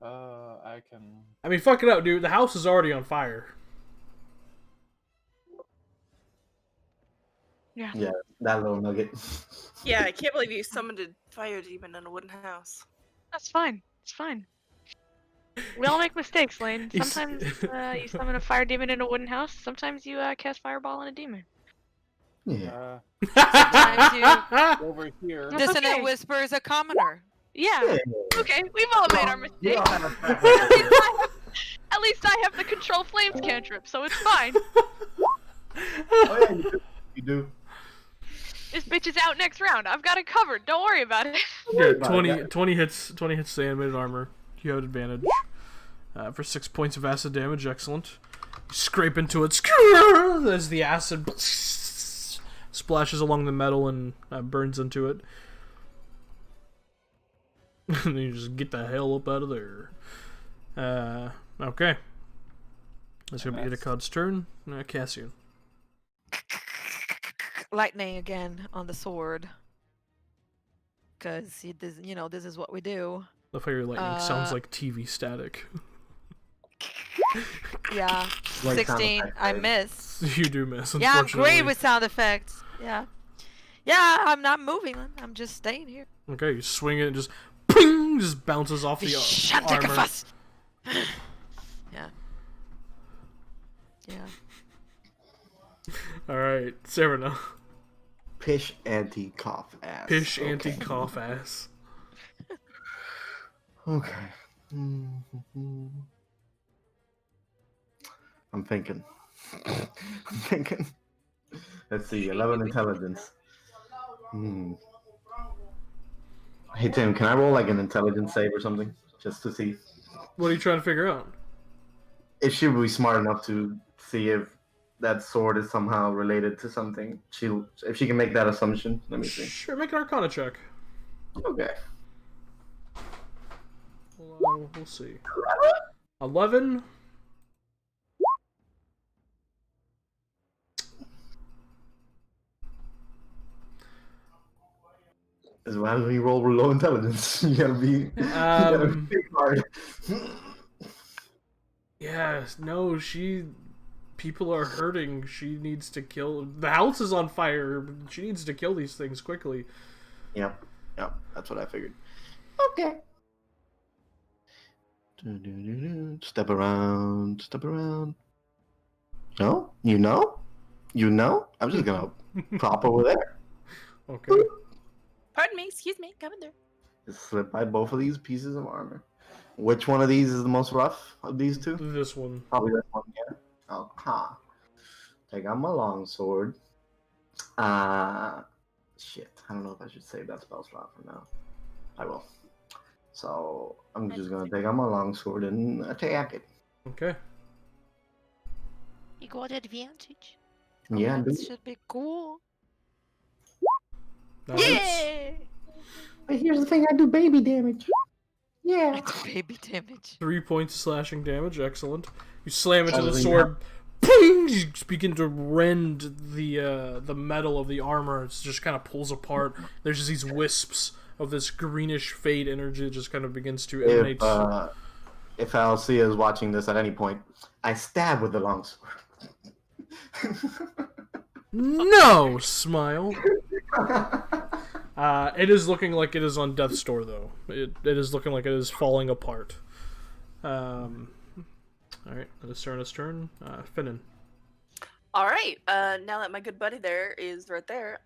I can... I mean, fuck it up, dude. The house is already on fire. Yeah. Yeah, that little nugget. Yeah, I can't believe you summoned a fire demon in a wooden house. That's fine. It's fine. We all make mistakes, Lane. He's- Sometimes you summon a fire demon in a wooden house. Sometimes you cast fireball on a demon. Yeah. Sometimes Over here... That's Dissonant okay. Whisper is a commoner. Yeah. Okay, we've all made our mistakes. At least I have the control flames cantrip, so it's fine. Oh yeah, you do. This bitch is out next round. I've got it covered. Don't worry about it. Yeah, about it, 20 hits the animated armor. You have advantage. For 6 points of acid damage, excellent. You scrape into it as the acid splashes along the metal and burns into it. And then you just get the hell up out of there. Okay. That's gonna be Itakad's turn. Cassian. Lightning again on the sword. Because, this is what we do. Love how your lightning sounds like TV static. Yeah. Like sound 16. effects, I right? miss. You do miss, Yeah, I'm unfortunately. great with sound effects. Yeah. Yeah, I'm not moving. I'm just staying here. Okay, you swing it and just ping, just bounces off the armor. Shantikafus! Yeah. Yeah. Alright, Serena. Pish anti-cough ass. Pish Okay. anti-cough ass. Okay. Mhm. I'm thinking. I'm thinking. Let's see. 11 intelligence. Hey Tim, can I roll like an intelligence save or something, just to see What are you trying to figure out? if she would be smart enough to see if that sword is somehow related to something? If she can make that assumption. Let me see. Sure, make an Arcana check. Okay. Well, we'll see. 11. As well as we roll with low intelligence, you gotta be hard. Yes, no, people are hurting. She needs to kill. The house is on fire. She needs to kill these things quickly. Yep, that's what I figured. Okay. Step around. No? You know? I'm just gonna pop over there. Okay. Pardon me, excuse me, coming there. Just slip by both of these pieces of armor. Which one of these is the most rough of these two? This one. Probably this one, yeah. Oh, ha. Take out my longsword. Shit. I don't know if I should save that spell slot for now. I will. So, I'm just gonna take out my longsword and attack it. Okay. You got advantage. Yeah, That dude. should be cool. That hits. Yay! But here's the thing, I do baby damage. Yeah. It's baby damage. 3 points of slashing damage. Excellent. You slam into the Probably sword. ping, you just begin to rend the metal of the armor. It just kind of pulls apart. There's just these wisps of this greenish fade energy that just kind of begins to emanate. If Alcia is watching this at any point, I stab with the longsword. No, Smile. It is looking like it is on death's door, though. It is looking like it is falling apart. Alright, that is Serena's turn. Finnan. All right. Now that my good buddy there is right there,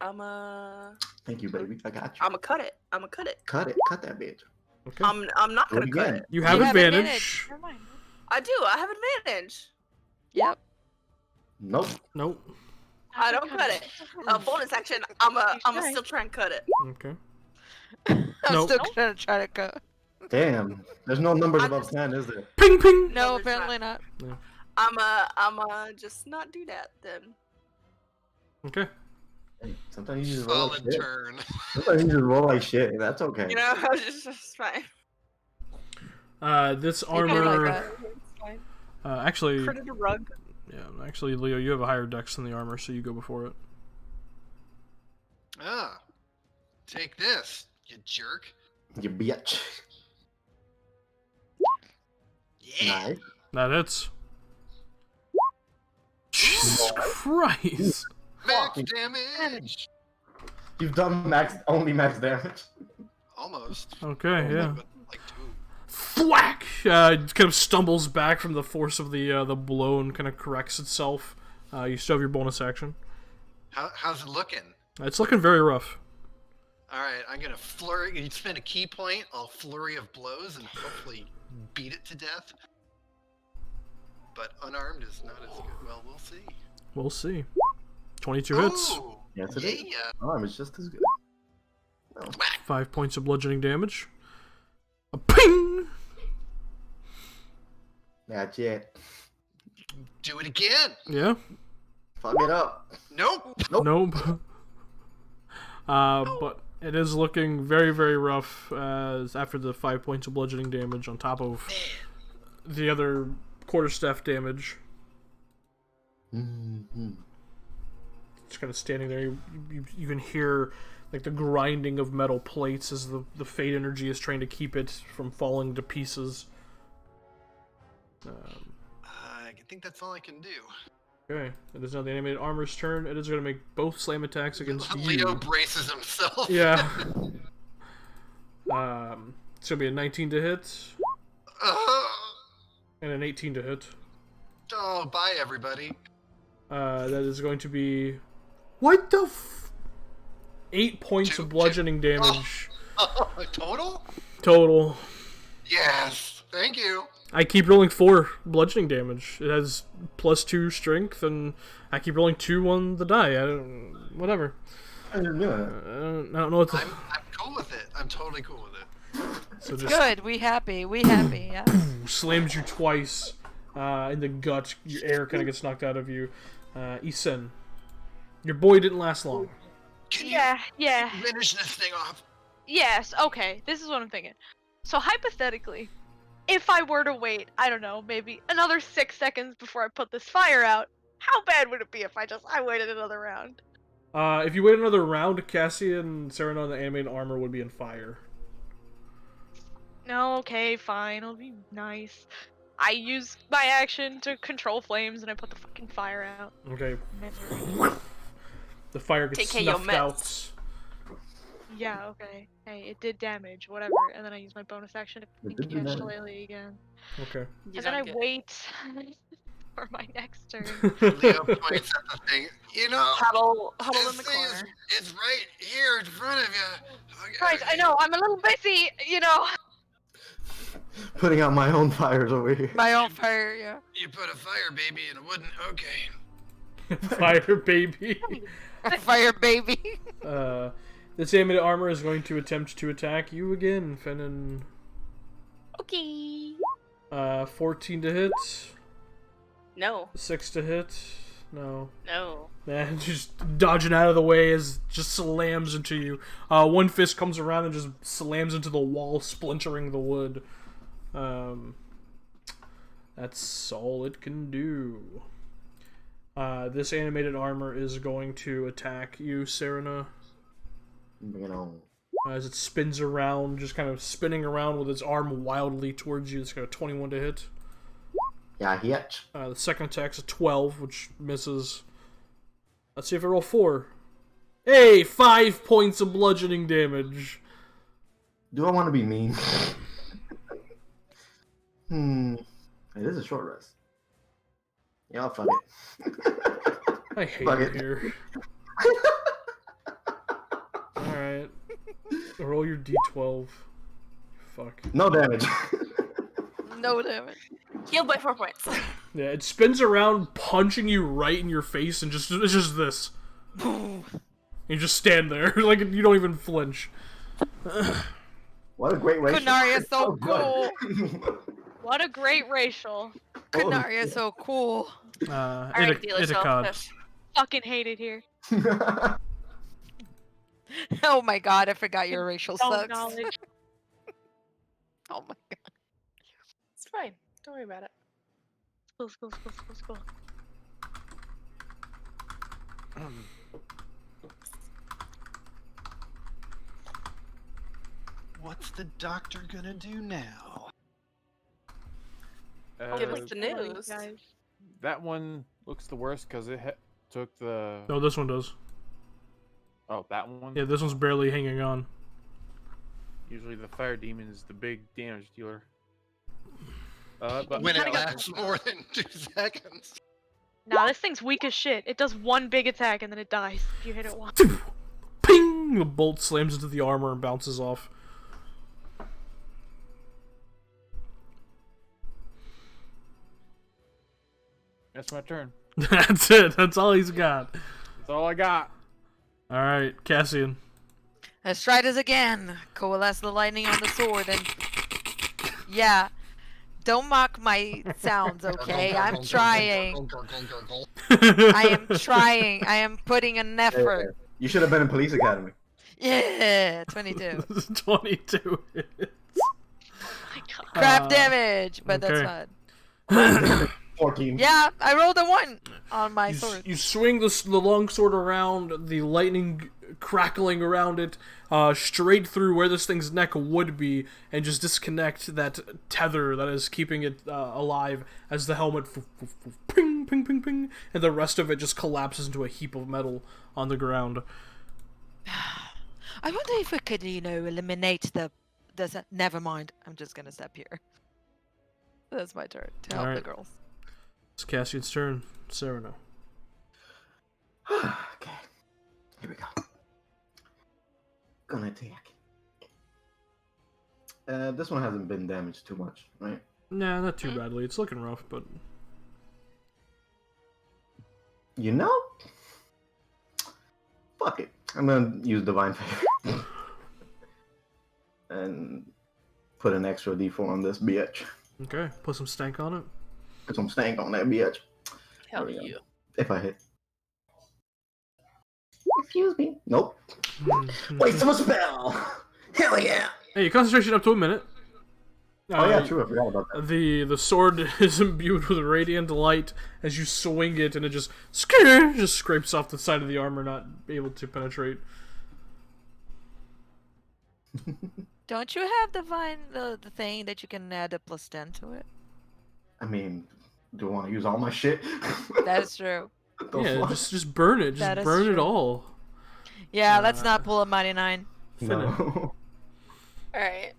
Thank you, baby. I got you. I'm gonna cut it. I'm gonna cut it. Cut it. Cut that bitch. Okay. I'm not Do it gonna cut again. it. You have advantage. Never mind. I do. I have advantage. Yep. Nope. Nope. I don't cut it. Bonus action. I'm still trying to cut it. Okay. I'm Nope. still gonna try to go. Damn. There's no numbers above 10, is there? Ping ping! No, there's apparently not. I'm just not do that then. Okay. Hey, sometimes you just roll like Solid shit. turn. Sometimes you just roll like shit. That's okay. You know, just fine. This You can armor... like It's fine. actually... Printed a rug. Yeah, actually, Leo, you have a higher dex than the armor, so you go before it. Ah, take this, you jerk. You bitch. Yeah. Nice. That hits. Jesus Christ! Max Fucking- damage. You've done only max damage. Almost. Okay, yeah. But like 2. Thwack! It kind of stumbles back from the force of the blow and kind of corrects itself. You still have your bonus action. How's it looking? It's looking very rough. All right, I'm gonna flurry. You spend a key point. I'll flurry of blows and hopefully beat it to death. But unarmed is not as good. Well, we'll see. We'll see. 22 hits. Ooh, Yes, it yeah. is. Arm is just as good. Well, 5 points of bludgeoning damage. A ping! that's it. Do it again. Yeah. Fuck it up. Nope. Nope. But it is looking very, very rough after the 5 points of bludgeoning damage on top of the other quarterstaff damage. Mm-hmm. Just kind of standing there. You can hear like the grinding of metal plates as the fade energy is trying to keep it from falling to pieces. I think that's all I can do. Okay, it is now the animated armor's turn. It is going to make both slam attacks against Leo you. braces himself. Yeah. It's going to be a 19 to hit and an 18 to hit. Oh, bye everybody. That is going to be... What the 8 points of bludgeoning damage Total? total. Yes. Thank you. I keep rolling 4 bludgeoning damage. It has +2 strength, and I keep rolling 2 on the die. Whatever. I didn't do that. I don't know what to... I'm cool with it. I'm totally cool with it. So just Good. We happy. We happy. Yeah. slams you twice in the gut. Your air kind of gets knocked out of you. Isen, your boy didn't last long. Can Yeah. you finish this thing off? Yes, okay. This is what I'm thinking. So hypothetically, if I were to wait, I don't know, maybe another 6 seconds before I put this fire out, how bad would it be if I waited another round? If you wait another round, Cassie and Serena on the animated armor would be in fire. No, okay, fine. I'll be nice. I use my action to control flames and I put the fucking fire out. Okay. Misery. The fire gets Take care of your snuffed out. mess. Yeah, okay. Hey, it did damage, whatever. And then I use my bonus action to It did do catch damage. Shillelagh again. Okay. And then I wait for my next turn. Leo points at the thing. You know, Huddle this in the thing corner. it's right here in front of you. Okay, Right, I know, I'm a little busy, you know. Putting out my own fires over here. My own fire. Yeah. You put a fire baby in a wooden. Okay. Fire, baby. Fire baby. This animated armor is going to attempt to attack you again, Fennon. Okay. 14 to hit. No. 6 to hit. No. No. Man, just dodging out of the way as just slams into you. One fist comes around and just slams into the wall, splintering the wood. That's all it can do. This animated armor is going to attack you, Serena. Bring it on. As it spins around, just kind of spinning around with its arm wildly towards you. It's got a 21 to hit. Yeah, hitch. The second attack's a 12, which misses. Let's see if I roll 4. Hey, 5 points of bludgeoning damage. Do I want to be mean? It is a short rest. Yeah, fuck it. I hate Fuck it it. here. Alright. Roll your d12. Fuck. No damage. No damage. Healed by 4 points. Yeah, it spins around, punching you right in your face, and it's just this. You just stand there, like you don't even flinch. What a great racial. Kunaria's so good. What a great racial. Kunaria's so cool. Alright, dealer Itakad. selfish. Fucking hate it here. Oh my god, I forgot your racial Don't sucks. knowledge. Oh my god. It's fine. Don't worry about it. School. What's the doctor gonna do now? Give us Uh, the Sorry, news. guys. that one looks the worst because it took the. No, this one does. Oh, that one. Yeah, this one's barely hanging on. Usually the fire demon is the big damage dealer. But When it kinda got- lasts more than 2 seconds. Nah, this thing's weak as shit. It does one big attack and then it dies if you hit it once. Ping! The bolt slams into the armor and bounces off. that's my turn. That's it. That's all he's got. That's all I got. Alright, Cassian. Let's try this again. Coalesce the lightning on the sword and... Yeah. Don't mock my sounds, okay? I'm trying. I am trying. I am putting an effort. You should have been in police academy. Yeah, 22. 22 hits. Oh my god. Crap damage, but okay. that's fine. 14. Yeah, I rolled a 1 on my You, sword. you swing the long sword around, the lightning crackling around it, straight through where this thing's neck would be, and just disconnect that tether that is keeping it alive as the helmet ping, ping, ping, ping, and the rest of it just collapses into a heap of metal on the ground. I wonder if we could, eliminate the... Never mind. I'm just gonna step here. That's my turn to help the Alright. girls. It's Cassian's turn. Serena. Okay. Here we go. Gonna attack. This one hasn't been damaged too much, right? Nah, not too badly. It's looking rough, but... You know? Fuck it. I'm gonna use Divine Favor. And put an extra D4 on this bitch. Okay, put some stank on it. Put some stank on that bitch. Hell There we go. you. If I hit. Excuse me. Nope. Mhm. Waste of a spell! Hell yeah! Hey, your concentration up to a minute. Oh yeah, true. I forgot about that. The sword is imbued with radiant light as you swing it, and it just scrapes off the side of the armor, not able to penetrate. Don't you have the thing that you can add a +10 to it? I mean, do I want to use all my shit? That's true. The Yeah, fuck? just burn it. That Just is burn it true. all. Yeah, let's not pull a mighty 9. No. Alright.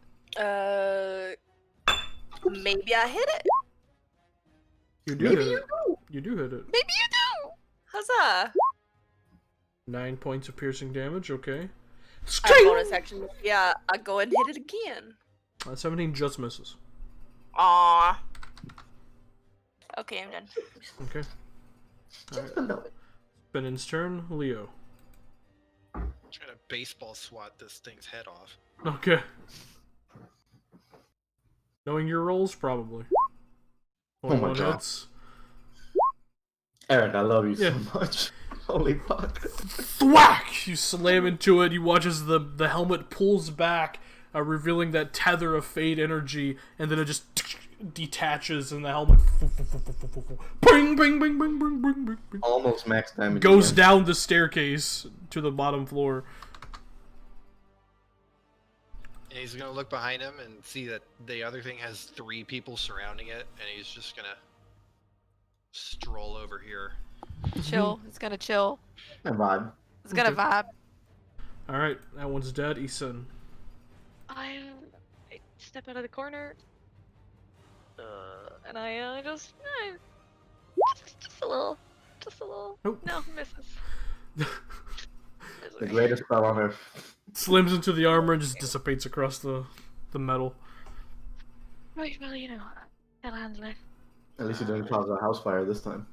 Maybe I hit it. You do Maybe hit you it. You do hit it. Maybe you do! Huzzah! 9 points of piercing damage. Okay. I have bonus action. Yeah, I go and hit it again. 17 just misses. Aww. Okay, I'm done. Okay. Just below it. Benen's turn. Leo. Try to baseball swat this thing's head off. Okay. Knowing your rolls, probably. Oh my 21 God. hits. Eric, I love you Yeah. so much. Holy fuck. Thwack! You slam into it. You watch as the helmet pulls back, revealing that tether of fade energy, and then it just detaches and the helmet bing, bing, bing, bing, bing, bing, bing, bing, Almost max damage. goes again. down the staircase to the bottom floor. And he's gonna look behind him and see that the other thing has 3 people surrounding it, and he's just gonna stroll over here. Chill. It's gonna chill. That vibe. It's gonna vibe. All right, that one's dead. Isan. I step out of the corner, and I just a little, Nope. No, misses. The greatest spell on earth. Slims into the armor and just dissipates across the metal. Right, well, you know, that'll handle it. At least you didn't cause a house fire this time.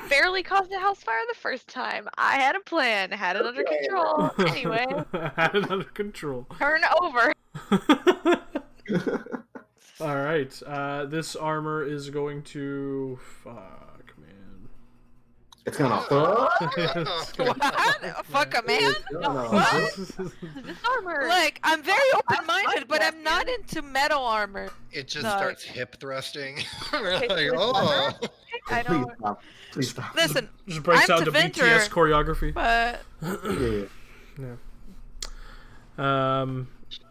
Barely caused a house fire the first time. I had a plan, had it under control. Anyway, Had it under control. turn over. All right, this armor is going to fuck, man. It's gonna fuck. What? Fuck a man? What? This armor. Look, I'm very open-minded, but I'm not into metal armor. It just No. starts hip thrusting. We're like, Okay, oh. I Please don't. stop. Please stop. Listen, Just breaks I'm out to Deventer, BTS choreography. but Yeah.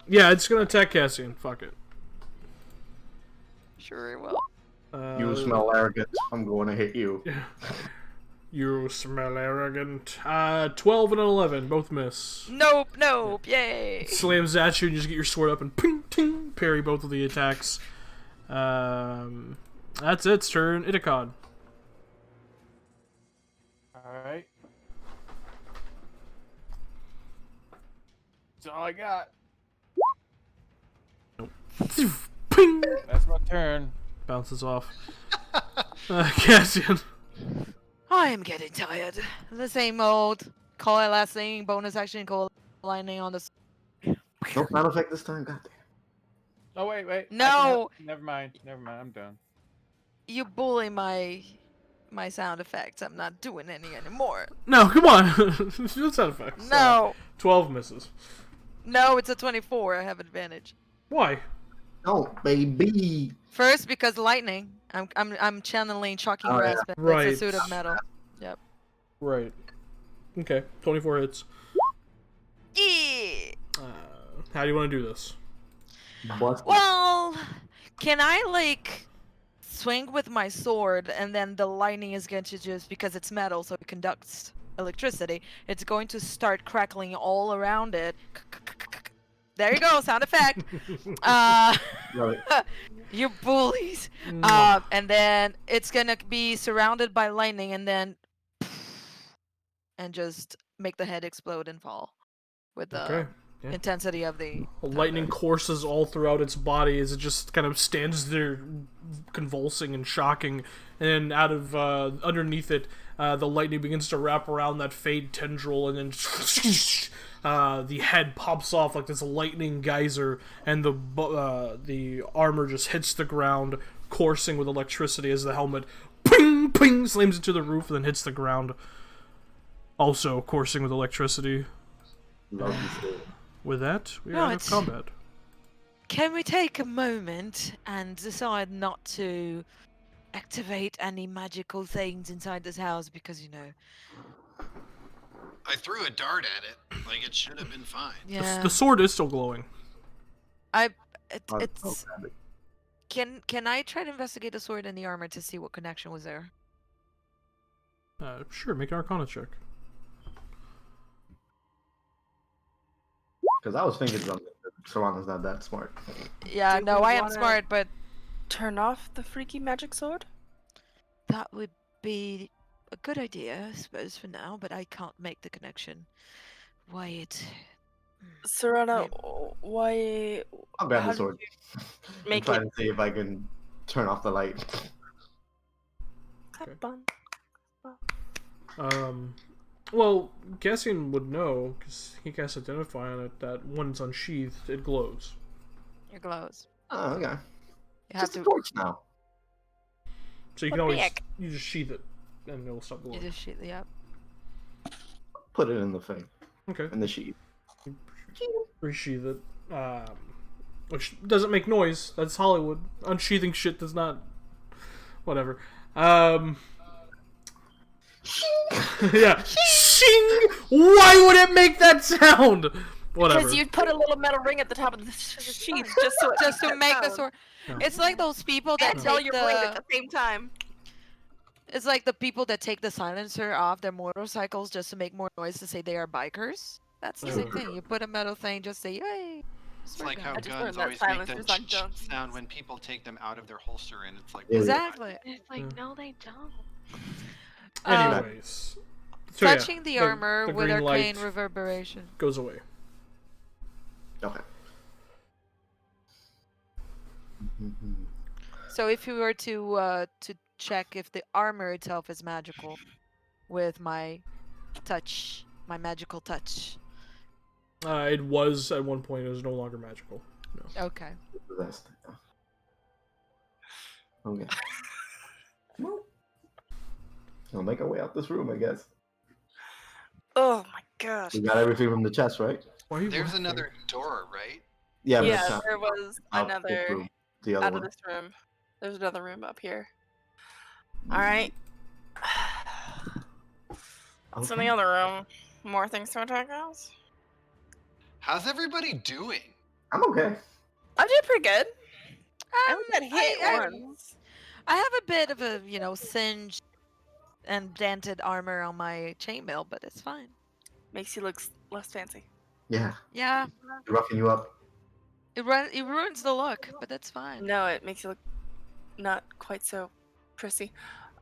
Yeah, it's gonna attack Cassian. Fuck it. sure it will. You smell arrogant. I'm going to hit you. You smell arrogant. 12 and an 11, both miss. Nope, yay. Slams at you and you just get your sword up and ping, ting, parry both of the attacks. That's its turn. Itakon. Alright. That's all I got. Ping! That's my turn. Bounces off. Cassian. I am getting tired. The same old call it last thing, bonus action, call lightning on the. No sound effect this time. God damn. Oh, wait. I can No. Never mind. I'm done. You bully my sound effects. I'm not doing any anymore. No, come on. No sound effects. No, 12 misses. no, it's a 24. I have advantage. Why? No, baby. First, because lightning. I'm channeling shocking Oh, yeah. grasp. It's Right. a suit of metal. Right. Okay, 24 hits. Yeah. How do you want to do this? Busted. Well, can I like swing with my sword and then the lightning is going to just because it's metal, so it conducts electricity. It's going to start crackling all around it. There you go, sound effect. Love it. You bullies. And then it's gonna be surrounded by lightning, and then and just make the head explode and fall with the Okay. Yeah. intensity of the Lightning courses all throughout its body as it just kind of stands there convulsing and shocking, and then out of underneath it, the lightning begins to wrap around that fade tendril, and then the head pops off like this lightning geyser, and the armor just hits the ground, coursing with electricity as the helmet ping ping slams into the roof and then hits the ground, also coursing with electricity. Love you, shit. With that, we are out of Right. combat. Can we take a moment and decide not to activate any magical things inside this house because I threw a dart at it. Like, it should have been fine. yeah, The sword is still glowing. it's grab it. can I try to investigate the sword and the armor to see what connection was there? Sure, make an Arcana check. Because I was thinking something. Solana's not that smart. Yeah, Do no, we I am wanna- smart, but Turn off the freaky magic sword? that would be a good idea, I suppose, for now, but I can't make the connection. Wait. Serena, Maybe. why? I'll grab How the did sword. Make Try it. to see if I can turn off the light. Well, Cassian would know, because he casts Identify on it, that when it's unsheathed, it glows. It glows. Oh, okay. You have Just a to. torch now. So you can What always, big? you just sheath it, and it'll stop You glowing. just shoot the up. Put it in the thing. Okay. In the sheet. Resheath it. which doesn't make noise. That's Hollywood. Unsheathing shit does not. Whatever. Yeah. Shing! Why would it make that sound? Whatever. Because you'd put a little metal ring at the top of the sheath just so it Just to makes make that the sound. sword. No. It's like those people that And tell take your blade at the. the same time. It's like the people that take the silencer off their motorcycles just to make more noise to say they are bikers. That's the same thing. You put a metal thing, just say, "Hey." It's like how I just guns learned that always make silencers the on guns. sound when people take them out of their holster, and it's like Yeah. Exactly. It's like, no, they don't. Anyways. So, yeah, Touching the armor with green arcane light reverberation. goes away. Okay. So if you were to check if the armor itself is magical with my touch, my magical touch. It was at one point. It was no longer magical. No. Okay. Possessed. Okay. Well, we'll make our way out this room, I guess. Oh my gosh. We got everything from the chest, right? Why are you there's laughing? another door, right? Yeah, but Yeah, it's not there was out this another room, the other out of one. this room. There's another room up here. Alright. So in the Okay. other room, more things to attack us? How's everybody doing? I'm okay. I'm doing pretty good. I only got hit I- once. I have a bit of a, singed and dented armor on my chainmail, but it's fine. Makes you look less fancy. Yeah, Yeah, roughing you up. it ruins the look, but that's fine. No, it makes you look not quite so prissy.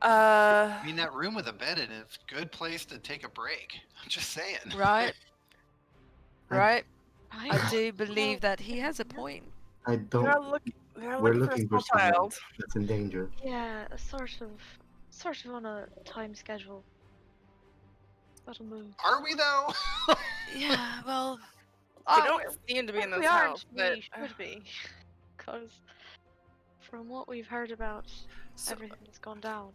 I mean, that room with a bed in it's a good place to take a break. I'm just saying. Right? Right? I I do believe that he has a point. I don't. We're We're looking for a small someone child. that's in danger. Yeah, sort of on a time schedule. That'll move. Are we though? Yeah, well, We don't seem to be in this we house, aren't. but We should be, because from what we've heard about everything that's gone down,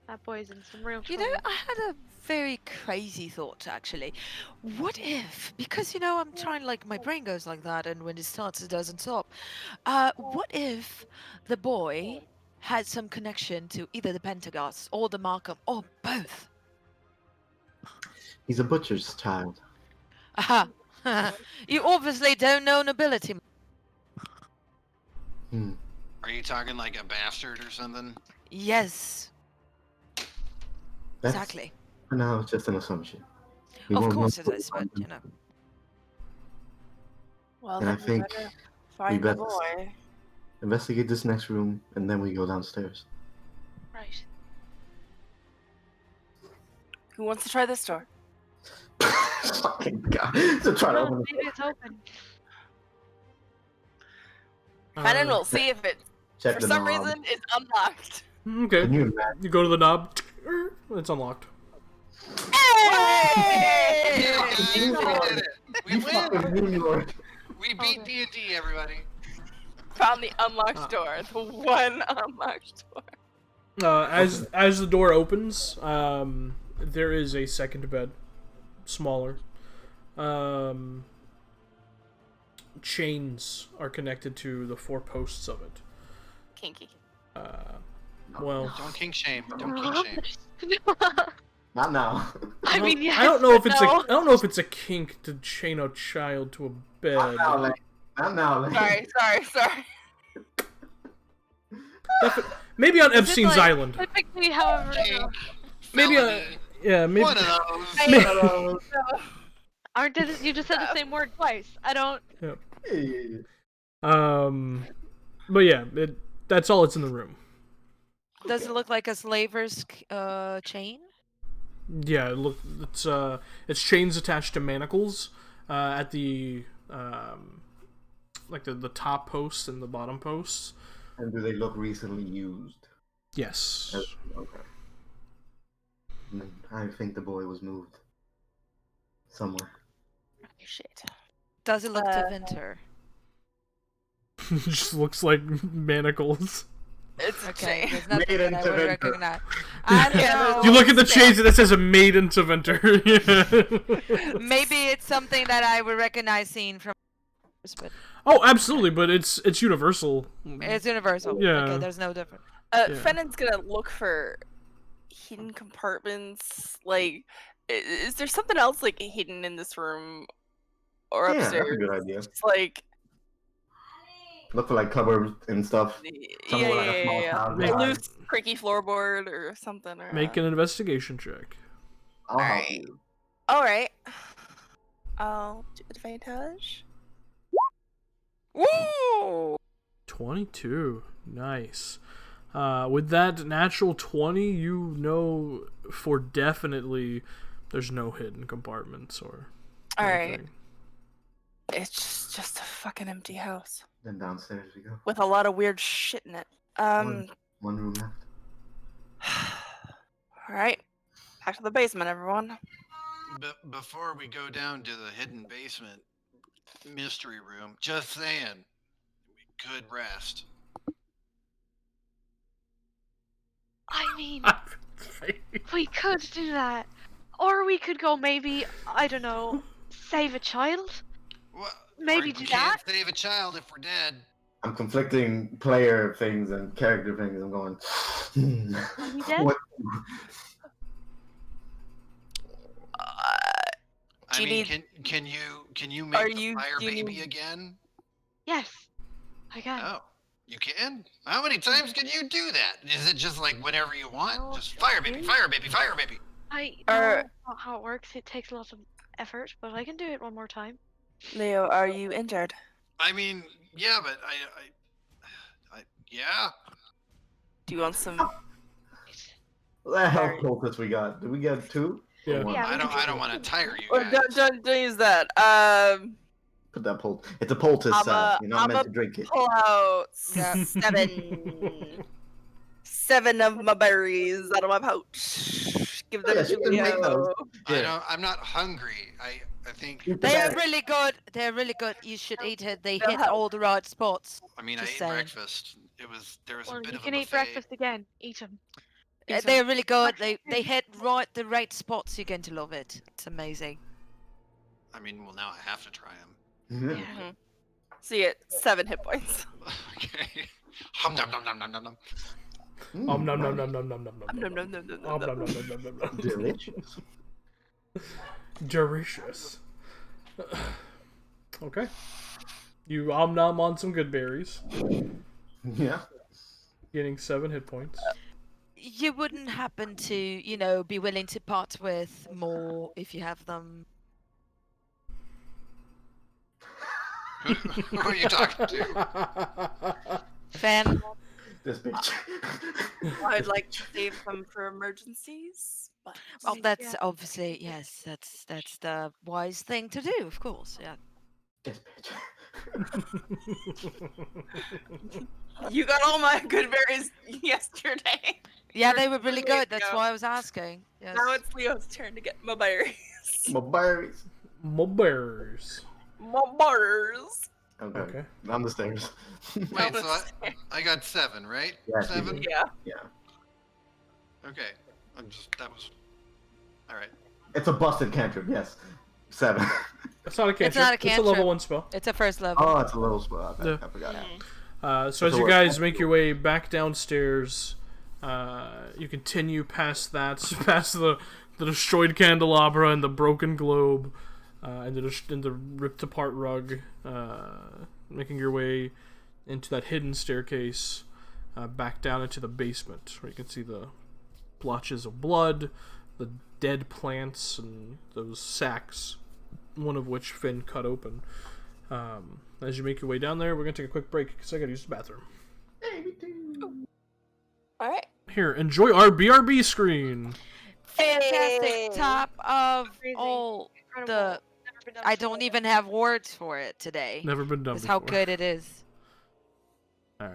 that boy's in some real trouble. I had a very crazy thought actually. What if, because I'm trying, like, my brain goes like that, and when it starts, it doesn't stop. What if the boy had some connection to either the Pentecost or the Markham or both? He's a butcher's child. Aha! You obviously don't know nobility. Hmm. Are you talking like a bastard or something? Yes, That's, exactly. For now, it's just an assumption. We Of won't know course it till is, we but find him. well, And I then we think better find the better boy. investigate this next room, and then we go downstairs. Right. Who wants to try this door? Fucking God. So try to No, open maybe it's open. Brennan will see if it, check for the some knob. reason, is unlocked. Okay. Can you imagine? You go to the knob. It's unlocked. Hey! We did it. We You win. fucking New York. We beat D&D, everybody. Found the unlocked door. The one unlocked door. As the door opens, there is a second bed, smaller. Chains are connected to the four posts of it. Kinky. Well, Don't kink shame. Don't kink shame. Not now. I mean, yes, I don't know if but it's no. I don't know if it's a kink to chain a child to a Not bed. now, Lane. Not now, Lane. Sorry. Maybe on Is it Epstein's like- Island. Typically, however, Kink. Maybe felony. Yeah, maybe. One of those. aren't did you just said the same word twice? I don't. Hey. But yeah, that's all it's in the room. Does it look like a slaver's chain? Yeah, look, it's chains attached to manacles at the like the top posts and the bottom posts. And do they look recently used? Yes. Okay. I think the boy was moved somewhere. Shit. Does it look to Vinter? It just looks like manacles. It's Okay, okay. there's nothing Made that I into would Vinter. recognize. I don't know. You look at the chains and it says a maiden to Venter. Maybe it's something that I would recognize seeing from but Oh, absolutely, but it's universal. it's universal. Yeah. Okay, there's no difference. Yeah. Fennon's gonna look for hidden compartments. Like, is there something else like hidden in this room or Yeah, upstairs? that's a good idea. Just like, Look for like cupboards and stuff. Somewhere with, like a small town A Make- loose, behind. creaky floorboard or something. Or Make an investigation check. I'll help Alright. you. All right. I'll do advantage. Woo! 22. Nice. With that natural 20, you know for definitely there's no hidden compartments or All right. anything. It's just a fucking empty house Then downstairs we go. with a lot of weird shit in it. One room left. All right. Back to the basement, everyone. Before we go down to the hidden basement mystery room, just saying, we could rest. I mean, we could do that. Or we could go maybe, I don't know, save a child? Well, Maybe we do can't that? save a child if we're dead. I'm conflicting player things and character things. I'm going. Are we dead? What? I mean, can you make the fire baby again? Yes, I can. Oh, you can? How many times can you do that? Is it just like whenever you want? No, Just fire baby, fire baby, fire baby. I know not how it works. It takes lots of effort, but I can do it one more time. Leo, are you injured? I mean, yeah, but yeah. Do you want some? What the hell cultists we got? Did we get 2? Yeah. Or 1? Yeah, I don't want to tire you Or guys. don't use that. Put that poult. It's a poultice. You're not meant to drink it. Pull out Yeah. 7 of my berries out of my pouch. Give them Yes, to you can make those. Leo. I'm not hungry. I think. They're really good. They're really good. You should eat it. They hit all the right spots. I mean, I Just ate saying. breakfast. There was Well, a bit you of a can eat buffet. breakfast again. Eat them. They're really good. Actually, They hit the right spots. You're going to love it. It's amazing. I mean, well, now I have to try them. Yeah. Mhm. See it. 7 hit points. Okay. Hum dum dum dum dum dum dum. Nom nom nom nom nom nom nom nom Nom, nom, nom, nom, nom, nom. nom nom nom nom nom. Delicious. Delicious. Okay. You nom on some good berries, Yeah. getting 7 hit points. You wouldn't happen to, be willing to part with more if you have them. Who are you talking to? Fan. This bitch. I'd like to save them for emergencies. But Well, that's obviously yes. That's the wise thing to do, of course. Yeah. This bitch. you got all my good berries yesterday. Yeah, they were really good. That's go. why I was asking. Yes. Now it's Leo's turn to get my berries. My berries. My berries. My berries. Okay. Okay. On the stairs. Wait, so I got 7, right? Yes, you 7. did. Yeah. Yeah. Okay. That was. All right. It's a busted cantrip. Yes. 7. That's not a cantrip. It's not a It's a cantrip. level 1 spell. It's a first level. Oh, it's a little spot. Yeah. I forgot. So as So you what- guys make your way back downstairs, you continue past that, past the destroyed candelabra and the broken globe, and the ripped apart rug, making your way into that hidden staircase, back down into the basement, where you can see the blotches of blood, the dead plants, and those sacks, one of which Finn cut open. As you make your way down there, we're gonna take a quick break because I gotta use the bathroom. All right. Here, enjoy our BRB screen. Fantastic. Hey. Top of Crazy. all Incredible. the. Never been done I before. don't even have words for it today. Never been done That's before. how good it is. All right.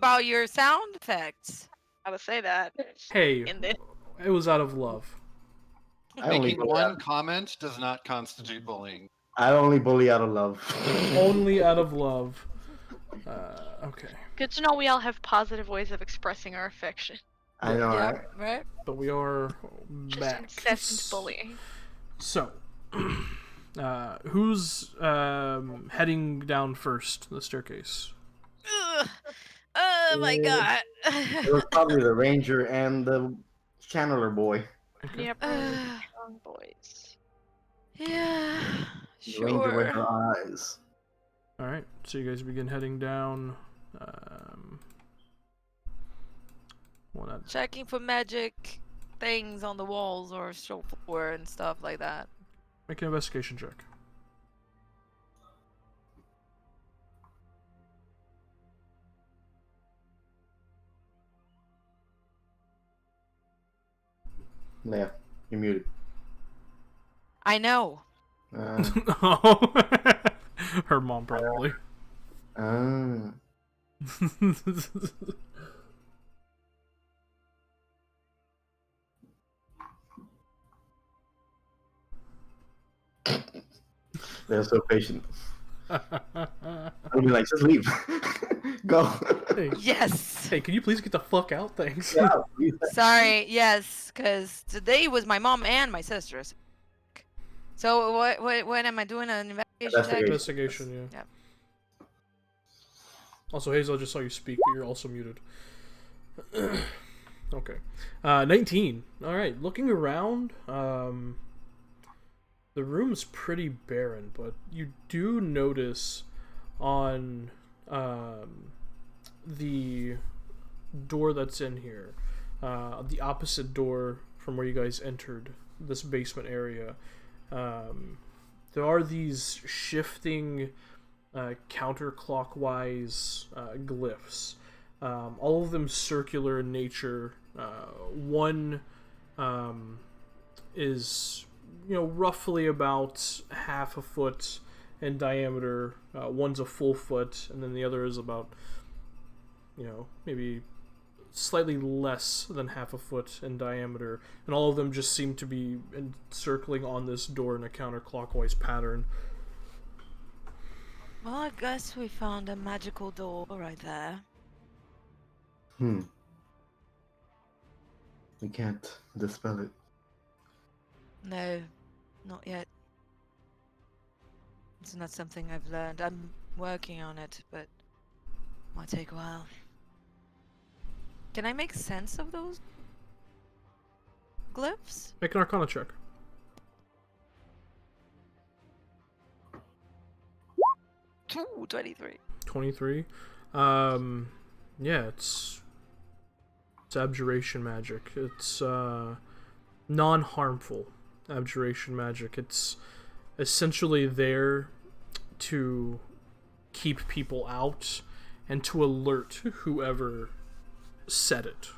about your sound effects. I would say that. Hey, In this. it was out of love. I only Making bully one out, comment does not constitute bullying. I only bully out of love. Only out of love. Okay. Good to know we all have positive ways of expressing our affection. I know, Yep, right? right. But we are Just back. incessant bullying. So, who's heading down first the staircase? Ugh. Oh my god. It was probably the ranger and the channeler boy. Okay. Yeah, probably strong boys. Yeah, The ranger with sure. her eyes. All right. So you guys begin heading down. Well, that Checking for magic things on the walls or show floor and stuff like that. make an investigation check. Yeah, you're muted. I know. Oh, her mom probably. uh, they're so patient. I'll be like, just leave. Go. Hey, Yes. hey, can you please get the fuck out? Thanks. Yeah, please. Sorry. Yes, because today was my mom and my sister's. So what am I doing? An investigation check? Investigation, yeah. Yep. Also, Hazel, I just saw you speak, but you're also muted. Okay. 19. All right. Looking around, the room's pretty barren, but you do notice on the door that's in here, the opposite door from where you guys entered this basement area, there are these shifting counterclockwise glyphs. All of them circular in nature. One is, roughly about half a foot in diameter. One's a full foot, and then the other is about, maybe slightly less than half a foot in diameter. And all of them just seem to be encircling on this door in a counterclockwise pattern. Well, I guess we found a magical door right there. We can't dispel it. No, not yet. It's not something I've learned. I'm working on it, but might take a while. Can I make sense of those glyphs? Make an Arcana check. 23. 23. Yeah, it's abjuration magic. It's non-harmful abjuration magic. It's essentially there to keep people out and to alert whoever said it.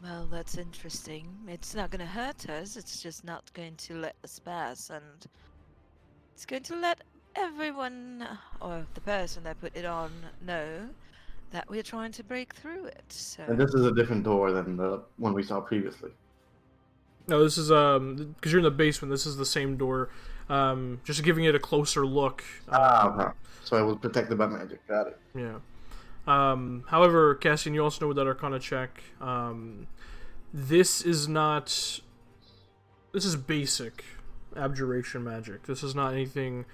Well, that's interesting. It's not gonna hurt us, it's just not going to let us pass, and it's going to let everyone, or the person that put it on, know that we're trying to break through it. So And this is a different door than the one we saw previously. No, this is because you're in the basement. This is the same door. Just giving it a closer look. Okay. So it was protected by magic. Got it. Yeah. However, Cassian, you also know with that Arcana check, this is not. This is basic abjuration magic. This is not anything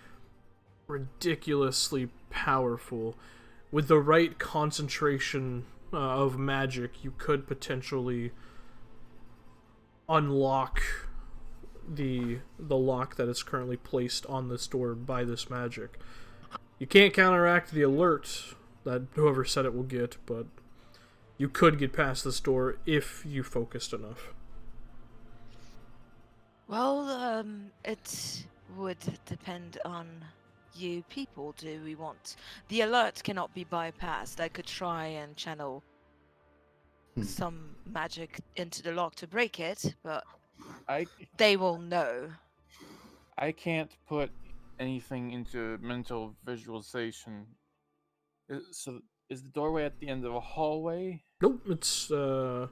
ridiculously powerful. With the right concentration of magic, you could potentially unlock the lock that is currently placed on this door by this magic. You can't counteract the alert that whoever said it will get, but you could get past this door if you focused enough. well, it would depend on you people. Do we want the alert cannot be bypassed? I could try and channel some magic into the lock to break it, but I they will know. I can't put anything into mental visualization So is the doorway at the end of a hallway? Nope, it's Or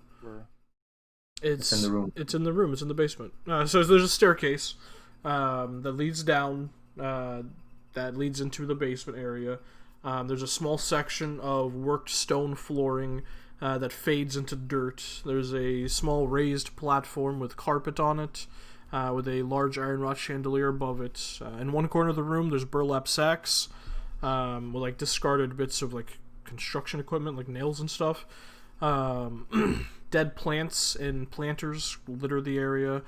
It's in the room. It's in the room. It's in the basement. So there's a staircase that leads down. That leads into the basement area. There's a small section of worked stone flooring that fades into dirt. There's a small raised platform with carpet on it, with a large iron rod chandelier above it. In one corner of the room, there's burlap sacks with like discarded bits of like construction equipment, like nails and stuff. Dead plants and planters litter the area.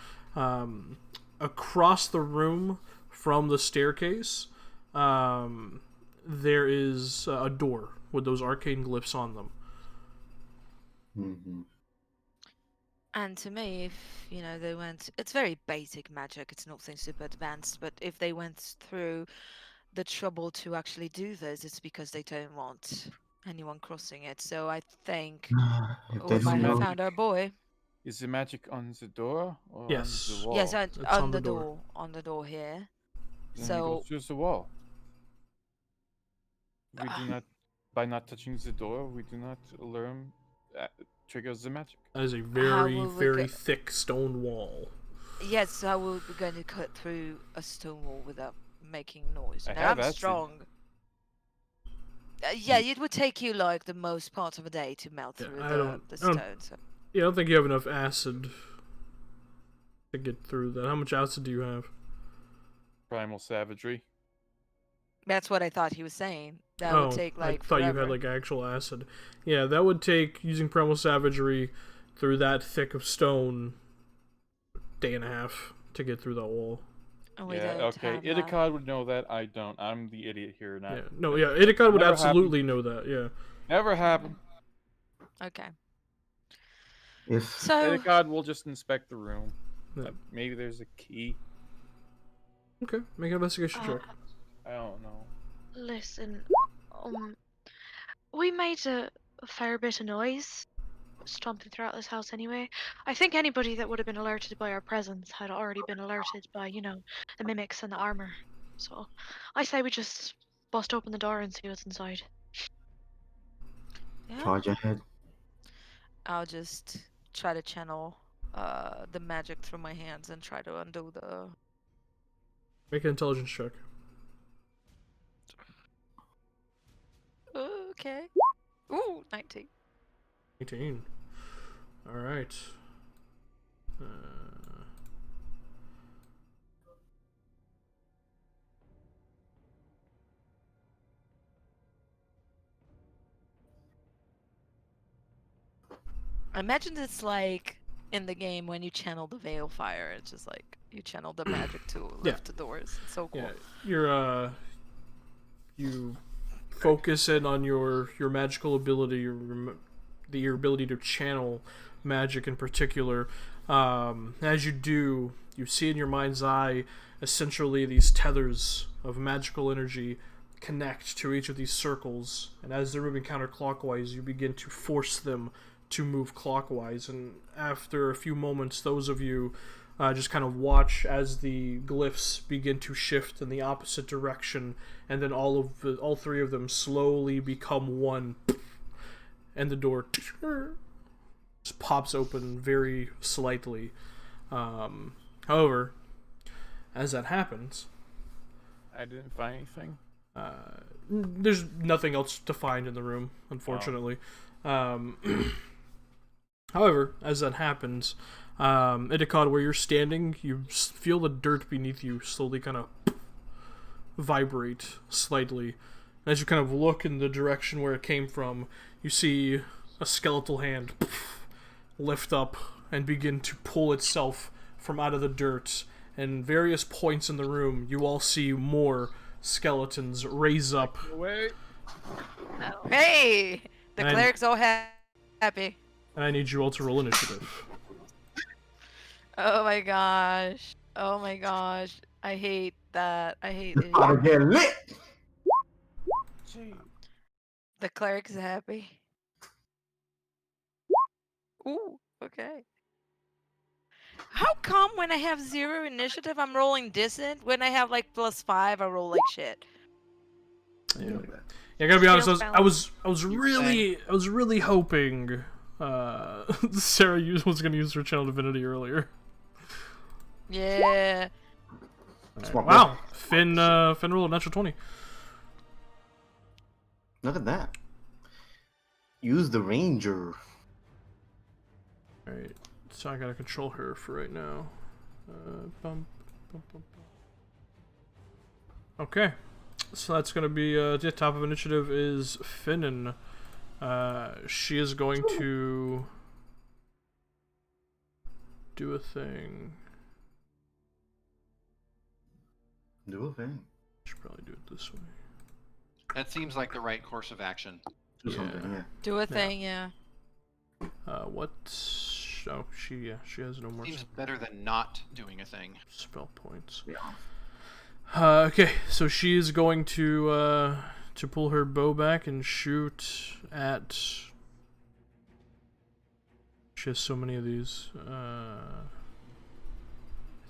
Across the room from the staircase, there is a door with those arcane glyphs on them. Mm-hmm. And to me, if they went, it's very basic magic. It's nothing super advanced. But if they went through the trouble to actually do this, it's because they don't want anyone crossing it. So I think If we they might don't have know, found our boy. is the magic on the door or on the Yes. wall? Yes, It's on the door, on the door here. Then we So go through the wall. We do not, by not touching the door, we do not learn triggers the magic. That is a How very, will we very get- thick stone wall. yes, how are we going to cut through a stone wall without making noise? I Now, have I'm acid. strong. Yeah, it would take you like the most part of a day to melt Yeah, through I the don't- stone. So. Yeah, I don't think you have enough acid to get through that. How much acid do you have? Primal savagery. That's what I thought he was saying. That would take I like thought you forever. had like actual acid. Yeah, that would take, using primal savagery through that thick of stone, day and a half to get through that wall. And we Yeah, don't okay. have that. Itikad would know that. I don't. I'm the idiot here now. Yeah, no, yeah, Itikad would Never absolutely know that. Yeah, Never happened. Okay. if So Itikad will just inspect the room. Yeah. Maybe there's a key. Okay, make an investigation check. I don't know. Listen, we made a fair bit of noise stomping throughout this house anyway. I think anybody that would have been alerted by our presence had already been alerted by, the mimics and the armor. So I say we just bust open the door and see what's inside. yeah, charge ahead, I'll just try to channel the magic through my hands and try to undo the. Make an intelligence check. Okay. Ooh, 19. 18. All right. I imagine it's like in the game when you channel the veil fire. It's just like you channel the magic to lift the doors. It's so cool. Yeah, you're you focus in on your magical ability, your ability to channel magic in particular. As you do, you see in your mind's eye essentially these tethers of magical energy connect to each of these circles, and as they're moving counterclockwise, you begin to force them to move clockwise. And after a few moments, those of you just kind of watch as the glyphs begin to shift in the opposite direction, and then all three of them slowly become one, and the door just pops open very slightly. However, as that happens, I didn't find anything. there's nothing else to find in the room, unfortunately. However, as that happens, Itikad, where you're standing, you feel the dirt beneath you slowly kind of vibrate slightly. And as you kind of look in the direction where it came from, you see a skeletal hand lift up and begin to pull itself from out of the dirt. And various points in the room, you all see more skeletons raise up. Wait. Hey! The And- cleric's all happy. And I need you all to roll initiative. Oh my gosh. Oh my gosh. I hate that. I hate it. gotta get lit. Gee. The cleric's happy. Ooh, okay. How come when I have 0 initiative, I'm rolling decent? When I have like +5, I roll like shit. Yeah. Yeah, I gotta be honest. Scales I was really hoping Sarah was gonna use her channel divinity earlier. Yeah. Swap Wow, Finn rolled a natural 20. Look at that. Use the ranger. All right, so I gotta control her for right now. Bum, bum, bum, bum. Okay, so that's gonna be the top of initiative is Finnan. She is going to do a thing. Do a thing. Should probably do it this way. That seems like the right course of action. Do something, yeah. Do a thing, yeah. What? Oh, she has no more Seems better than not doing a thing. spell points. Yeah. Okay, so she is going to pull her bow back and shoot at. She has so many of these. I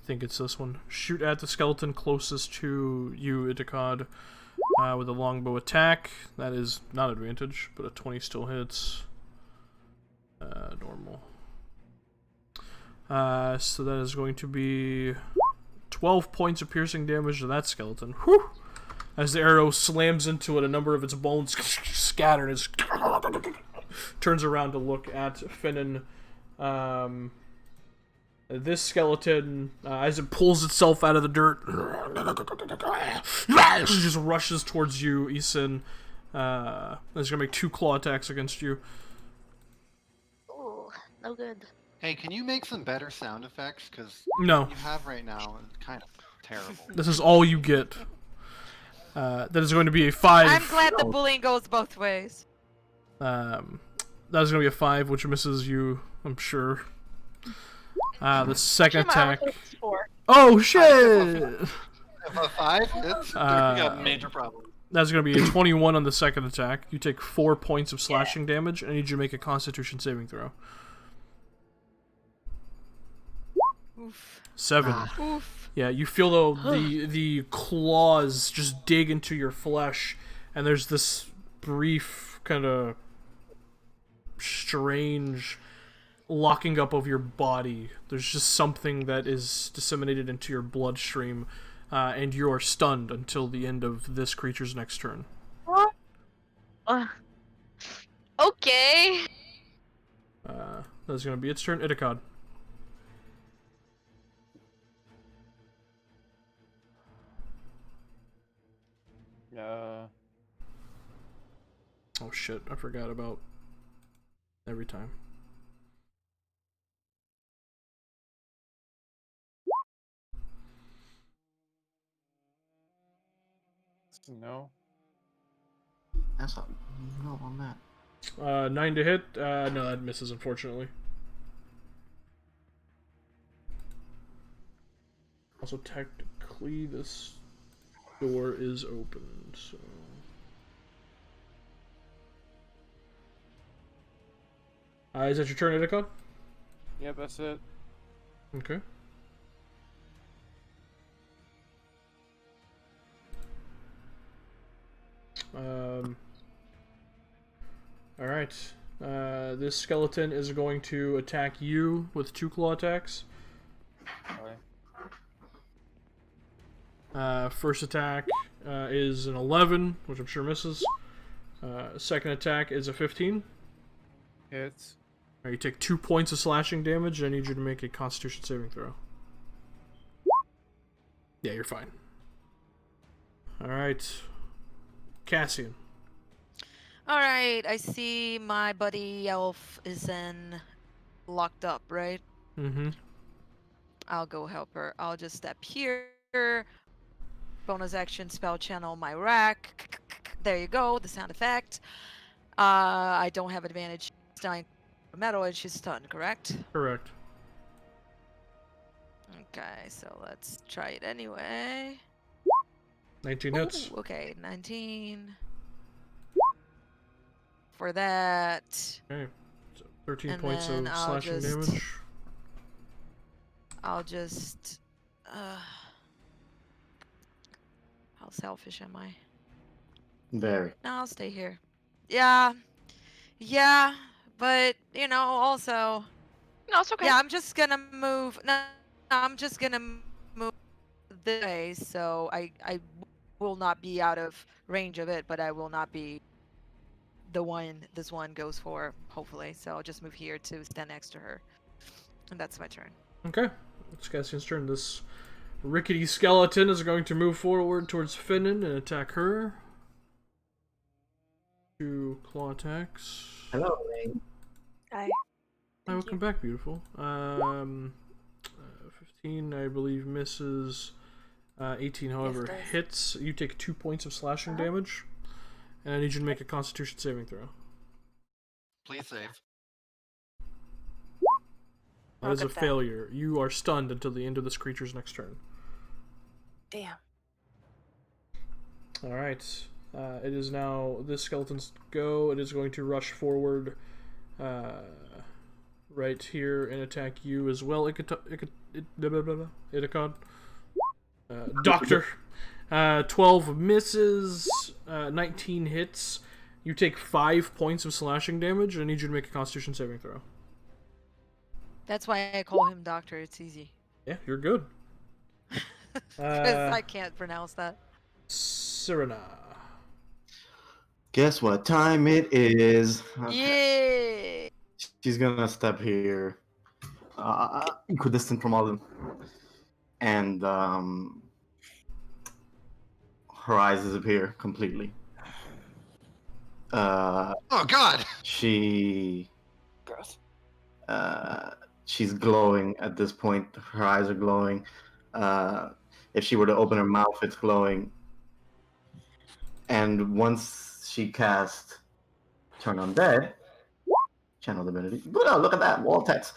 think it's this one. Shoot at the skeleton closest to you, Itakad, with a longbow attack. That is not advantage, but a 20 still hits. Normal. So that is going to be 12 points of piercing damage to that skeleton. Whew! As the arrow slams into it, a number of its bones scatter and it turns around to look at Finnan. This skeleton, as it pulls itself out of the dirt, just rushes towards you, Isin. It's gonna make 2 claw attacks against you. Ooh, no good. Hey, can you make some better sound effects? Because No. what you have right now is kind of terrible. This is all you get. That is going to be a 5. I'm glad the bullying goes both ways. That is going to be a 5, which misses you, I'm sure. The second attack. Oh shit! If a 5 hits, we got a major problem. That's going to be a 21 on the second attack. You take 4 points of slashing damage, and I need you to make a Constitution saving throw. Oof. 7. Oof. Yeah, you feel the claws just dig into your flesh, and there's this brief kind of strange locking up of your body. There's just something that is disseminated into your bloodstream, and you are stunned until the end of this creature's next turn. Okay. That's going to be its turn. Itakad. Oh shit, I forgot about every time. No. That's a no on that. 9 to hit. No, that misses, unfortunately. Also, technically, this door is open, so... is that your turn, Itakon? Yep, that's it. Okay. Alright. This skeleton is going to attack you with 2 claw attacks. First attack is an 11, which I'm sure misses. Second attack is a 15. Hits. You take 2 points of slashing damage, and I need you to make a Constitution saving throw. Yeah, you're fine. Alright. Cassian. Alright, I see my buddy Elf is locked up, right? Mm-hmm. I'll go help her. I'll just step here. Bonus action, spell channel my rack. There you go, the sound effect. I don't have advantage. She's dying metal and she's stunned, correct? Correct. Okay, so let's try it anyway. 19 hits. Ooh, okay, 19. For that. Okay. So 13 And points of then I'll slashing just- damage. I'll just... how selfish am I? Very. No, I'll stay here. Yeah, yeah, but also, No, it's okay. yeah, I'm just gonna move. No, I'm just gonna move this way, so I will not be out of range of it, but I will not be the one this one goes for, hopefully. So I'll just move here to stand next to her, and that's my turn. Okay, it's Cassian's turn. This rickety skeleton is going to move forward towards Finnan and attack her. 2 claw attacks. Hello, Ray. Hi. Hi, welcome back, beautiful. 15, I believe, misses. 18, however, Yes, it does. hits. You take 2 points of slashing damage. And I need you to make a Constitution saving throw. Please save. That is a Look at that. failure. You are stunned until the end of this creature's next turn. Damn. Alright. It is now this skeleton's go. It is going to rush forward right here and attack you as well, Itakon. Doctor. 12 misses, 19 hits. You take 5 points of slashing damage, and I need you to make a Constitution saving throw. That's why I call him Doctor. It's easy. Yeah, you're good. 'Cause I can't pronounce that. Serena. Guess what time it is? Yeah. She's gonna step here, equidistant from all of them, and her eyes disappear completely. Oh God! She's glowing at this point. Her eyes are glowing. If she were to open her mouth, it's glowing. And once she casts Turn Undead, Channel Divinity. Oh, look at that wall text.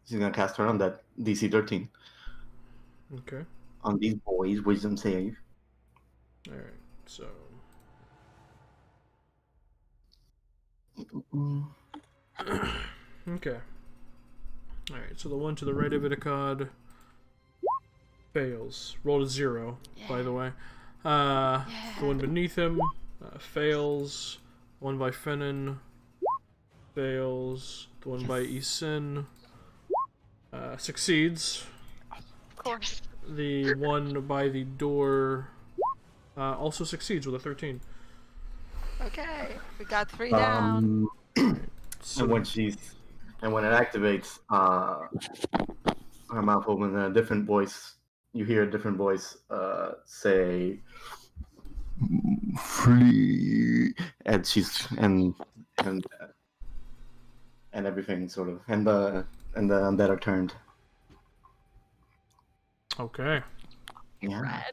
She's gonna cast Turn Undead, DC 13. Okay. On these boys, wisdom save. Alright, so. Okay. Alright, so the one to the right of Itakon fails. Rolled a 0, by the way. The one beneath him fails. One by Finnan fails. The one by Isin succeeds. Of course. The one by the door also succeeds with a 13. Okay, we got 3 down. So, And when it activates, her mouth opens in a different voice. You hear a different voice say, "Flee," and and everything sort of, and the undead are turned. okay. Yeah.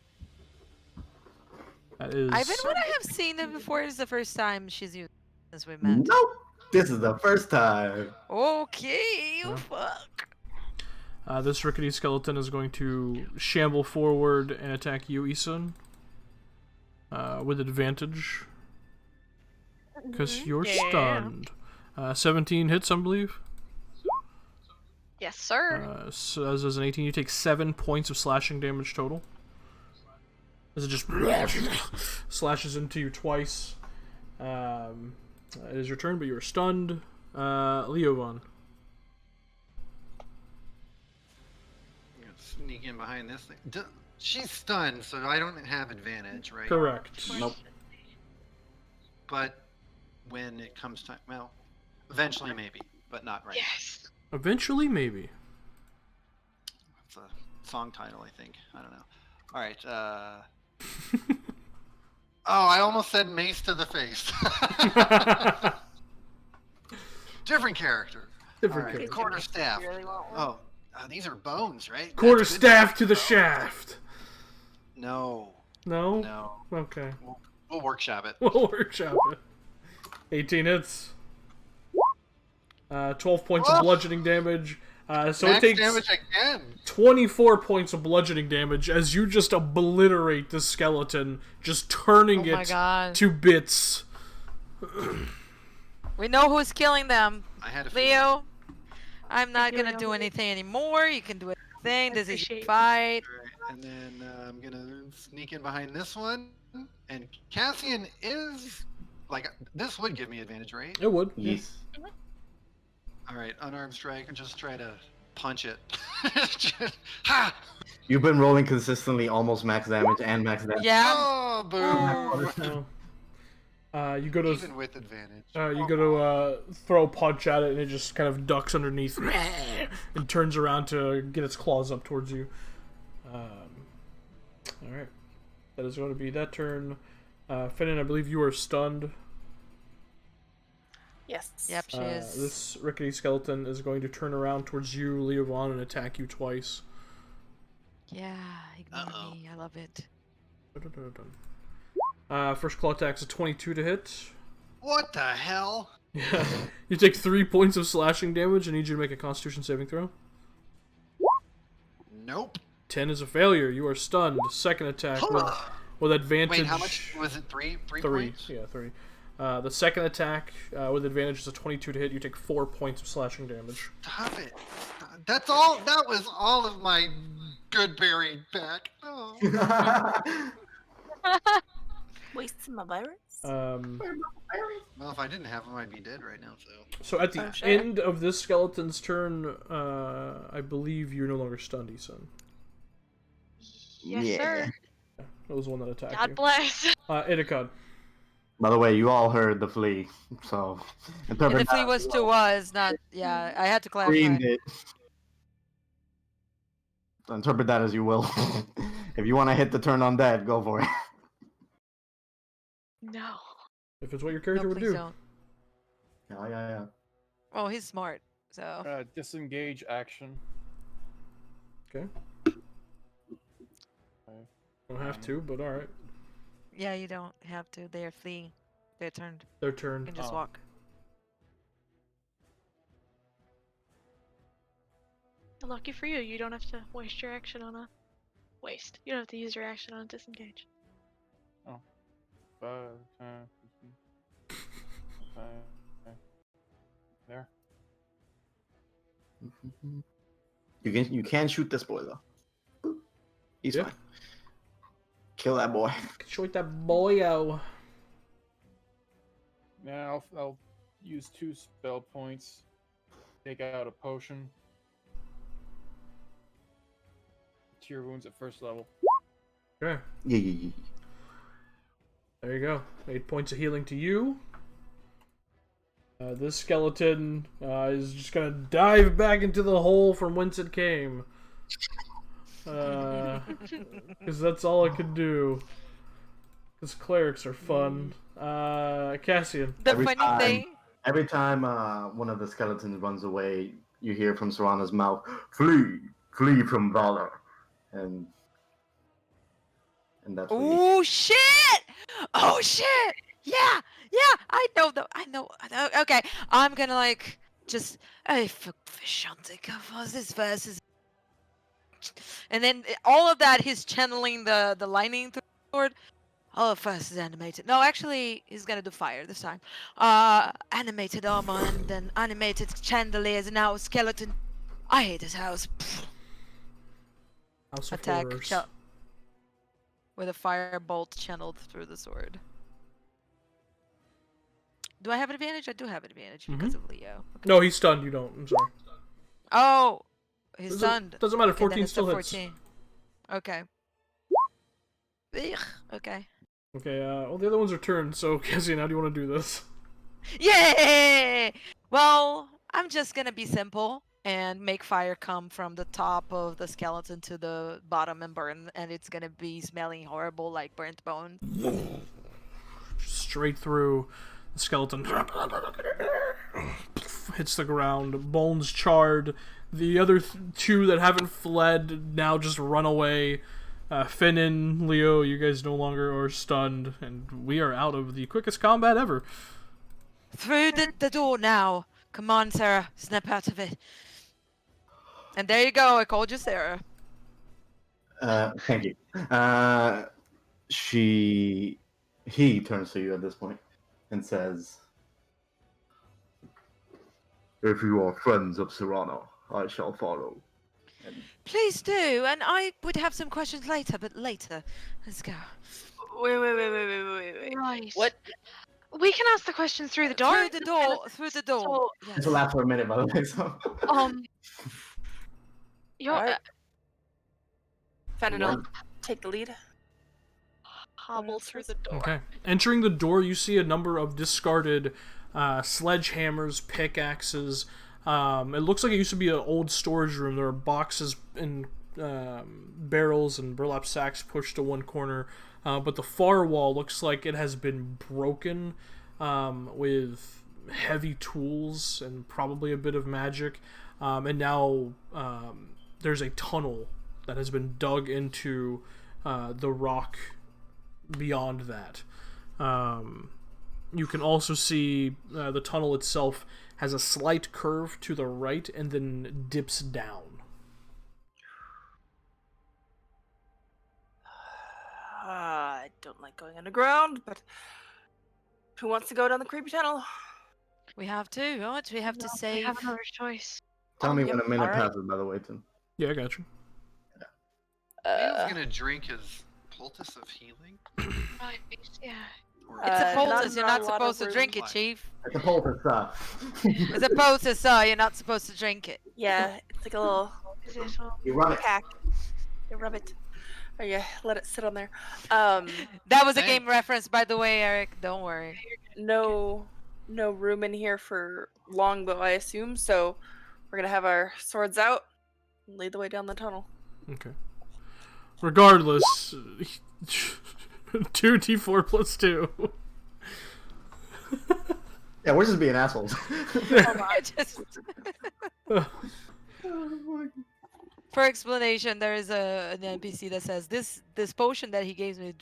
That is. Ivan, would I have seen it before? It's the first time she's used since we met. Nope. This is the first time. Okay, fuck. This rickety skeleton is going to shamble forward and attack you, Isun. With advantage. Because you're stunned. 17 hits, I believe. Yes, sir. So as is an 18, you take 7 points of slashing damage total. As it just slashes into you twice. It is your turn, but you are stunned. Leovan. Sneak in behind this thing. She's stunned, so I don't have advantage, right? Correct. Nope. But when it comes time, well, eventually maybe, but not right Yes. Eventually, maybe. now. It's a song title, I think. I don't know. All right. Oh, I almost said mace to the face. Different character. Different Alright. character. Quarter staff. Really want one? Oh, these are bones, right? Quarter That's good staff to the stuff. shaft. No, No? no. Okay. We'll workshop it. We'll workshop it. 18 hits. 12 points of Woof. bludgeoning damage. So Max it takes damage again. 24 points of bludgeoning damage as you just obliterate the skeleton, just turning Oh my it god. to bits. We know who's killing them. I had a feeling. Leo, I'm not you, gonna do Leo. anything anymore. You can do anything. This is your Appreciate it. fight. And then I'm gonna sneak in behind this one. And Cassian is like this would give me advantage, right? It would. Yeah. Yes. All right, unarmed strike and just try to punch it. Ha! You've been rolling consistently almost max damage and max damage. Yeah. Oh, boom! So, you go to Even with advantage. throw a punch at it, and it just kind of ducks underneath and turns around to get its claws up towards you. All right, that is going to be that turn. Finnan, I believe you are stunned. Yes. Yep, she is. This rickety skeleton is going to turn around towards you, Leovon, and attack you twice. Yeah, ignore me. I love it. First claw attack's a 22 to hit. What the hell? Yeah. You take 3 points of slashing damage. I need you to make a Constitution saving throw. Nope. 10 is a failure. You are stunned. Second attack with advantage. Wait, how much was it? Three points? Yeah, 3. The second attack with advantage is a 22 to hit. You take 4 points of slashing damage. Stop it. That's all. That was all of my good berry back. Oh. Wasting my virus? Well, if I didn't have them, I'd be dead right now. So at the sure. end of this skeleton's turn, I believe you're no longer stunned, Eason. Yes, sir. That was the one that attacked God you. bless. Itikad. By the way, you all heard the flea, so And the flea was to us, not. Yeah, I had to clarify. screamed it. Interpret that as you will. If you want to hit the turn on that, go for it. No. If it's what your character No, would please do. don't. Yeah. Oh, he's smart. So. Disengage action. Okay. Don't have to, but alright. Yeah, you don't have to. They are fleeing. They're turned. Their turn. You can just walk. Lucky for you, you don't have to waste your action on a waste. You don't have to use your action on a disengage. 5, 10, 15. There. You can shoot this boy though. Boop. He's Yeah. fine. Kill that boy. Shoot that boyo. Now I'll use 2 spell points. Take out a potion. Cure wounds at first level. Okay. Yeah. There you go. 8 points of healing to you. This skeleton is just gonna dive back into the hole from whence it came. Because that's all it could do. Because clerics are fun. Cassian. The Every funny time- thing. Every time one of the skeletons runs away, you hear from Serana's mouth, "Flee from Valor," and that's what you Oh shit! Oh shit! Yeah, I know. Okay, I'm gonna like just. I think of this verse is. And then all of that, he's channeling the lightning through the sword. Oh, first is animated. No, actually, he's gonna do fire this time. Animated armor and then animated chandeliers and now skeleton. I hate this house. House of Attack Horrors. with a fire bolt channeled through the sword. Do I have an advantage? I do have an advantage because of Leo. Okay. No, he's stunned. You don't. I'm sorry. Oh, he's stunned. Doesn't matter. Okay, then 14 it's a still hits. 14. Okay. Ugh, okay. Okay, well, the other ones are turned, so Cassian, how do you want to do this? Yay! Well, I'm just gonna be simple and make fire come from the top of the skeleton to the bottom and burn, and it's gonna be smelling horrible like burnt bones. Straight through. The skeleton hits the ground, bones charred. The other 2 that haven't fled now just run away. Finnan, Leo, you guys no longer are stunned, and we are out of the quickest combat ever. Through the door now. Come on, Sarah. Snap out of it. And there you go. I called you Sarah. Thank you. He turns to you at this point and says, "If you are friends of Serrano, I shall follow." Please do, and I would have some questions later, but later. Let's go. Wait. Right. What? We can ask the questions through the door. Through the door. Through the door. So, Yes. This will last for a minute, by the way. So. You're Alright. Fenanil, One. take the lead. hobble through the door. Okay. Entering the door, you see a number of discarded sledgehammers, pickaxes. It looks like it used to be an old storage room. There are boxes and barrels and burlap sacks pushed to one corner. But the far wall looks like it has been broken with heavy tools and probably a bit of magic. And now there's a tunnel that has been dug into the rock beyond that. You can also see the tunnel itself has a slight curve to the right and then dips down. I don't like going underground, but who wants to go down the creepy tunnel? We have to, right? We have to We save. have another choice. Tell me yep, when a minute alright. passes, by the way, Tim. Yeah, I got you. Leo's gonna drink his poultice of healing. Right. Yeah. Or It's a not poultice. You're a not lot of supposed to room. drink it, Chief. It's a poultice. It's a poultice, you're not supposed to drink it. Yeah, it's like a little Is it all? You run it. pack. You rub it. Or you let it sit on there. That was a Hey. game reference, by the way, Eric. Don't worry. No room in here for longbow, I assume, so we're gonna have our swords out and lead the way down the tunnel. Okay. Regardless, 2d4 plus 2. Yeah, we're just being assholes. I just... For explanation, there is an NPC that says this potion that he gave me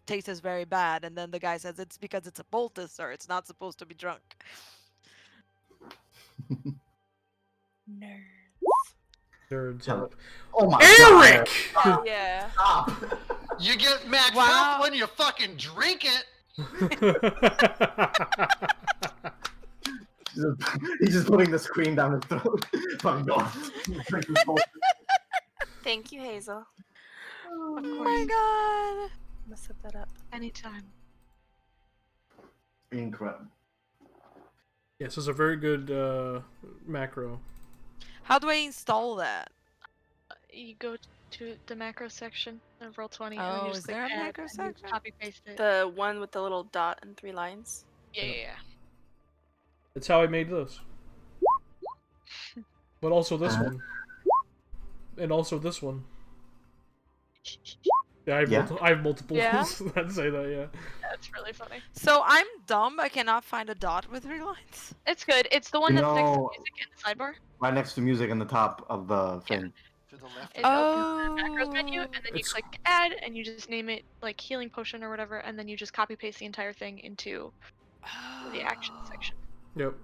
tastes very bad, and then the guy says it's because it's a poultice, sir. It's not supposed to be drunk. Nerds. Nerds up. Oh my Eric! Oh yeah. God. Stop. you get max Wow. health when you fucking drink it. He's just putting the screen down his throat. Fucking go. Drink this poultice. Thank you, Hazel. Oh my god. I'm gonna set that up. Anytime. Incredible. Yes, it's a very good macro. How do I install that? You go to the macro section of Roll20. and then Oh, you is just there click a add, macro and you section? Copy paste it. The one with the little dot and 3 lines. Yeah. That's how I made this. But also this one. And also this one. Yeah, I have multiple Yeah? ones that say that, yeah. That's really funny. So I'm dumb. I cannot find a dot with 3 lines. It's good. It's the one You that's next to know- music in the sidebar. Right next to music in the top of the thing. To the left. It opens the macros menu, and then you It's- click add, and you just name it like healing potion or whatever, and then you just copy paste the entire thing into the action section. Yep.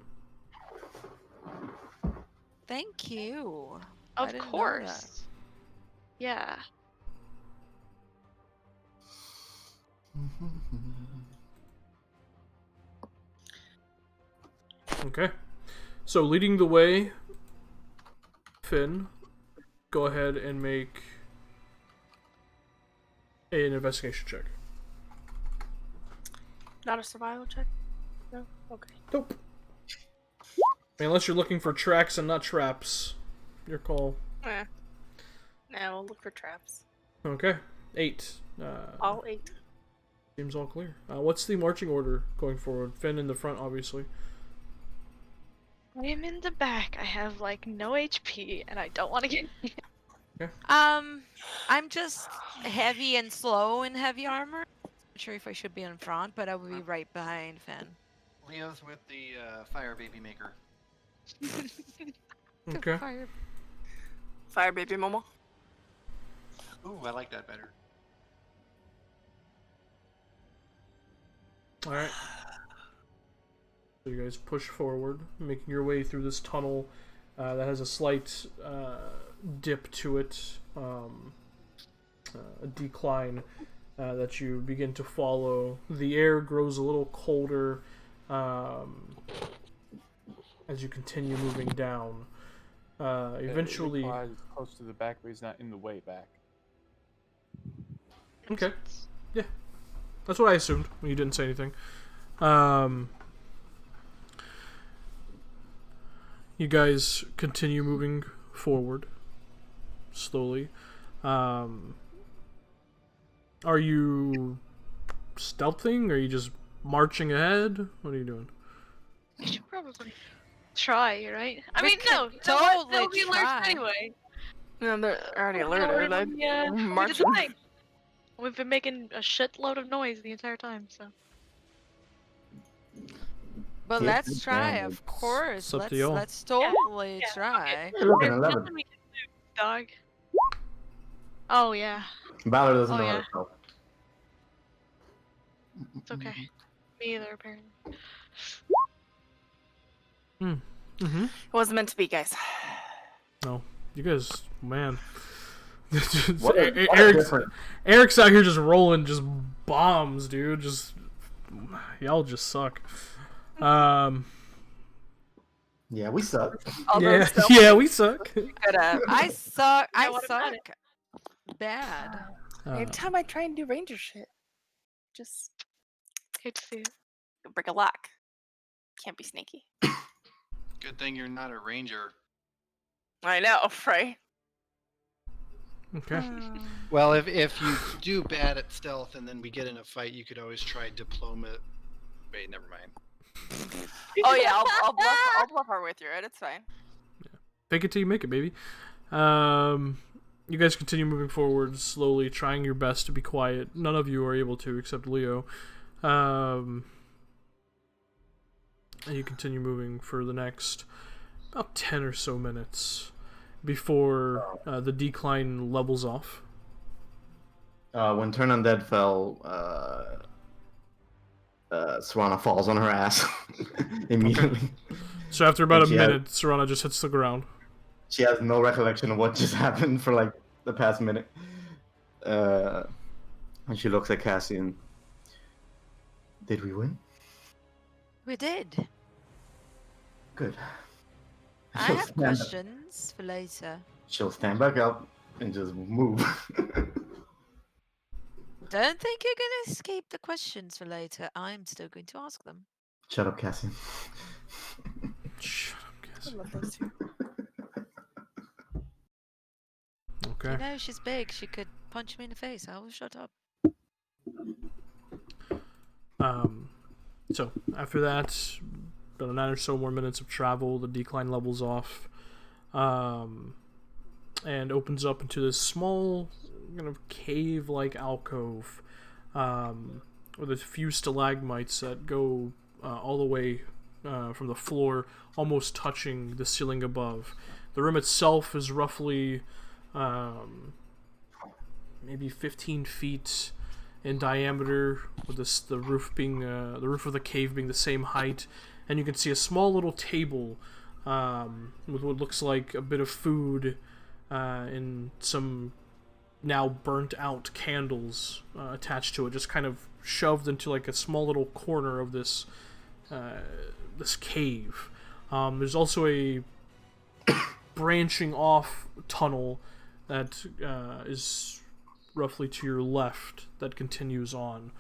Thank you. I Of didn't know course. Yeah. Okay. So leading the way, Finn, go ahead and make an investigation check. Not a survival check? No? Okay. Nope. Unless you're looking for tracks and not traps. Your call. Now we'll look for traps. Okay. 8. All 8. Seems all clear. What's the marching order going forward? Finn in the front, obviously. I am in the back. I have like no HP, and I don't want to get. I'm just heavy and slow in heavy armor. Not sure if I should be in front, but I will be right behind Finn. Leo's with the fire baby maker. Okay. Fire baby Momo. Ooh, I like that better. Alright. So you guys push forward, making your way through this tunnel that has a slight dip to it, a decline that you begin to follow. The air grows a little colder as you continue moving down. Eventually. Nikolai is close to the back, but he's not in the way back. Okay. Yeah. That's what I assumed when you didn't say anything. You guys continue moving forward slowly. Are you stealthing? Are you just marching ahead? What are you doing? You should probably try, right? I We mean, no, could they'll totally be alerts try. anyway. No, they're already We're alerted. already, we did the marching. thing. We've been making a shitload of noise the entire time, so. But Yeah, let's try, damn, of course. It's up to y'all. Let's totally Yeah, try. 11, There's 11. nothing we can do, dog. Oh yeah, Valor doesn't Oh, know how yeah. to help. it's okay. Me either, apparently. Mm-hmm. It wasn't meant to be, guys. No. You guys, man. What a Eric's, difference. Eric's out here just rolling just bombs, dude. Just y'all just suck. Yeah, we suck. Although Yeah, still, yeah, we suck. good at I suck. Yeah, I what about it? suck bad. every time I try and do ranger shit, just Hate to see it. break a lock. Can't be sneaky. Good thing you're not a ranger. I know, right? Okay. Well, if you do bad at stealth and then we get in a fight, you could always try diplomat. Wait, never mind. Oh yeah, I'll bluff our way through it. It's fine. Fake it till you make it, baby. You guys continue moving forward slowly, trying your best to be quiet. None of you are able to, except Leo. And you continue moving for the next about 10 or so minutes before the decline levels off. When Turn Undead fell, Serana falls on her ass immediately. So after about a And she had- minute, Serana just hits the ground. She has no recollection of what just happened for like the past minute. And she looks at Cassian. Did we win? We did. Good. I She'll have stand up- questions for later. She'll stand back up and just move. Don't think you're gonna escape the questions for later. I'm still going to ask them. Shut up, Cassian. Shut up, guys. I love those two. Okay. You know, she's big. She could punch me in the face. I will shut up. So after that, about 9 or so more minutes of travel, the decline levels off, and opens up into this small kind of cave-like alcove, with a few stalagmites that go all the way from the floor, almost touching the ceiling above. The room itself is roughly maybe 15 feet in diameter, with the roof being the roof of the cave being the same height, and you can see a small little table with what looks like a bit of food and some now burnt out candles attached to it, just kind of shoved into like a small little corner of this this cave. There's also a branching off tunnel that is roughly to your left that continues on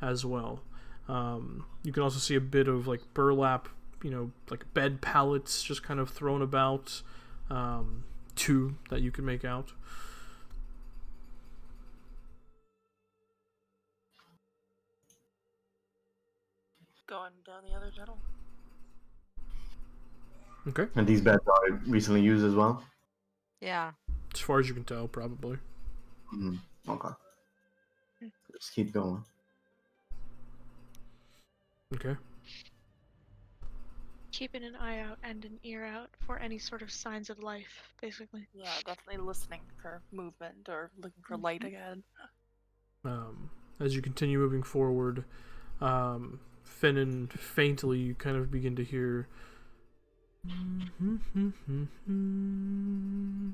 as well. You can also see a bit of like burlap, like bed pallets just kind of thrown about, two that you can make out. Going down the other tunnel. Okay. And these beds are recently used as well? Yeah. As far as you can tell, probably. Okay. Just keep going. Okay. Keeping an eye out and an ear out for any sort of signs of life, basically. Yeah, definitely listening for movement or looking for light again. As you continue moving forward, Finn and faintly you kind of begin to hear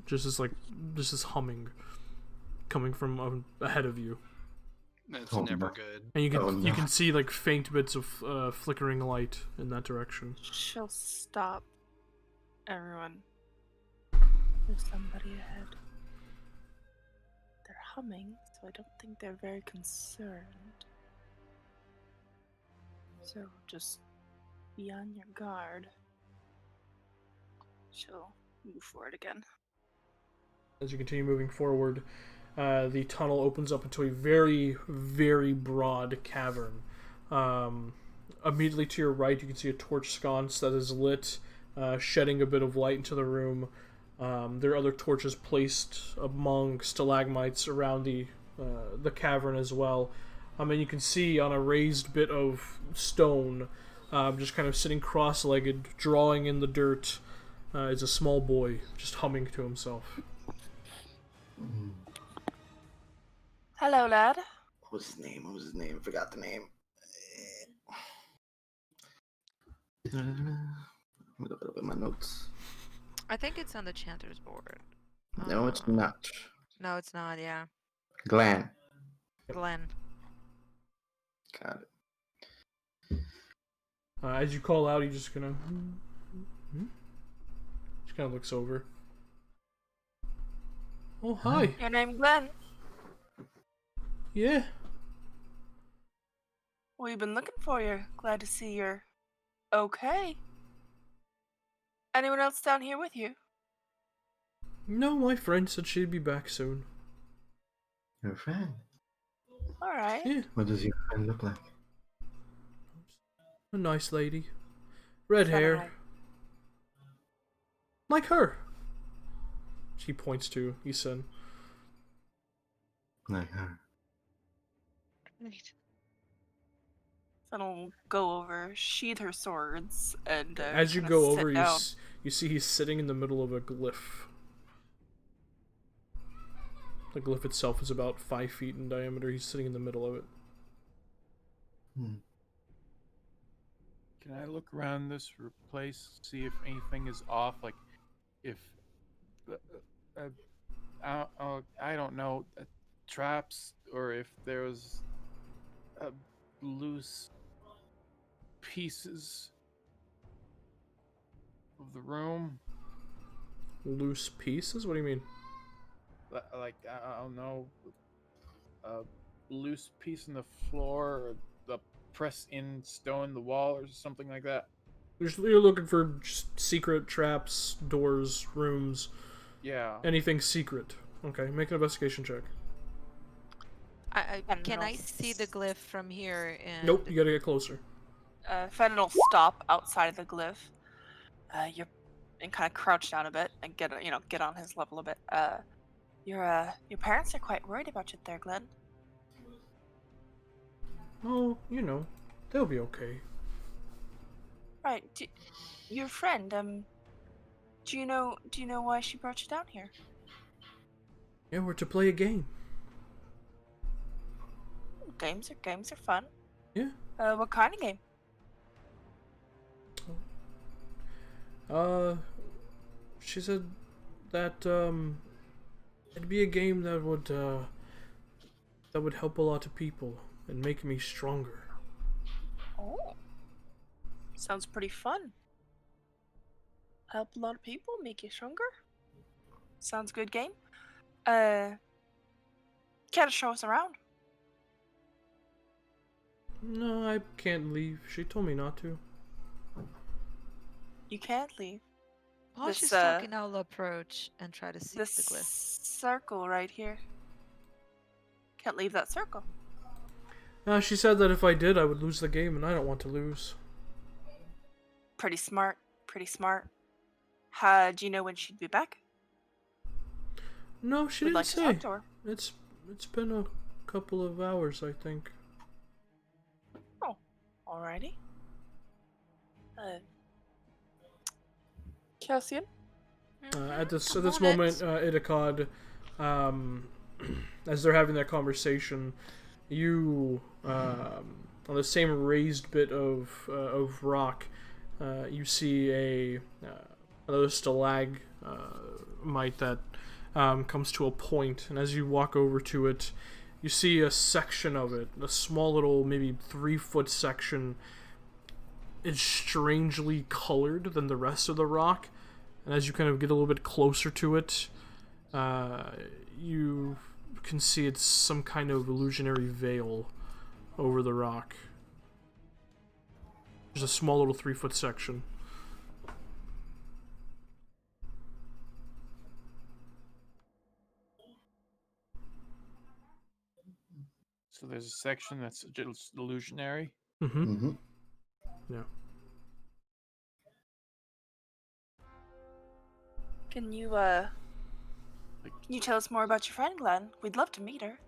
just this humming coming from ahead of you, That's Oh, never no. good. and you can Oh, no. you can see like faint bits of flickering light in that direction. She'll stop everyone There's somebody ahead. They're humming, so I don't think they're very concerned. So just be on your guard. She'll move forward again. As you continue moving forward, the tunnel opens up into a very, very broad cavern. Immediately to your right, you can see a torch sconce that is lit, shedding a bit of light into the room. There are other torches placed among stalagmites around the cavern as well. And you can see on a raised bit of stone, just kind of sitting cross-legged, drawing in the dirt, is a small boy, just humming to himself. Hello, lad. What was his name? I forgot the name. Let me look it up in my notes. I think it's on the chanter's board. No, it's not. No, it's not. Yeah, Glenn. Glenn. Got it. As you call out, he just kind of looks over. Oh, hi. Your name Glenn. Yeah. We've been looking for you. Glad to see you're okay. Anyone else down here with you? No, my friend said she'd be back soon. Your friend? Alright. Yeah. What does your friend look like? A nice lady. Red Said hair. hi. Like her. She points to Isan. Like her. Then I'll go over, sheathe her swords, and As you kinda go sit over, down. you see he's sitting in the middle of a glyph. The glyph itself is about 5 feet in diameter. He's sitting in the middle of it. Can I look around this place, see if anything is off? Like, if I don't know, traps, or if there's loose pieces of the room. Loose pieces? What do you mean? Like, I don't know, a loose piece in the floor, or the press-in stone in the wall, or something like that. You're looking for just secret traps, doors, rooms. Yeah. Anything secret. Okay, make an investigation check. Can I see the glyph from here? And Nope, you gotta get closer. Fenton will stop outside of the glyph. You're and kind of crouch down a bit and get on his level a bit. Your parents are quite worried about you there, Glenn. Oh, they'll be okay. Right. Your friend. Do you know why she brought you down here? Yeah, we're to play a game. Games are fun. Yeah. What kind of game? She said that it'd be a game that would help a lot of people and make me stronger. Oh, sounds pretty fun. Help a lot of people, make you stronger. Sounds good game. Can't show us around. No, I can't leave. She told me not to. You can't leave. while this, she's talking, I'll approach and try to see This the glyph. circle right here. Can't leave that circle. She said that if I did, I would lose the game, and I don't want to lose. Pretty smart. Pretty smart. Do you know when she'd be back? No, she We'd didn't like to say. talk to her. It's been a couple of hours, I think. Oh, alrighty. Cassian? At this I'm on moment, it. Idakad, as they're having that conversation, you on the same raised bit of rock, you see another stalagmite that comes to a point, and as you walk over to it, you see a section of it, a small little, maybe 3-foot section. Is strangely colored than the rest of the rock. And as you kind of get a little bit closer to it, you can see it's some kind of illusionary veil over the rock. There's a small little 3-foot section. So there's a section that's just illusionary. Mm-hmm. Mm-hmm. Yeah. Can you tell us more about your friend, Glenn? We'd love to meet her.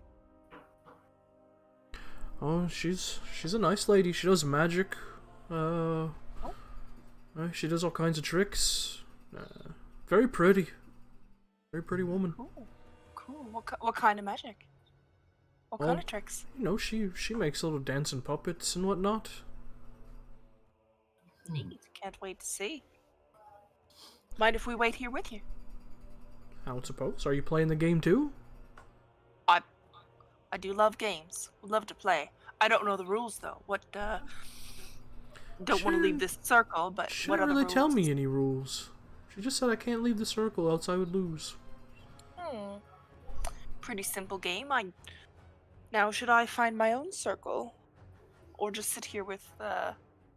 Oh, she's a nice lady. She does magic. She does all kinds of tricks. Very pretty. Very pretty woman. Cool. What kind of magic? What kind of tricks? You know, she makes little dancing puppets and whatnot. Neat. Can't wait to see. Mind if we wait here with you? I would suppose. Are you playing the game too? I do love games. Would love to play. I don't know the rules though. Don't want to leave this circle, but She what didn't other really rules? tell me any rules. She just said I can't leave the circle, else I would lose. Pretty simple game. Now should I find my own circle, or just sit here with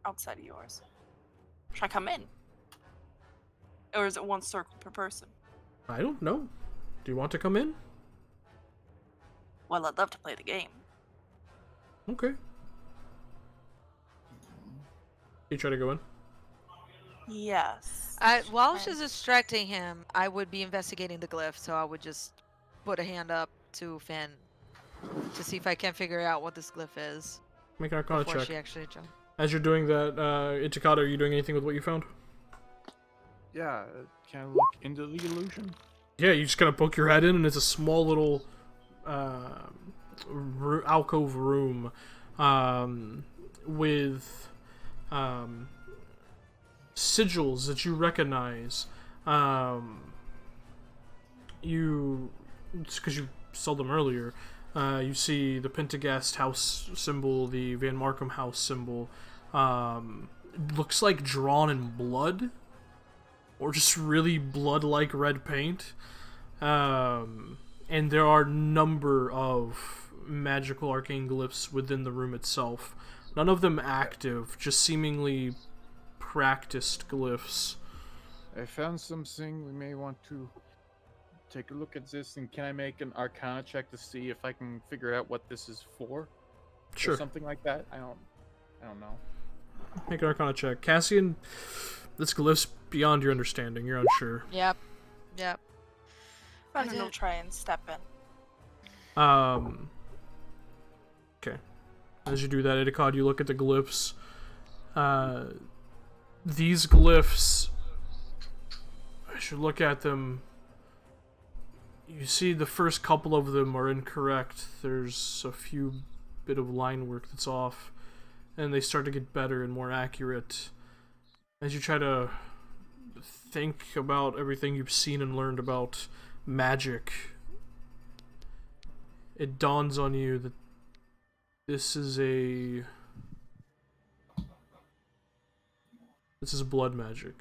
outside of yours? Should I come in, or is it one circle per person? I don't know. Do you want to come in? Well, I'd love to play the game. Okay. You try to go in? Yes. While she's distracting him, I would be investigating the glyph, so I would just put a hand up to Finn to see if I can figure out what this glyph is. Make an Arcana before check. she actually jumps. As you're doing that, Itakata, are you doing anything with what you found? Yeah, can I look into the illusion? Yeah, you just kind of poke your head in, and it's a small little alcove room with sigils that you recognize. It's because you saw them earlier. You see the Pentagast house symbol, the Van Markham house symbol. Looks like drawn in blood, or just really blood-like red paint. And there are a number of magical arcane glyphs within the room itself. None of them active, just seemingly practiced glyphs. I found something. We may want to take a look at this. And can I make an Arcana check to see if I can figure out what this is for? Sure. Or something like that. I don't know. Make an Arcana check. Cassian, this glyph's beyond your understanding. You're unsure. Yep. I'm gonna try and step in. Okay. As you do that, Itakad, you look at the glyphs. These glyphs, I should look at them. You see the first couple of them are incorrect. There's a few bit of line work that's off. And they start to get better and more accurate. As you try to think about everything you've seen and learned about magic, it dawns on you that this is blood magic.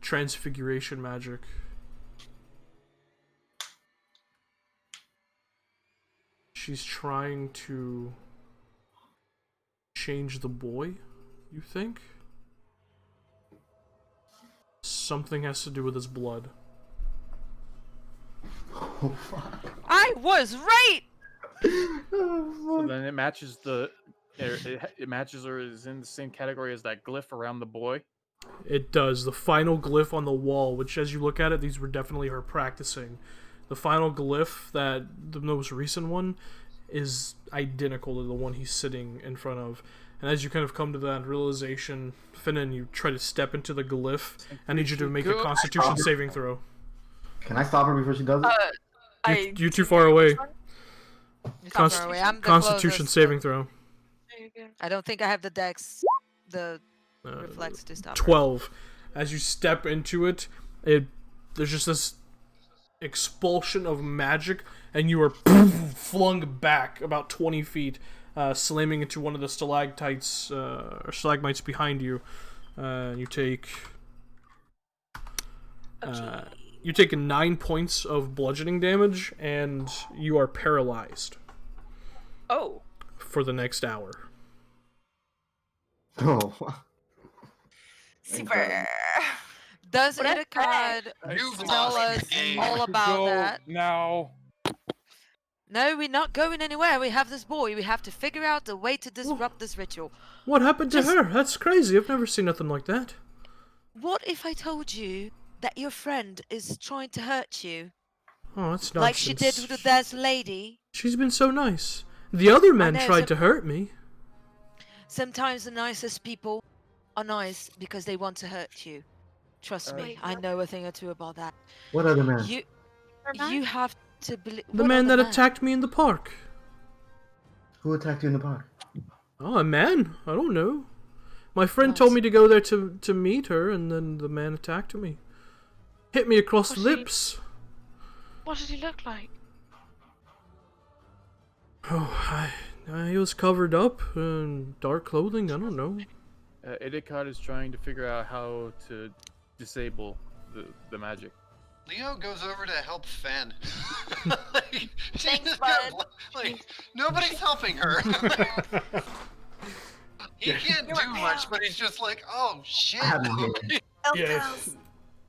Transfiguration magic. She's trying to change the boy, you think? Something has to do with his blood. Oh, fuck. I was right! So then it matches it matches or is in the same category as that glyph around the boy. It does. The final glyph on the wall, which as you look at it, these were definitely her practicing. The final glyph, the most recent one, is identical to the one he's sitting in front of. And as you kind of come to that realization, Finnan, you try to step into the glyph. I need you to make a Constitution saving throw. Can I stop her before she does it? You're too far away. You're too far away. I'm the Constitution closest, saving throw. I don't think I have the dex, the reflex to stop her. 12. As you step into it, there's just this expulsion of magic, and you are flung back about 20 feet, slamming into one of the stalactites or stalagmites behind you. You take Uh, Okay. you take 9 points of bludgeoning damage, and you are paralyzed Oh. for the next hour. Oh, Super. incredible. Does What I Idakad You've tell lost the us game. all We should about go that? now. No, we're not going anywhere. We have this boy. We have to figure out a way to Wha- disrupt this ritual. What happened to Just her? That's crazy. I've never seen nothing like that. what if I told you that your friend is trying to hurt you, Oh, that's like she did with nonsense. that lady? She's been so nice. The other I men know. tried to hurt me. Sometimes the nicest people are nice because they want to hurt you. Trust me, Wait, I know a thing or two about that. What other man? You Remind you have to believe. The What man other that man? attacked me in the park. Who attacked you in the park? Oh, a man? I don't know. My friend told What? me to go there to meet her, and then the man attacked me. Hit me across the Was he- lips. What did he look like? Oh, he was covered up in dark clothing. I don't know. Idikot is trying to figure out how to disable the magic. Leo goes over to help Fen. Like, she Thanks, just got bud. like nobody's helping her. He can't do much, but he's just like, oh shit. I have no idea. Okay. Yes.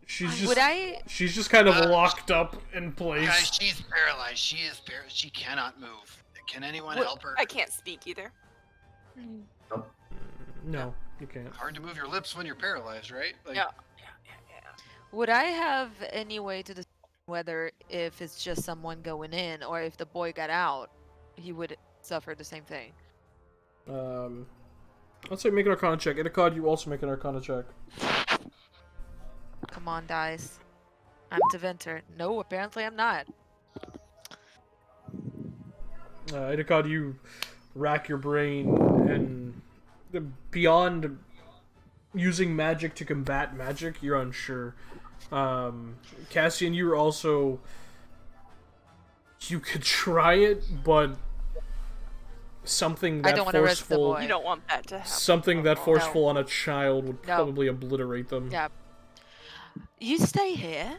She's Would I? she's just kind of locked up in Guys, place. she's paralyzed. She is paralyzed. She cannot move. Can anyone What- help her? I can't speak either. No, you can't. Hard to move your lips when you're paralyzed, right? Like, Yeah. Would I have any way to decide whether if it's just someone going in or if the boy got out, he would suffer the same thing? Let's say make an Arcana check. Idakad, you also make an Arcana check. Come on, dice. I'm Deventer. No, apparently I'm not. Idakad, you rack your brain, and beyond using magic to combat magic, you're unsure. Cassian, you were also... You could try it, but something I that don't want to risk the forceful... boy. You don't want that to happen. Something that No. forceful on a child would No. probably obliterate them. Yeah. You stay here.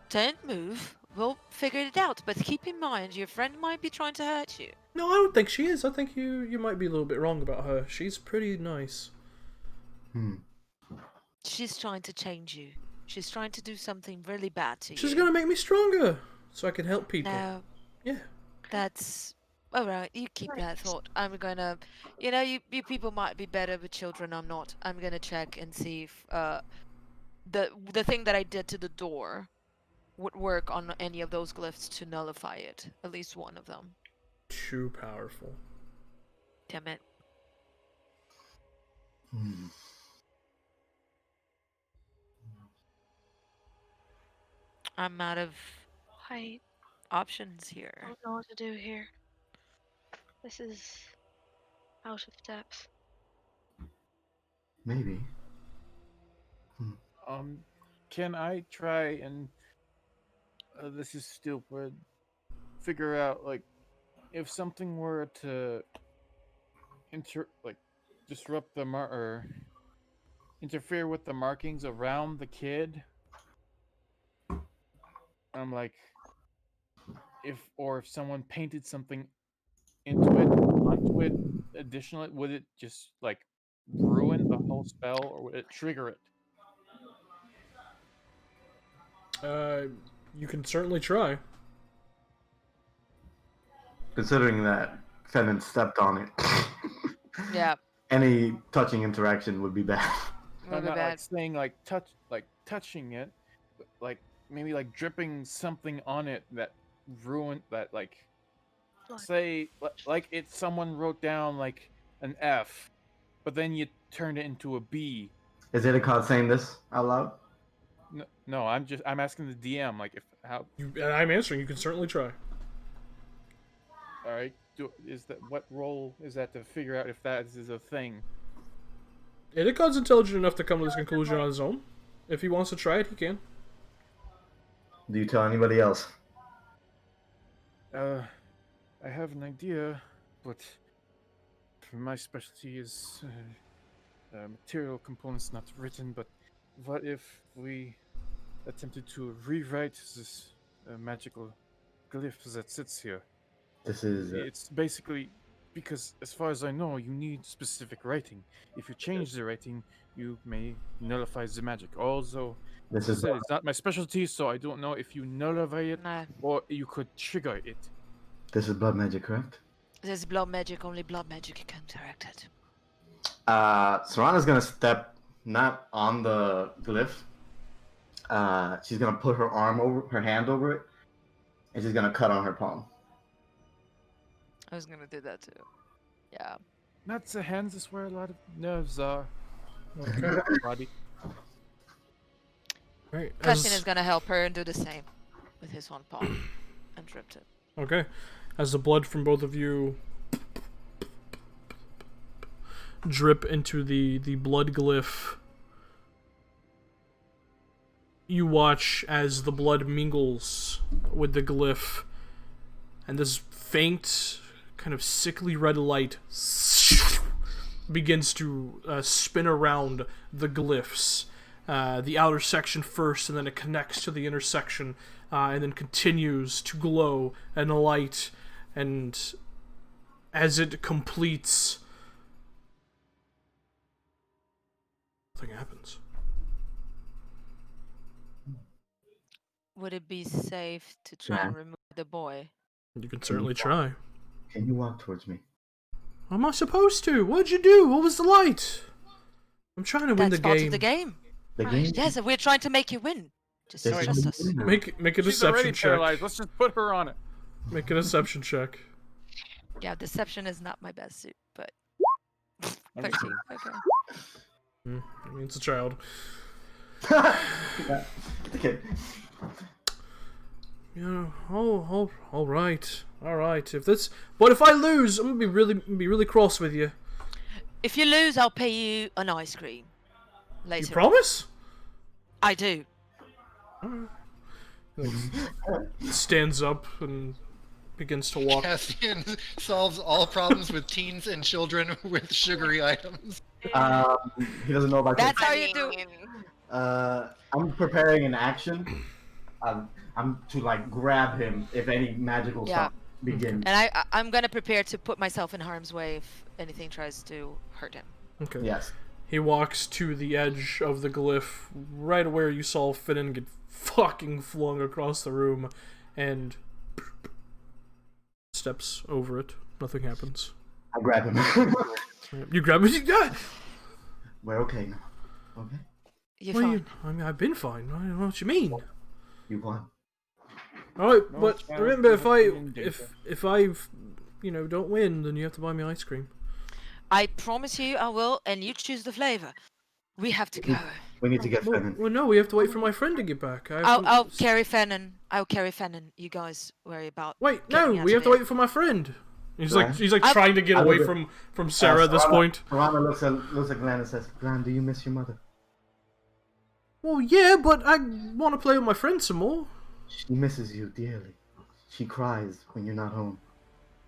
Don't move. We'll figure it out. But keep in mind, your friend might be trying to hurt you. No, I don't think she is. I think you might be a little bit wrong about her. She's pretty nice. She's trying to change you. She's trying to do something really bad to you. She's gonna make me stronger, so I can help people. No, Yeah. that's... Alright, you keep that thought. I'm gonna... You know, you people might be better with children, I'm not. I'm gonna check and see if, the thing that I did to the door would work on any of those glyphs to nullify it. At least one of them. Too powerful. Damn it. I'm out of I options here. don't know what to do here. This is out of depth. Maybe. Can I try and this is stupid. Figure out like if something were to disrupt the or interfere with the markings around the kid. I'm like, if someone painted something onto it additionally, would it just like ruin the whole spell, or would it trigger it? You can certainly try. Considering that Fenton stepped on it, Yeah, any touching interaction would be bad. will I'm be not bad. like saying touching it, but like maybe like dripping something on it that ruined that like Blood. say like someone wrote down like an F, but then you turned it into a B. Is Idakad saying this out loud? No, I'm asking the DM like if how. And I'm answering. You can certainly try. All right, what role is that to figure out if that is a thing? Idakad's intelligent enough to come to this conclusion on his own. If he wants to try it, he can. Do you tell anybody else? I have an idea, but my specialty is material components, not written. But what if we attempted to rewrite this magical glyph that sits here. This is It's basically because, as far as I know, you need specific writing. If you change the writing, you may nullify the magic. Although, this as I is said, it's not my specialty, so I don't know if you nullify it No. or you could trigger it. this is blood magic, correct? There's blood magic, only blood magic can direct it. Serana's gonna step not on the glyph. She's gonna put her hand over it, and she's gonna cut on her palm. I was gonna do that too. Yeah. Not the hands, is where a lot of nerves are. Okay. Body. Right. Casting is gonna help her and do the same with his one palm and dripped it. Okay. As the blood from both of you drip into the blood glyph, you watch as the blood mingles with the glyph, and this faint, kind of sickly red light begins to spin around the glyphs. The outer section first, and then it connects to the inner section, and then continues to glow and light, and as it completes, nothing happens. Would it be safe to try and remove the boy? You can certainly try. Can you walk towards me? How am I supposed to? What'd you do? What was the light? I'm trying to win That's the part game. of the game. The game? Yes, we're trying to make you win. Just This is trust the us. game now. Make a She's already deception check. paralyzed. Let's just put her on it. Make a deception check. Yeah, deception is not my best suit, but 13. Okay. I mean, it's a child. Okay. Yeah. Oh, all right. All right. But if I lose, I'm gonna be really cross with you. If you lose, I'll pay you an ice cream later. You promise? I do. Stands up and begins to walk. Cassian solves all problems with teens and children with sugary items. He doesn't know about That's this. how you do. I'm preparing an action. I'm to like grab him if any magical Yeah. stuff begins. And I'm gonna prepare to put myself in harm's way if anything tries to hurt him. Okay. Yes. He walks to the edge of the glyph, right where you saw Finnan get fucking flung across the room, and steps over it. Nothing happens. I grab him. You grab it. We're okay now. Okay. You're Well, fine. I mean, I've been fine. I don't know what you mean. You won. All right, No but child remember, if I should be in danger. if I don't win, then you have to buy me ice cream. I promise you I will, and you choose the flavor. We have to go. We need to get Well, Fennon. well, no, we have to wait for my friend to get back. I'll carry Fennon. I'll carry Fennon. You guys worry about. Wait, getting no, out we of have to here. wait for my friend. He's Right. like I- trying to get I away will- from Sarah at this point. Serana looks at Glenn and says, "Glenn, do you miss your mother?" Well, yeah, but I want to play with my friend some more. She misses you dearly. She cries when you're not home.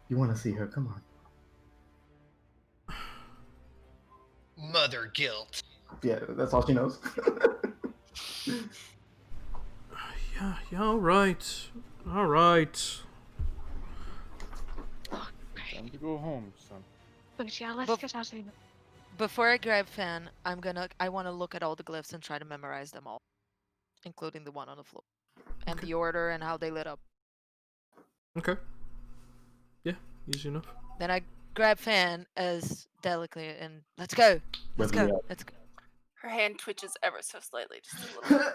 You want to see her? Come on. Mother guilt. Yeah, that's all she knows. Yeah, all right. Time to go home, son. But yeah, let's But- get out of here. Before I grab Fan, I want to look at all the glyphs and try to memorize them all, including the one on the floor, and Okay. the order and how they lit up. Okay. Yeah, easy enough. Then I grab Fan as delicately and let's go. Let's With go. the, Let's go. Her hand twitches ever so slightly, just a little.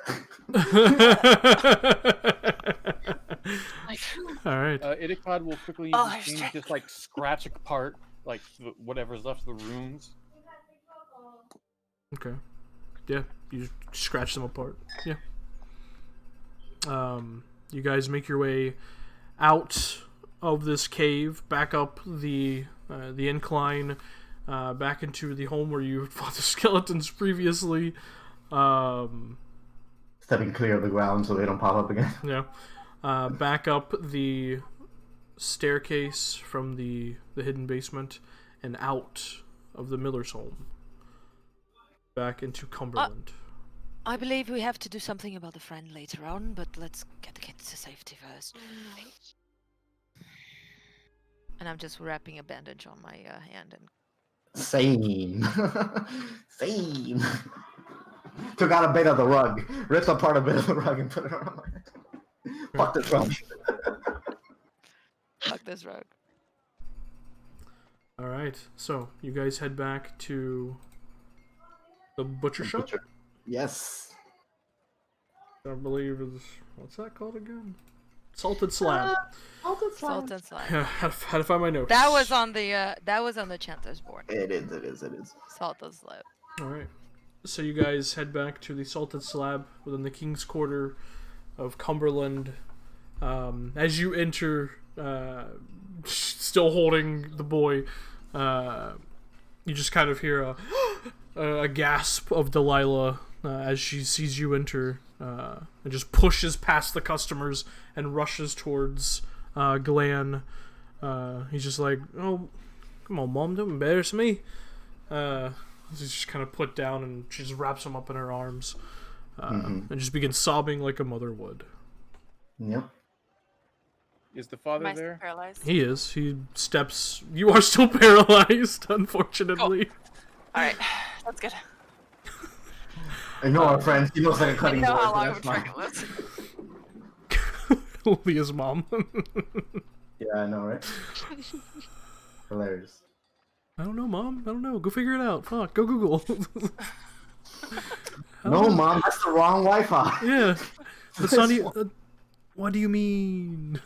Like, All right. Itikad will quickly Oh, use there's his cane to just strength. like scratch apart like whatever's left of the runes. Okay. Yeah, you scratch them apart. Yeah. You guys make your way out of this cave, back up the incline, back into the home where you fought the skeletons previously. Stepping clear of the ground so they don't pop up again. Yeah. Back up the staircase from the hidden basement and out of the Miller's home. Back into Cumberland. I believe we have to do something about the friend later on, but let's get the kids to safety first. And I'm just wrapping a bandage on my hand and Same. Same. Took out a bit of the rug, ripped apart a bit of the rug, and put it on my head. Fuck this rug. fuck this rug. All right, so you guys head back to the butcher shop. Butcher. Yes. I believe is what's that called again? Salted Slab. Salt and slime. Yeah, had to find my notes. That was on the Chanter's board. It is. Salt and slime. All right. So you guys head back to the Salted Slab within the King's Quarter of Cumberland. As you enter, still holding the boy, you just kind of hear a gasp of Delilah as she sees you enter, and just pushes past the customers and rushes towards Glenn. He's just like, "Oh, come on, Mom, don't embarrass me." He's just kind of put down, and she just wraps him up in her arms, and just begins sobbing like a mother would. Yep. Is the Am father I still there? paralyzed? He is. He steps. You are still paralyzed, unfortunately. All right, that's good. I know our friends. He looks like a I cutting know board. how but long of that's a trek fine. it was. Leah's mom. Yeah, I know, right? Hilarious. I don't know, Mom. I don't know. Go figure it out. Fuck. Go Google. No, Mom, that's the wrong Wi-Fi. Yeah. That's not even. What do you mean?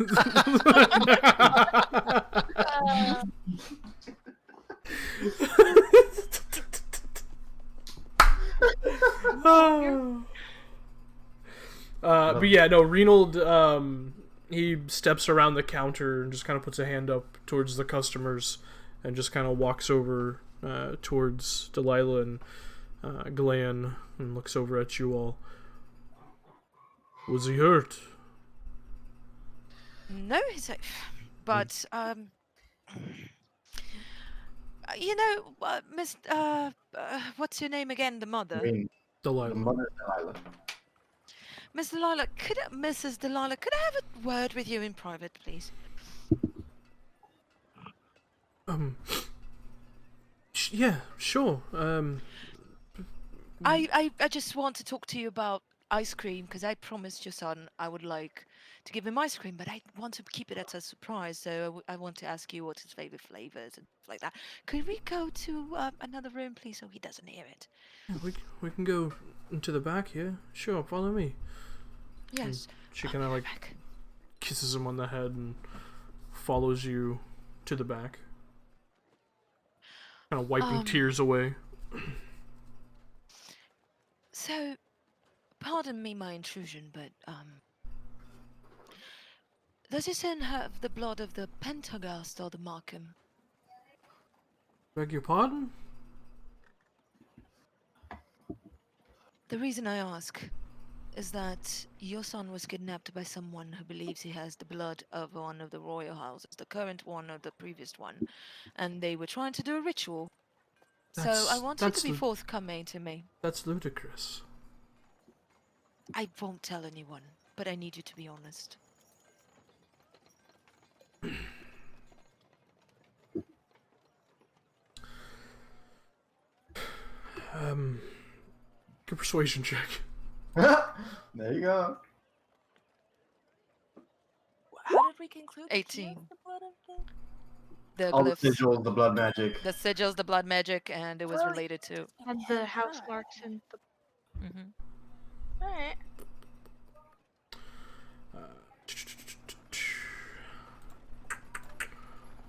But yeah, no, Reynold, he steps around the counter and just kind of puts a hand up towards the customers and just kind of walks over towards Delilah and Glenn and looks over at you all. Was he hurt? No, he's safe. But you know, Miss what's your name again? The mother, The Delilah. mother Delilah. Miss Delilah. Mrs. Delilah, could I have a word with you in private, please? Yeah, sure. I just want to talk to you about ice cream because I promised your son I would like to give him ice cream, but I want to keep it as a surprise. So I want to ask you what his favorite flavors and stuff like that. Could we go to another room, please, so he doesn't hear it? Yeah, we can go into the back here. Sure, follow me. Yes. She kind of like Back. kisses him on the head and follows you to the back. Kind of wiping tears away. So, pardon me my intrusion, but does your son have the blood of the Pentagast or the Markham? Beg your pardon? The reason I ask is that your son was kidnapped by someone who believes he has the blood of one of the royal houses, the current one or the previous one, and they were trying to do a ritual. So I want you to be forthcoming to me. That's ludicrous. I won't tell anyone, but I need you to be honest. Good persuasion check. There you go. How did we conclude? that he 18. has the blood of The All the glyphs, sigils, the blood magic. the sigils, the blood magic, and it was Well, related to. And the house marks and the. Mhm. All right.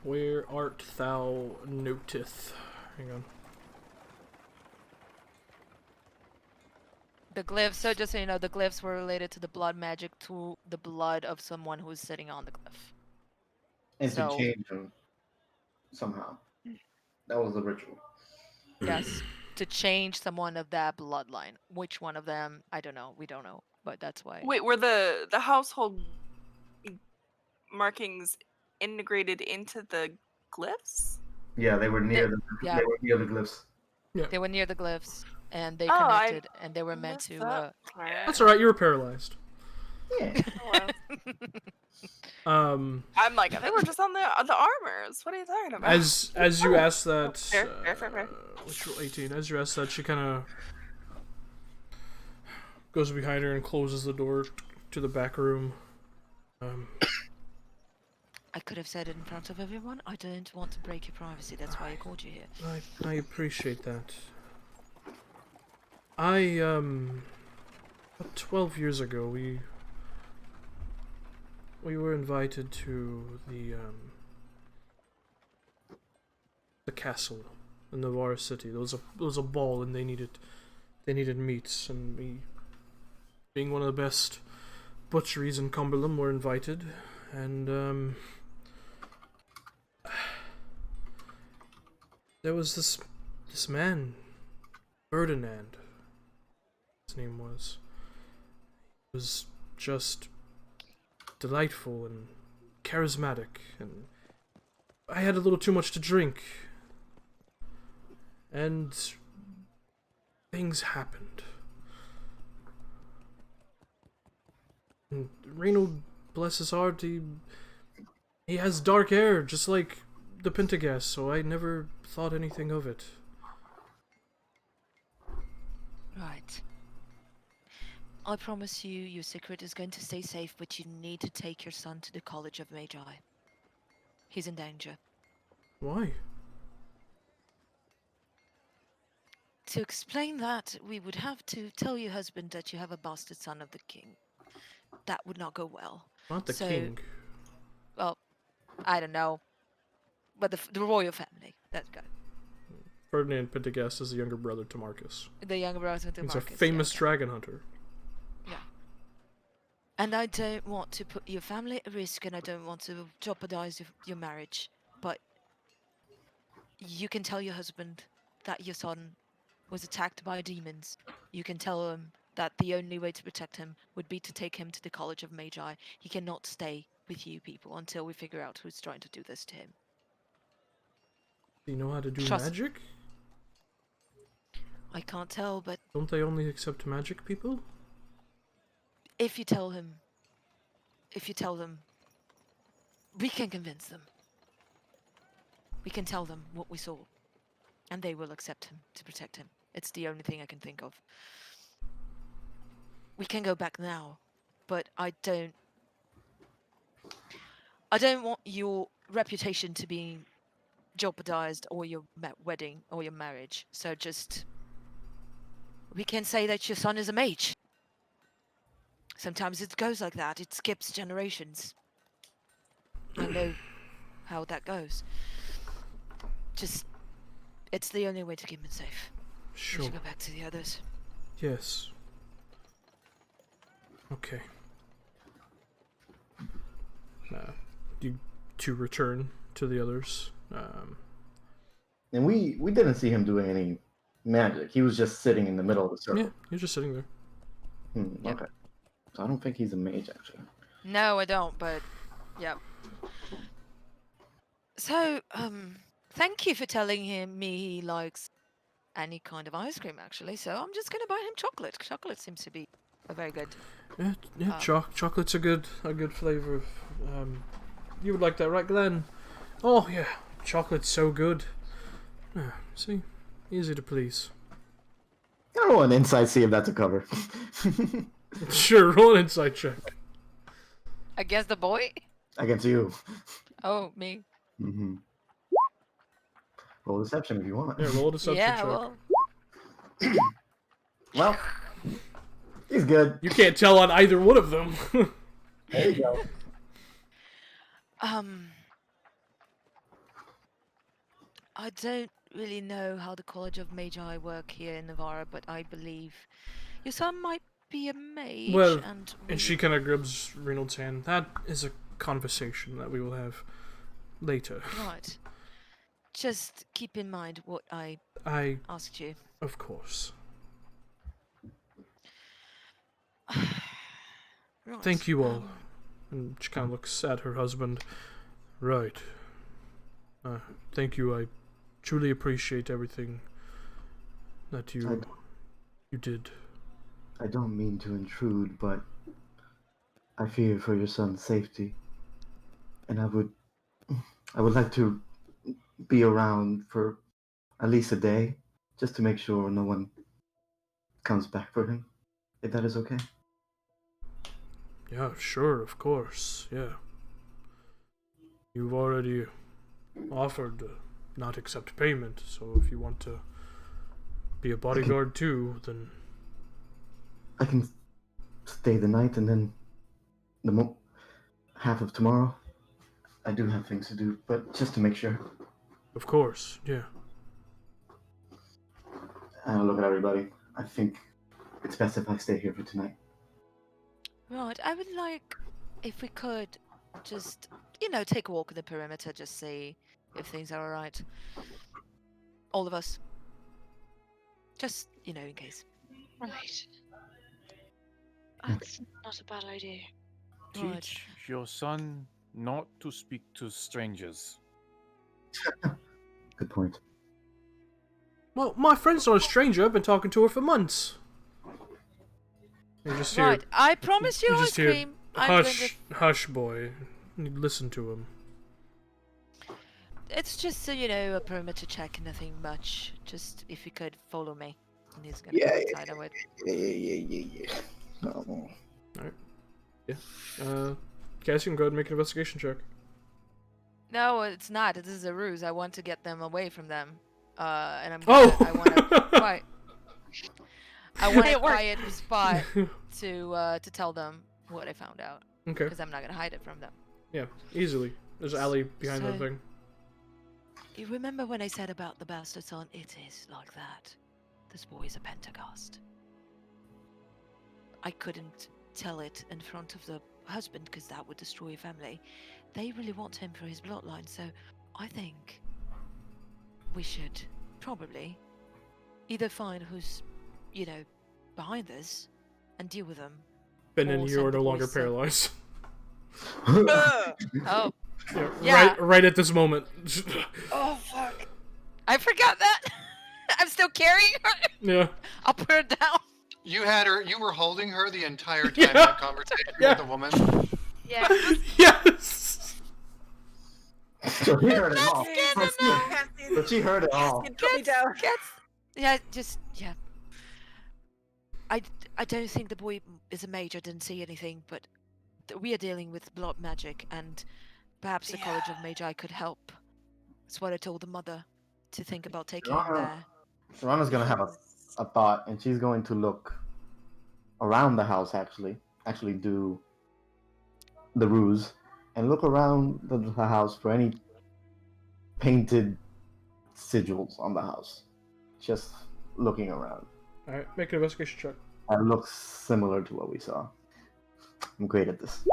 Where art thou noteth? Hang on. The glyphs, so just so you know, the glyphs were related to the blood magic, to the blood of someone who was sitting on the glyph. And So- to change them somehow. That was the ritual. Yes, to change someone of that bloodline. Which one of them? I don't know. We don't know, but that's why. Wait, were the household markings integrated into the glyphs? Yeah, they were near yeah. they were near the glyphs. They were near the glyphs. and they Oh, I connected, and they were meant missed to. that part. That's alright, you were paralyzed. Yeah. Oh, well. Um, I'm like, I think we're just on the armors. What are you talking about? as you ask that, Fair. which roll 18, as you ask that, she kind of goes behind her and closes the door to the back room. I could have said it in front of everyone. I don't want to break your privacy. That's why I called you here. I appreciate that. About 12 years ago, we were invited to the castle in Nevarra city. There was a ball, and they needed meats, and we, being one of the best butcheries in Cumberland, were invited, and there was this man, Ferdinand, his name was. He was just delightful and charismatic, and I had a little too much to drink, and things happened. And Reynold, bless his heart, he has dark hair, just like the Pentagast, so I never thought anything of it. Right. I promise you, your secret is going to stay safe, but you need to take your son to the College of Magi. He's in danger. Why? To explain that, we would have to tell your husband that you have a bastard son of the king. That would not go well. Not the So- king. Well, I don't know. But the royal family. That's good. Ferdinand Pentagast is the younger brother to Marcus. The younger brother to He's Marcus. a famous yeah, okay. dragon hunter. Yeah. And I don't want to put your family at risk, and I don't want to jeopardize your marriage. But you can tell your husband that your son was attacked by demons. You can tell him that the only way to protect him would be to take him to the College of Magi. He cannot stay with you people until we figure out who's trying to do this to him. Do you know how to do Trust- magic? I can't tell, but Don't they only accept magic people? if you tell them, we can convince them. We can tell them what we saw, and they will accept him to protect him. It's the only thing I can think of. We can go back now, but I don't want your reputation to be jeopardized, or your wedding, or your marriage. So just, we can say that your son is a mage. Sometimes it goes like that. It skips generations. I know how that goes. Just, it's the only way to keep him safe. We Sure. should go back to the others. Yes. Okay. You two return to the others. And we didn't see him doing any magic. He was just sitting in the middle of the circle. Yeah, you're just sitting there. Yep. Okay. So I don't think he's a mage, actually. No, I don't, but yeah. So, thank you for telling me he likes any kind of ice cream, actually. So I'm just gonna buy him chocolate. Chocolate seems to be a very good. Yeah, chocolate's a good flavor. You would like that, right, Glenn? Oh yeah, chocolate's so good. Yeah, see, easy to please. I don't know an insight, see if that's a cover. Sure, roll an insight check. Against the boy? Against you. Oh, me. Mm-hmm. Roll deception if you want. Yeah, roll a deception Yeah, check. well, Well, he's good. You can't tell on either one of them. There you go. I don't really know how the College of Magi work here in Nevarra, but I believe your son might be a mage. Well, and and she kind of grabs Reynolds' hand. That is a conversation that we will have later. Right. Just keep in mind what I asked you. Of course. Right. Thank you all. And she kind of looks at her husband. Right. Thank you. I truly appreciate everything that you You did. I don't mean to intrude, but I fear for your son's safety, and I would like to be around for at least a day, just to make sure no one comes back for him. If that is okay. Yeah, sure, of course. Yeah. You've already offered to not accept payment, so if you want to be a bodyguard too, then I can stay the night, and then half of tomorrow. I do have things to do, but just to make sure. of course, yeah. I'll look at everybody. I think it's best if I stay here for tonight. Right, I would like, if we could, just, take a walk in the perimeter, just see if things are alright. All of us. Just, in case. Right. That's not a bad idea. Right. Teach your son not to speak to strangers. Good point. Well, my friend's not a stranger. I've been talking to her for months. You just hear, Right, I promise you you ice just hear, cream. I'm going to... hush, boy. You listen to him. It's just, a perimeter check, nothing much. Just, if you could follow me. And he's going to Yeah, go inside, I would. Yeah. Oh. Alright. Yeah. Cassie, you can go ahead and make an investigation check. No, it's not. This is a ruse. I want to get them away from them. And I'm Oh! I want to quiet. I want Hey, a it worked. quiet spot to tell them what I found out. Okay. Because I'm not gonna hide it from them. Yeah, easily. There's an alley behind So- that thing. You remember when I said about the bastard son? It is like that. This boy is a Pentecost. I couldn't tell it in front of the husband because that would destroy your family. They really want him for his bloodline, so I think we should probably either find who's, behind this and deal with them. Ben or and you send are the no longer boys to- paralyzed. Oh, Yeah, Yeah. right at this moment. oh fuck! I forgot that. I'm still carrying her. Yeah. I'll put her down. You had her. You were holding her the entire time Yeah. in that conversation Yeah. with the woman. Yeah. Yes! So he heard it all. Scared enough. But she heard it all. Put me down. Yeah, yeah. I don't think the boy is a mage. I didn't see anything, but we are dealing with blood magic, and perhaps the College of Magi could help. That's what I told the mother to think about taking him there. Serana's gonna have a thought, and she's going to look around the house. Actually do the ruse and look around the house for any painted sigils on the house. Just looking around. Alright, make an investigation check. That looks similar to what we saw. I'm great at this.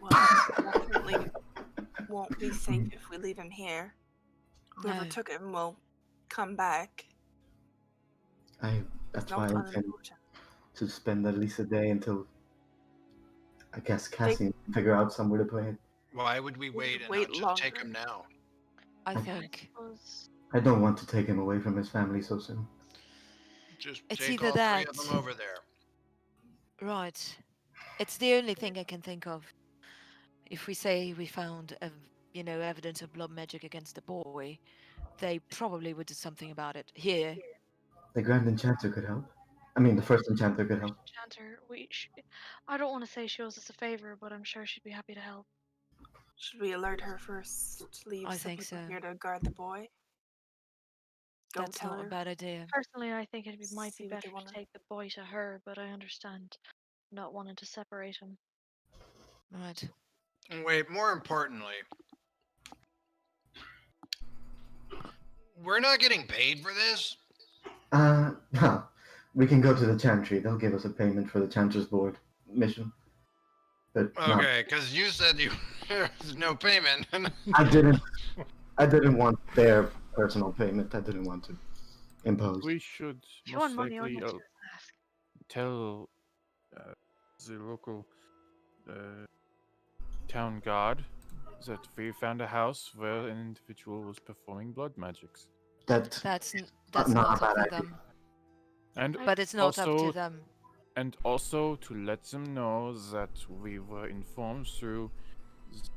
Well, definitely won't be safe if we leave him here. Whoever No. took him will come back. That's No why I fun intend in motion. to spend at least a day until I guess Cassie can figure out somewhere to play it. Why would we wait and Wait not just take longer. him now? I Okay. think Was- I don't want to take him away from his family so soon. Just It's take either all three of that- them over there. right. It's the only thing I can think of. If we say we found, evidence of blood magic against the boy, they probably would do something about it here. The Grand Enchanter could help. I mean, the first Enchanter could help. Chanter, I don't want to say she owes us a favor, but I'm sure she'd be happy to help. Should we alert her first? Leave I some think people so. here to guard the boy. Go That's tell not her. a bad idea. Personally, I think might See be what they better wanna- to take the boy to her, but I understand not wanting to separate him. Right. And wait, more importantly, we're not getting paid for this? No. We can go to the Chantry. They'll give us a payment for the Chanter's Board mission. But no, Okay, because you said there's no payment. I didn't want their personal payment. I didn't want to impose. We should If you most want money, all likely you have to do is ask. tell the local town guard that we found a house where an individual was performing blood magics. That's That's not not a bad up for idea. them. And But it's not up to also, them. to let them know that we were informed through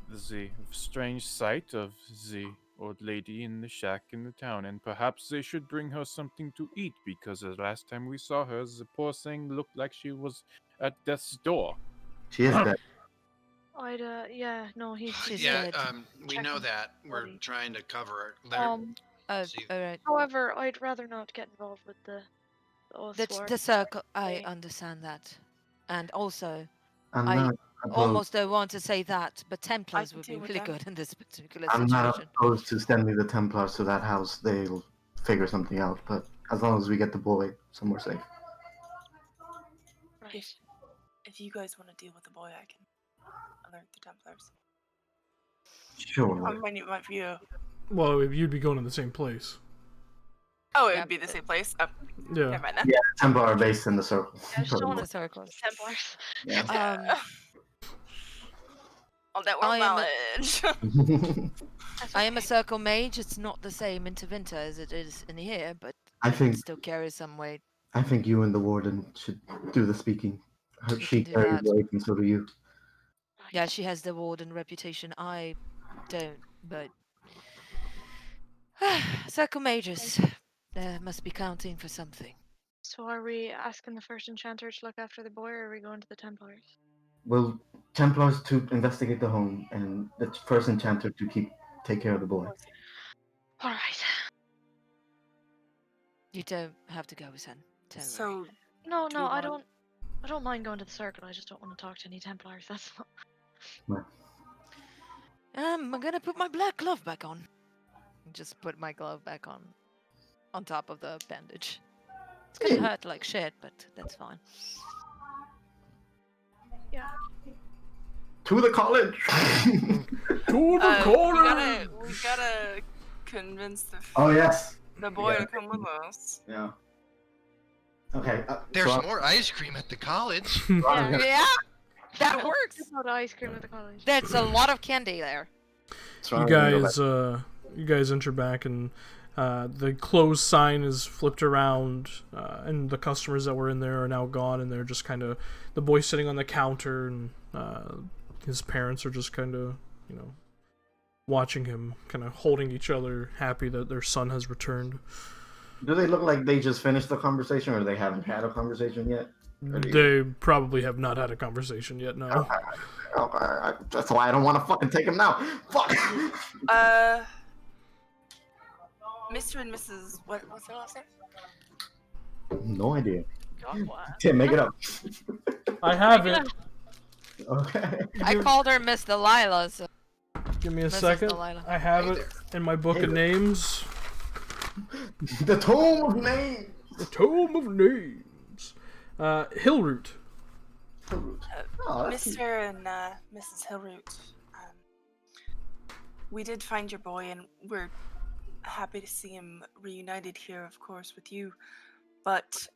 the strange sight of the old lady in the shack in the town, and perhaps they should bring her something to eat because the last time we saw her, the poor thing looked like she was at death's door. She is dead. Yeah, no, he's She's Yeah, dead. we know checking that. We're body. trying to cover it. There, see, Alright. However, I'd rather not get involved with the That's Oswald. the circle. I They- understand that. And also, I'm I not opposed. almost don't want to say that, but I Templars can would be deal with really them. good in this particular I'm not situation. opposed to sending the Templars to that house. They'll figure something out. But as long as we get the boy somewhere safe. Right. If you guys want to deal with the boy, I can alert the Templars. Sure. I mean, it might be a... Well, you'd be going to the same place. Oh, it Yep. would be the same place. Oh, Yeah. never mind that. Yeah, Templar are based in the circle. I just don't want The to circles. Templars. Yeah. On that I world am a- knowledge. That's I am a okay. circle mage. It's not the same in Tevinter as it is in here, but I it think still carries some weight. I think you and the warden should do the speaking. We She can do carries that. weight, and so do you. Yeah, she has the warden reputation. I don't, but circle mages. They must be counting for something. So are we asking the first enchanter to look after the boy, or are we going to the Templars? Well, Templars to investigate the home, and the first enchanter to take care of the boy. All right. You don't have to go with him. Don't worry. So, No, Do no, we I want- don't. I don't mind going to the circle. I just don't want to talk to any Templars. That's all. I'm gonna put my black glove back on. Just put my glove back on top of the bandage. It's gonna hurt like shit, but that's fine. Yeah. To the college. To the corner! we gotta convince Oh yes. the boy Yeah. to come with us. Yeah. Okay. there's so more ice cream at the college. Yeah. Yeah, that Don't works. give out ice cream at the college. There's a lot of candy there. So You I'm gonna go guys, you guys enter back, and the closed sign is flipped around, and the customers that were in there are now gone, and they're just kind of the boy sitting on the counter, and his parents are just kind of, watching him, kind of holding each other, happy that their son has returned. Do they look like they just finished the conversation, or they haven't had a conversation yet? Or do you- They probably have not had a conversation yet. No. That's why I don't want to fucking take him now. Fuck. Mr. and Mrs. What's their last name? No idea. God, what? Tim, make it up. I have it. Okay. I called her Miss Delilah, so Give me a Mrs. second. Delilah. I have it in my book of names. The Tome of Names. The Tome of Names. Hillroot. Oh, that's cute. Mr. and Mrs. Hillroot. We did find your boy, and we're happy to see him reunited here, of course, with you. But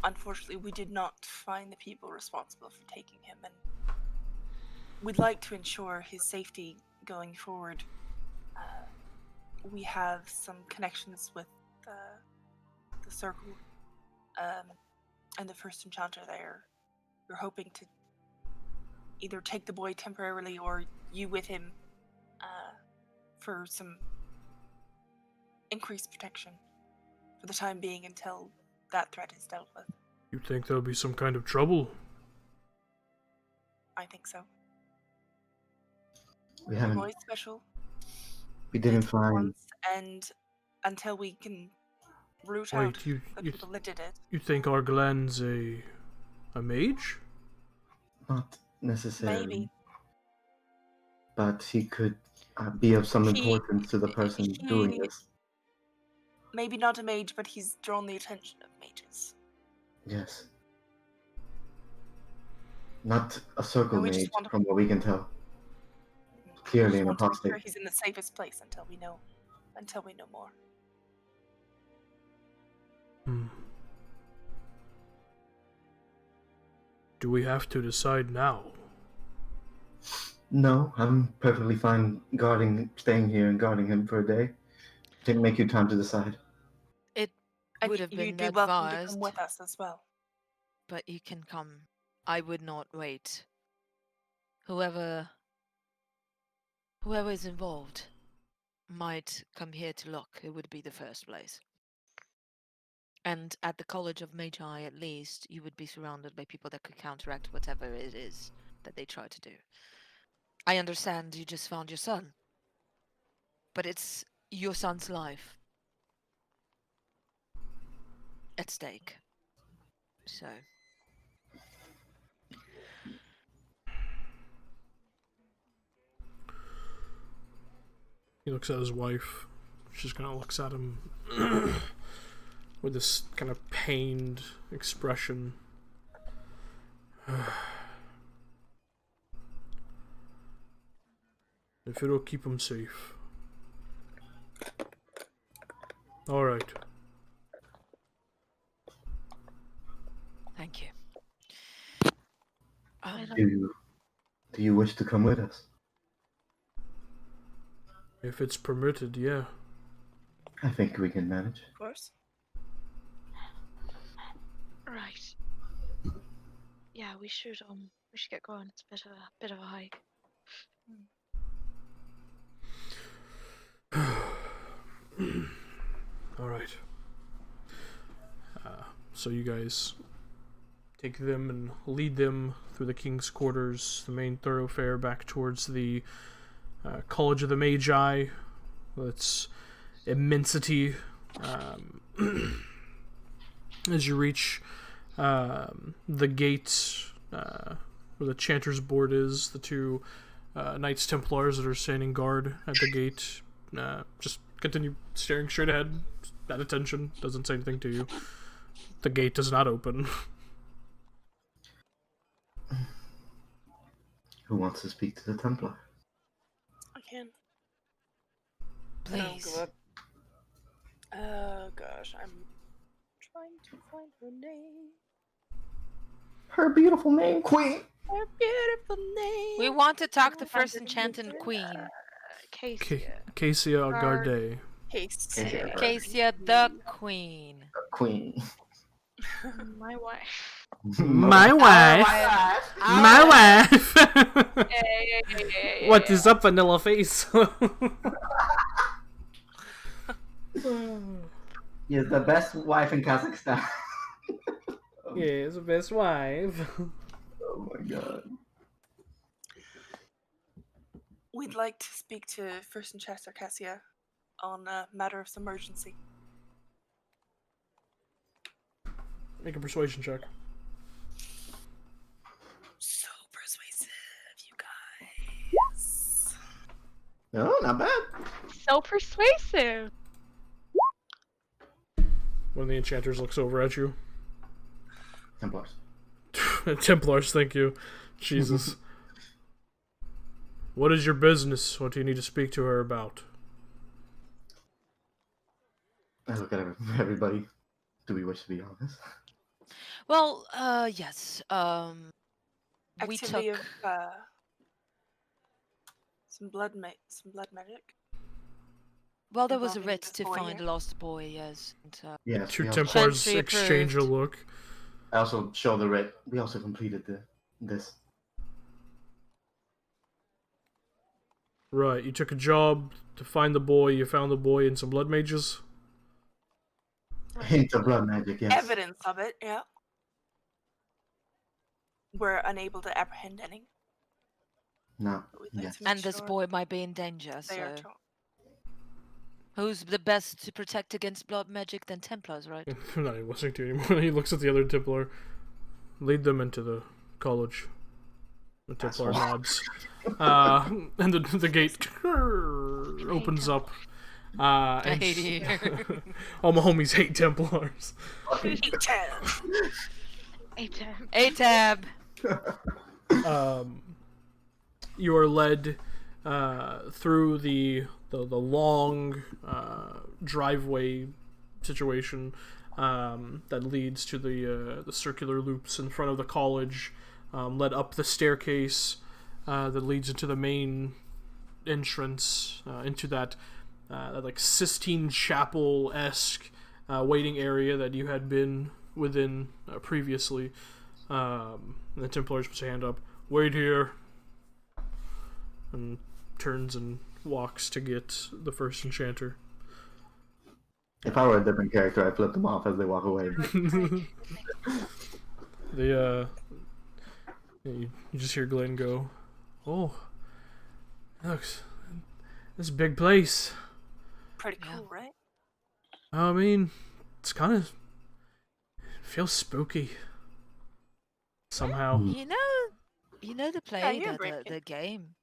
unfortunately, we did not find the people responsible for taking him, and we'd like to ensure his safety going forward. We have some connections with the circle and the first enchanter there. We're hoping to either take the boy temporarily or you with him for some increased protection for the time being until that threat is dealt with. You think there'll be some kind of trouble? I think so. We The haven't. boy's special. We didn't Did it find. once, and until we can root out Wait, you the you, people that did it, you think our Glenn's a mage? Not necessarily. maybe. But he could be of some He- importance to the person doing he- this. Maybe not a mage, but he's drawn the attention of mages. Yes. Not a circle And we just mage, want to- from what we can tell. We Clearly just an want to make apostate. sure he's in the safest place until we know more. Hmm. Do we have to decide now? No, I'm perfectly fine staying here and guarding him for a day. Didn't make you time to decide. And would have you'd been be welcome to come advised, with us as well. but you can come. I would not wait. Whoever is involved might come here to look. It would be the first place. And at the College of Magi, at least, you would be surrounded by people that could counteract whatever it is that they try to do. I understand you just found your son, but it's your son's life at stake. So, He looks at his wife. She just kind of looks at him with this kind of pained expression. If it'll keep him safe. Alright. thank you. Do you wish to come with us? If it's permitted, yeah. I think we can manage. Of course. Right. Yeah, we should get going. It's a bit of a hike. Alright. So you guys take them and lead them through the King's Quarters, the main thoroughfare, back towards the College of the Magi, with its immensity. As you reach the gate where the Chanter's Board is, the two Knights Templars that are standing guard at the gate just continue staring straight ahead, at attention, doesn't say anything to you. The gate does not open. Who wants to speak to the Templar? I can. Please. Oh gosh, I'm trying to find her name. Her beautiful name, Queen. Her beautiful name. We want to talk to First Enchanted Queen. Casey. Cassia Agarde. Casey. Cassia the Queen. Queen. My wife. My wife. My wife. What is up, vanilla face? You're the best wife in Kazakhstan. Yes, best wife. Oh my god. We'd like to speak to First Enchanter Cassia on a matter of some urgency. Make a persuasion check. So persuasive, you guys. No, not bad. So persuasive. One of the enchanters looks over at you. Templars. Templars, thank you. Jesus. What is your business? What do you need to speak to her about? I look at everybody. Do we wish to be honest? Well, yes. We Activity took. of some blood magic. Well, there was a involving writ this to boy find a here? lost boy, yes. And, Yes. Two we also- Templars Chantry exchange a approved. look. I also show the writ. We also completed this. Right, you took a job to find the boy, you found the boy and some blood mages? Hint of blood magic, yes. Evidence of it, yeah. We're unable to apprehend any. No. But we'd like Yes. to make and this sure boy might be in danger, they are so. taught. Who's the best to protect against blood magic than Templars, right? I'm not even listening to you anymore. He looks at the other Templar. Lead them into the college. The Templar Asshole. nods. And the gate opens up. I And hate you. all my homies hate Templars. ATAB. You are led through the long driveway situation that leads to the circular loops in front of the college, led up the staircase that leads into the main entrance into that like Sistine Chapel-esque waiting area that you had been within previously. The Templar puts a hand up. Wait here. And turns and walks to get the first enchanter. If I were a different character, I'd flip them off as they walk away. You just hear Glenn go, "Oh, looks, this is a big place. Pretty cool, right? I mean, it's kind of feels spooky somehow." You know the you're the game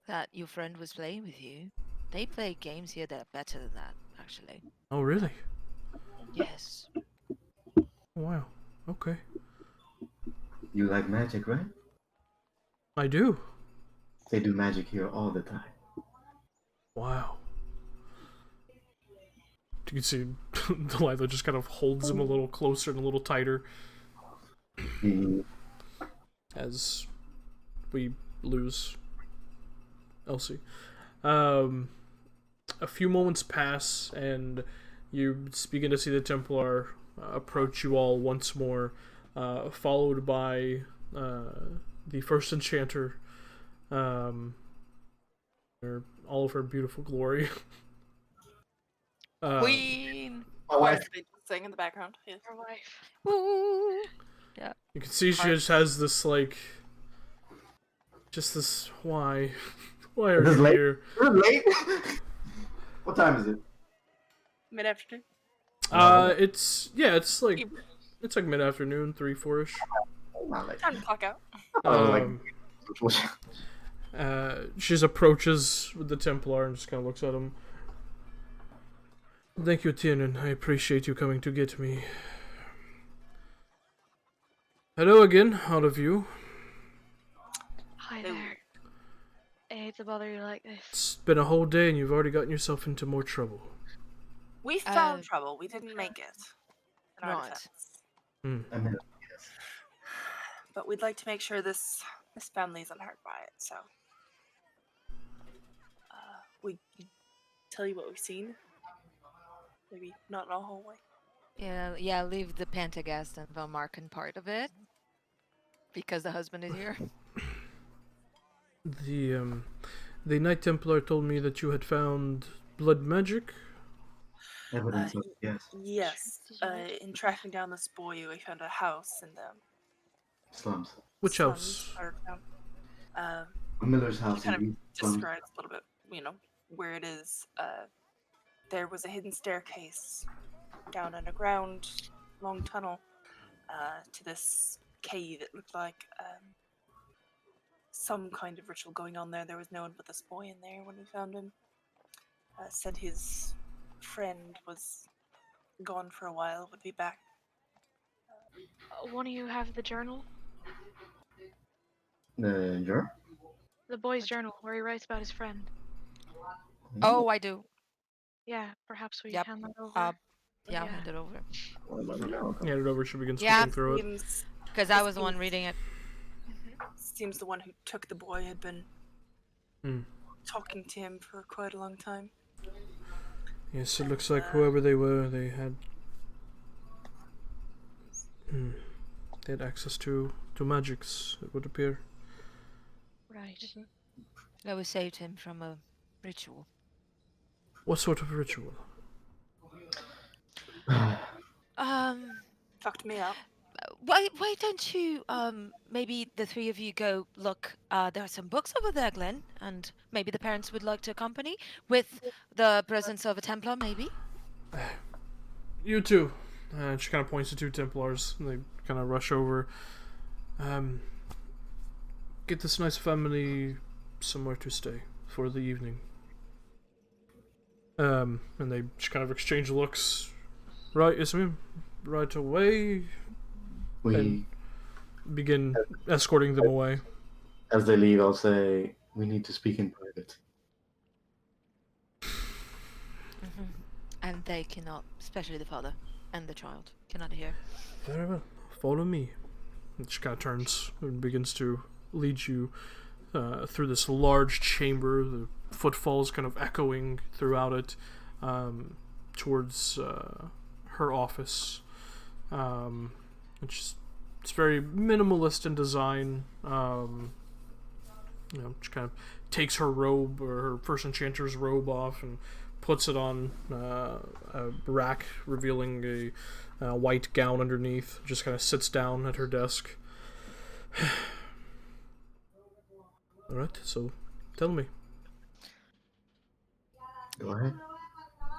that your friend was playing with you. They play games here that are better than that, actually. Oh, really? Yes. Wow. Okay. You like magic, right? I do. They do magic here all the time. Wow. You can see Delilah just kind of holds him a little closer and a little tighter Mm, as we lose Elsie. A few moments pass, and you begin to see the Templar approach you all once more, followed by the first enchanter, in all of her beautiful glory. Queen. My wife. They just sing in the background. Yes. Your wife. Woo. Yeah. You can see she just has this, like, just this, why? Why are Is this you late? here? Is it late? What time is it? Mid-afternoon. It's like mid-afternoon, 3, 4-ish. Not late. Time to clock out. She just approaches with the Templar and just kind of looks at him. Thank you, Tiernan. I appreciate you coming to get me. Hello again, all of you. Hi there. I hate to bother you like this. It's been a whole day and you've already gotten yourself into more trouble. We found trouble. We didn't make it. In our Right. defense. I mean, But we'd like to make sure this family isn't hurt by it. So we can tell you what we've seen. Maybe not in a whole way. Yeah, leave the Pentagast and Valmarken part of it. Because the husband is here. The Knight Templar told me that you had found blood magic. evidence of yes. Yes. In tracking down this boy, we found a house in the Slums. Which slums house? part of town. Miller's He house. kind of in slums. describes a little bit, where it is. There was a hidden staircase down underground, long tunnel, to this cave. It looked like some kind of ritual going on there. There was no one but this boy in there when we found him. Said his friend was gone for a while, would be back. One of you have the journal? The journal? The boy's journal, where he writes about his friend. Oh, I do. Yeah, perhaps we Yep. hand that over. Yeah, Yeah. I'll hand it over. Hand it over, she begins Yeah. flipping through it. Seems, Because I was the one reading it. seems the one who took the boy had been talking to him for quite a long time. Yes, it looks like whoever they were, they had access to magics, it would appear. Right. That we saved him from a ritual. What sort of ritual? Fucked me up. Why don't you maybe the three of you go look? There are some books over there, Glenn, and maybe the parents would like to accompany with the presence of a Templar, maybe. You two. She kind of points to 2 Templars, and they kind of rush over. Get this nice family somewhere to stay for the evening. And they just kind of exchange looks. Right, yes ma'am. Right away. We, And begin escorting them away. as they leave, I'll say, we need to speak in private. And they cannot, especially the father and the child, cannot hear. Very well. Follow me. And she kind of turns and begins to lead you through this large chamber, the footfalls kind of echoing throughout it, towards her office. It's very minimalist in design. She kind of takes her robe or her first enchanter's robe off and puts it on a rack, revealing a white gown underneath. Just kind of sits down at her desk. All right, so tell me. Go ahead.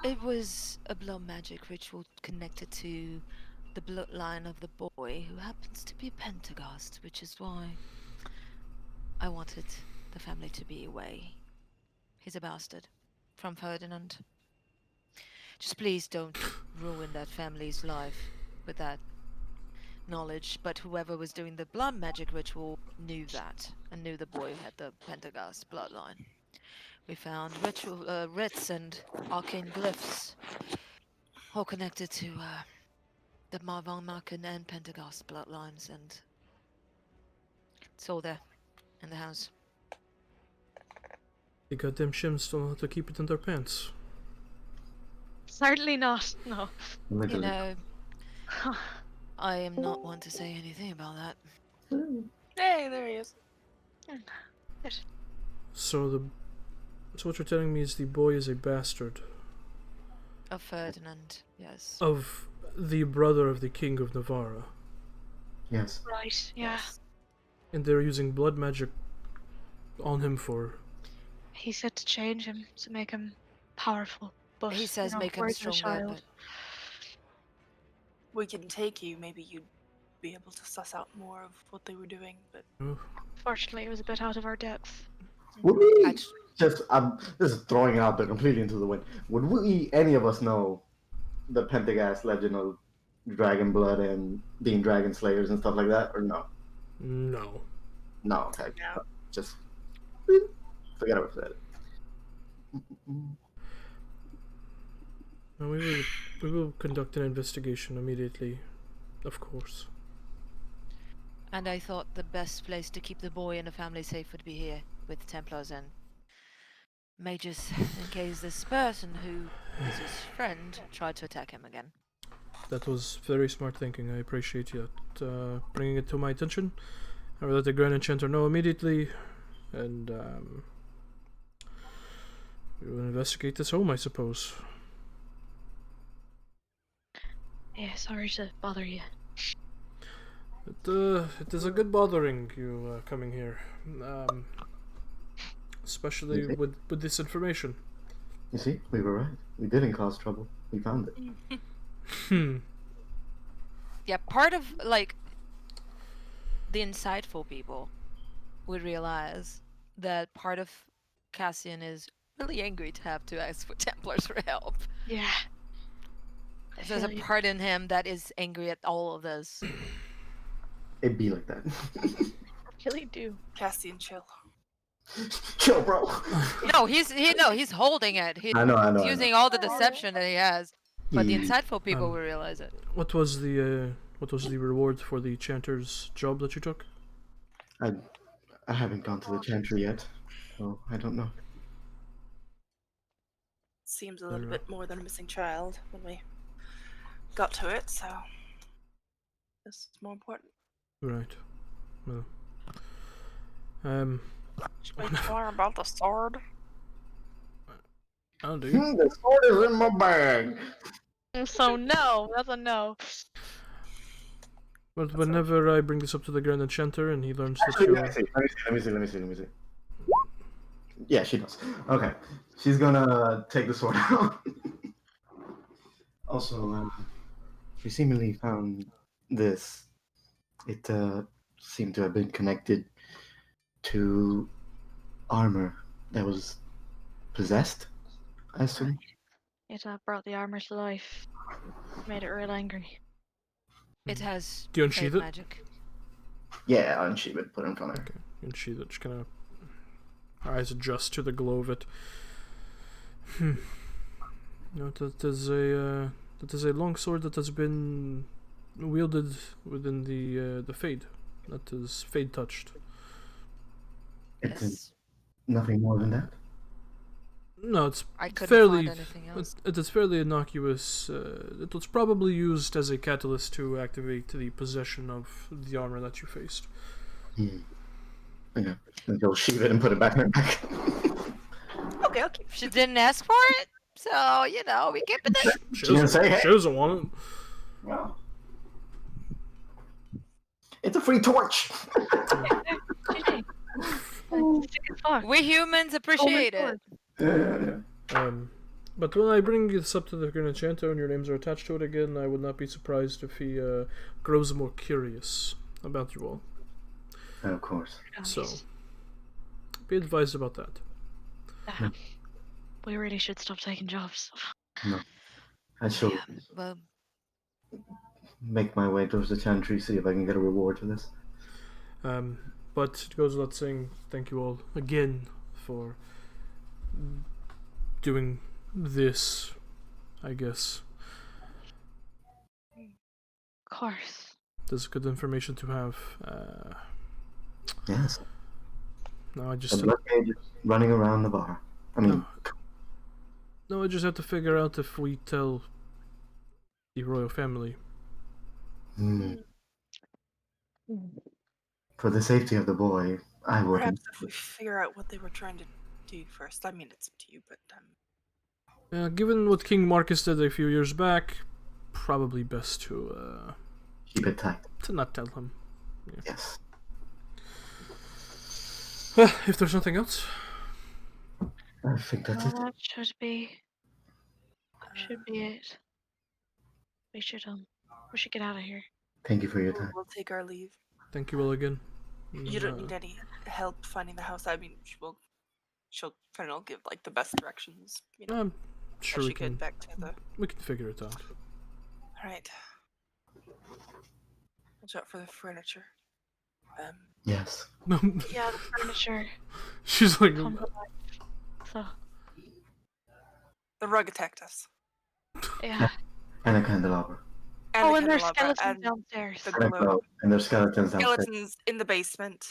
It was a blood magic ritual connected to the bloodline of the boy who happens to be a Pentagast, which is why I wanted the family to be away. He's a bastard from Ferdinand. Just please don't ruin that family's life with that knowledge. But whoever was doing the blood magic ritual knew that and knew the boy had the Pentagast bloodline. We found writs and arcane glyphs, all connected to the Marvan Marken and Pentagast bloodlines, and it's all there in the house. The goddamn shims don't know how to keep it in their pants. Certainly not. No. You know, I am not one to say anything about that. Hey, there he is. So what you're telling me is the boy is a bastard Of Ferdinand, yes. of the brother of the king of Nevarra, Yes. Right. Yeah. and they're using blood magic on him for. He said to change him to make him powerful. But He says make him words of a stronger, child. but We can take you. Maybe you'd be able to suss out more of what they were doing. But Fortunately, it was a bit out of our depth. Would we just? I'm just throwing it out there completely into the wind. Would we, any of us, know the Pentagast legend of dragon blood and being dragon slayers and stuff like that, or no? No. No. Okay. No. Just forget about that. No, we will conduct an investigation immediately, of course. and I thought the best place to keep the boy and the family safe would be here with Templars and mages, in case this person who is his friend tried to attack him again. That was very smart thinking. I appreciate you bringing it to my attention. I will let the Grand Enchanter know immediately, and we will investigate this home, I suppose. Yeah, sorry to bother you. It is a good bothering you coming here, especially with this information. You see, we were right. We didn't cause trouble. We found it. Yeah, part of, like, the insightful people would realize that part of Cassian is really angry to have to ask for Templars for help. Yeah. I There's a feel you. part in him that is angry at all of this. It'd be like that. I really do. Cassian, chill. Chill, bro. No, he's holding it. He's I know. using all the deception that he has. But the He- insightful people will realize it. What was the reward for the chanter's job that you took? I haven't gone to the chantry yet, so I don't know. Seems a little bit more than a missing child when we got to it, so this is more important. Right. Well. Should we inquire about the sword? I'll do. The sword is in my bag. So no, that's a no. But whenever I bring this up to the Grand Enchanter and he learns that Actually, you're... let me see. Yeah, she does. Okay, she's gonna take the sword out. Also, we seemingly found this. It seemed to have been connected to armor that was possessed, I assume. It brought the armor to life. Made it real angry. It has Do you unsheath fade it? magic. Yeah, and she would put it in front of her. Okay, and she that just kind of her eyes adjust to the glow of it. No, that is a long sword that has been wielded within the Fade. That is Fade touched. It's Yes. nothing more than that. No, it's I couldn't fairly. find anything else. It is fairly innocuous. It was probably used as a catalyst to activate the possession of the armor that you faced. Yeah. And he'll sheath it and put it back in her back. Okay, I'll keep. She didn't ask for it, so we keep it there. She didn't doesn't, say, hey. she doesn't want it. Well, it's a free torch. We humans appreciate it. Yeah. But when I bring this up to the Grand Enchanter and your names are attached to it again, I would not be surprised if he grows more curious about you all. And of course. So, be advised about that. We really should stop taking jobs. No. I shall Well, make my way towards the chantry, see if I can get a reward for this. But it goes without saying, thank you all again for doing this, I guess. Of course. That's good information to have. Yes. Now I The just... blockade is running around the bar. I mean... No, I just have to figure out if we tell the royal family. For the safety of the boy, I wouldn't. Perhaps if we figure out what they were trying to do first. I mean, it's up to you, but Given what King Marcus did a few years back, probably best to keep it tight. to not tell him. Yeah. Yes. If there's nothing else. I think that's it. That should be it. We should get out of here. Thank you for your time. we'll take our leave. Thank you all again. You don't need any help finding the house. I mean, she'll kind of give like the best directions. I'm sure as we she can. get back to the. We can figure it out. All right. Watch out for the furniture. Yes. Yeah, the furniture. She's like, Come to life. So, The rug attacked us. yeah. And a candelabra. And the And there's candelabra skeletons and downstairs. the And a globe. globe. And there's skeletons downstairs. Skeletons in the basement.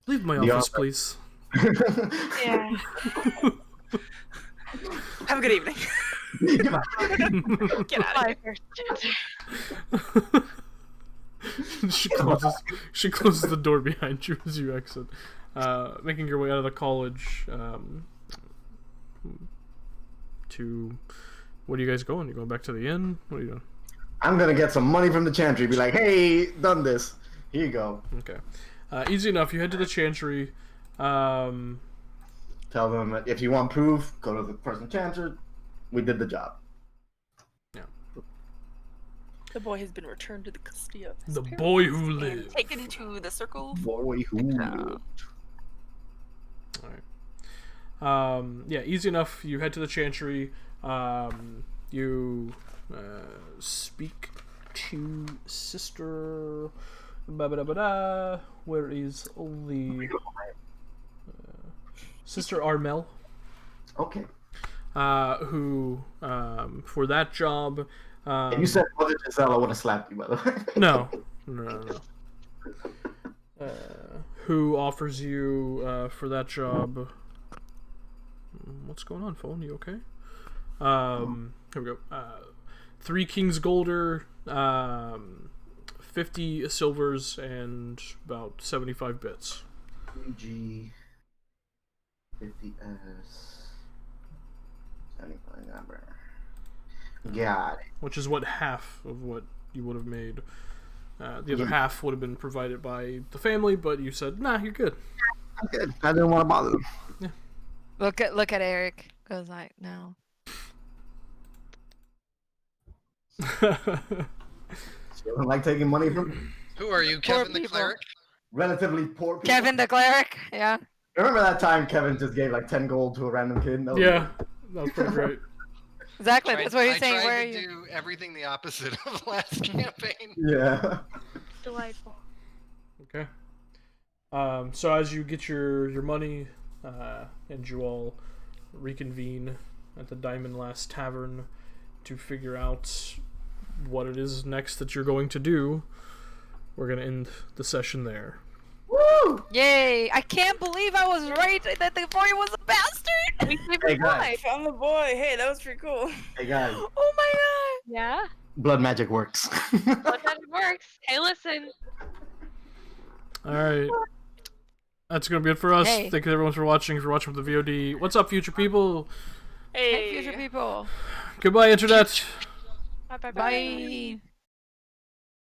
leave my The office, office. please. Yeah. Have a good evening. Get out of Bye, here. first. she closes the door behind you as you exit, making your way out of the college. To what are you guys going? You going back to the inn? What are you doing? I'm gonna get some money from the chantry. Be like, hey, done this. Here you go. Okay, easy enough. You head to the chantry. Tell them that if you want proof, go to the person chantry. We did the job. The boy has been returned to the custody of his The parents boy who and lived. taken to the circle. Boy who Alright. Yeah, easy enough. You head to the chantry. You speak to Sister. Where is the Sister Armel? Okay. Who for that job. If you said Mother Giselle, I would have slapped you, by the way. No. Who offers you for that job? What's going on, phone? You okay? Here we go. 3 Kings Golder, 50 silvers, and about 75 bits. 3G, 50S, 75 number. Got it. Which is what half of what you would have made. The other half would have been provided by the family, but you said, nah, you're good. I'm good. I didn't want to bother them. Yeah. look at Eric. Goes like, no. She doesn't like taking money from Who are you, Poor Kevin the people. cleric? relatively poor people. Kevin the cleric. Yeah. Remember that time Kevin just gave like 10 gold to a random kid? That was Yeah, that was pretty great. Exactly. That's what he's I saying. tried Where are to you? do everything the opposite of last campaign. Yeah. Delightful. Okay. So as you get your money, and you all reconvene at the Diamond Lass Tavern to figure out what it is next that you're going to do, we're gonna end the session there. Woo! Yay! I can't believe I was right that the boy was a bastard. We saved Hey his guys, life. Found the boy. Hey, that was pretty cool. hey guys, Oh my Yeah, blood magic works. but that works. Hey, listen. All right. That's gonna be it for us. Hey. Thank you everyone for watching. For watching with the VOD. What's up, future people? god! Hey, future people. Goodbye, internet. Bye bye bye. Bye.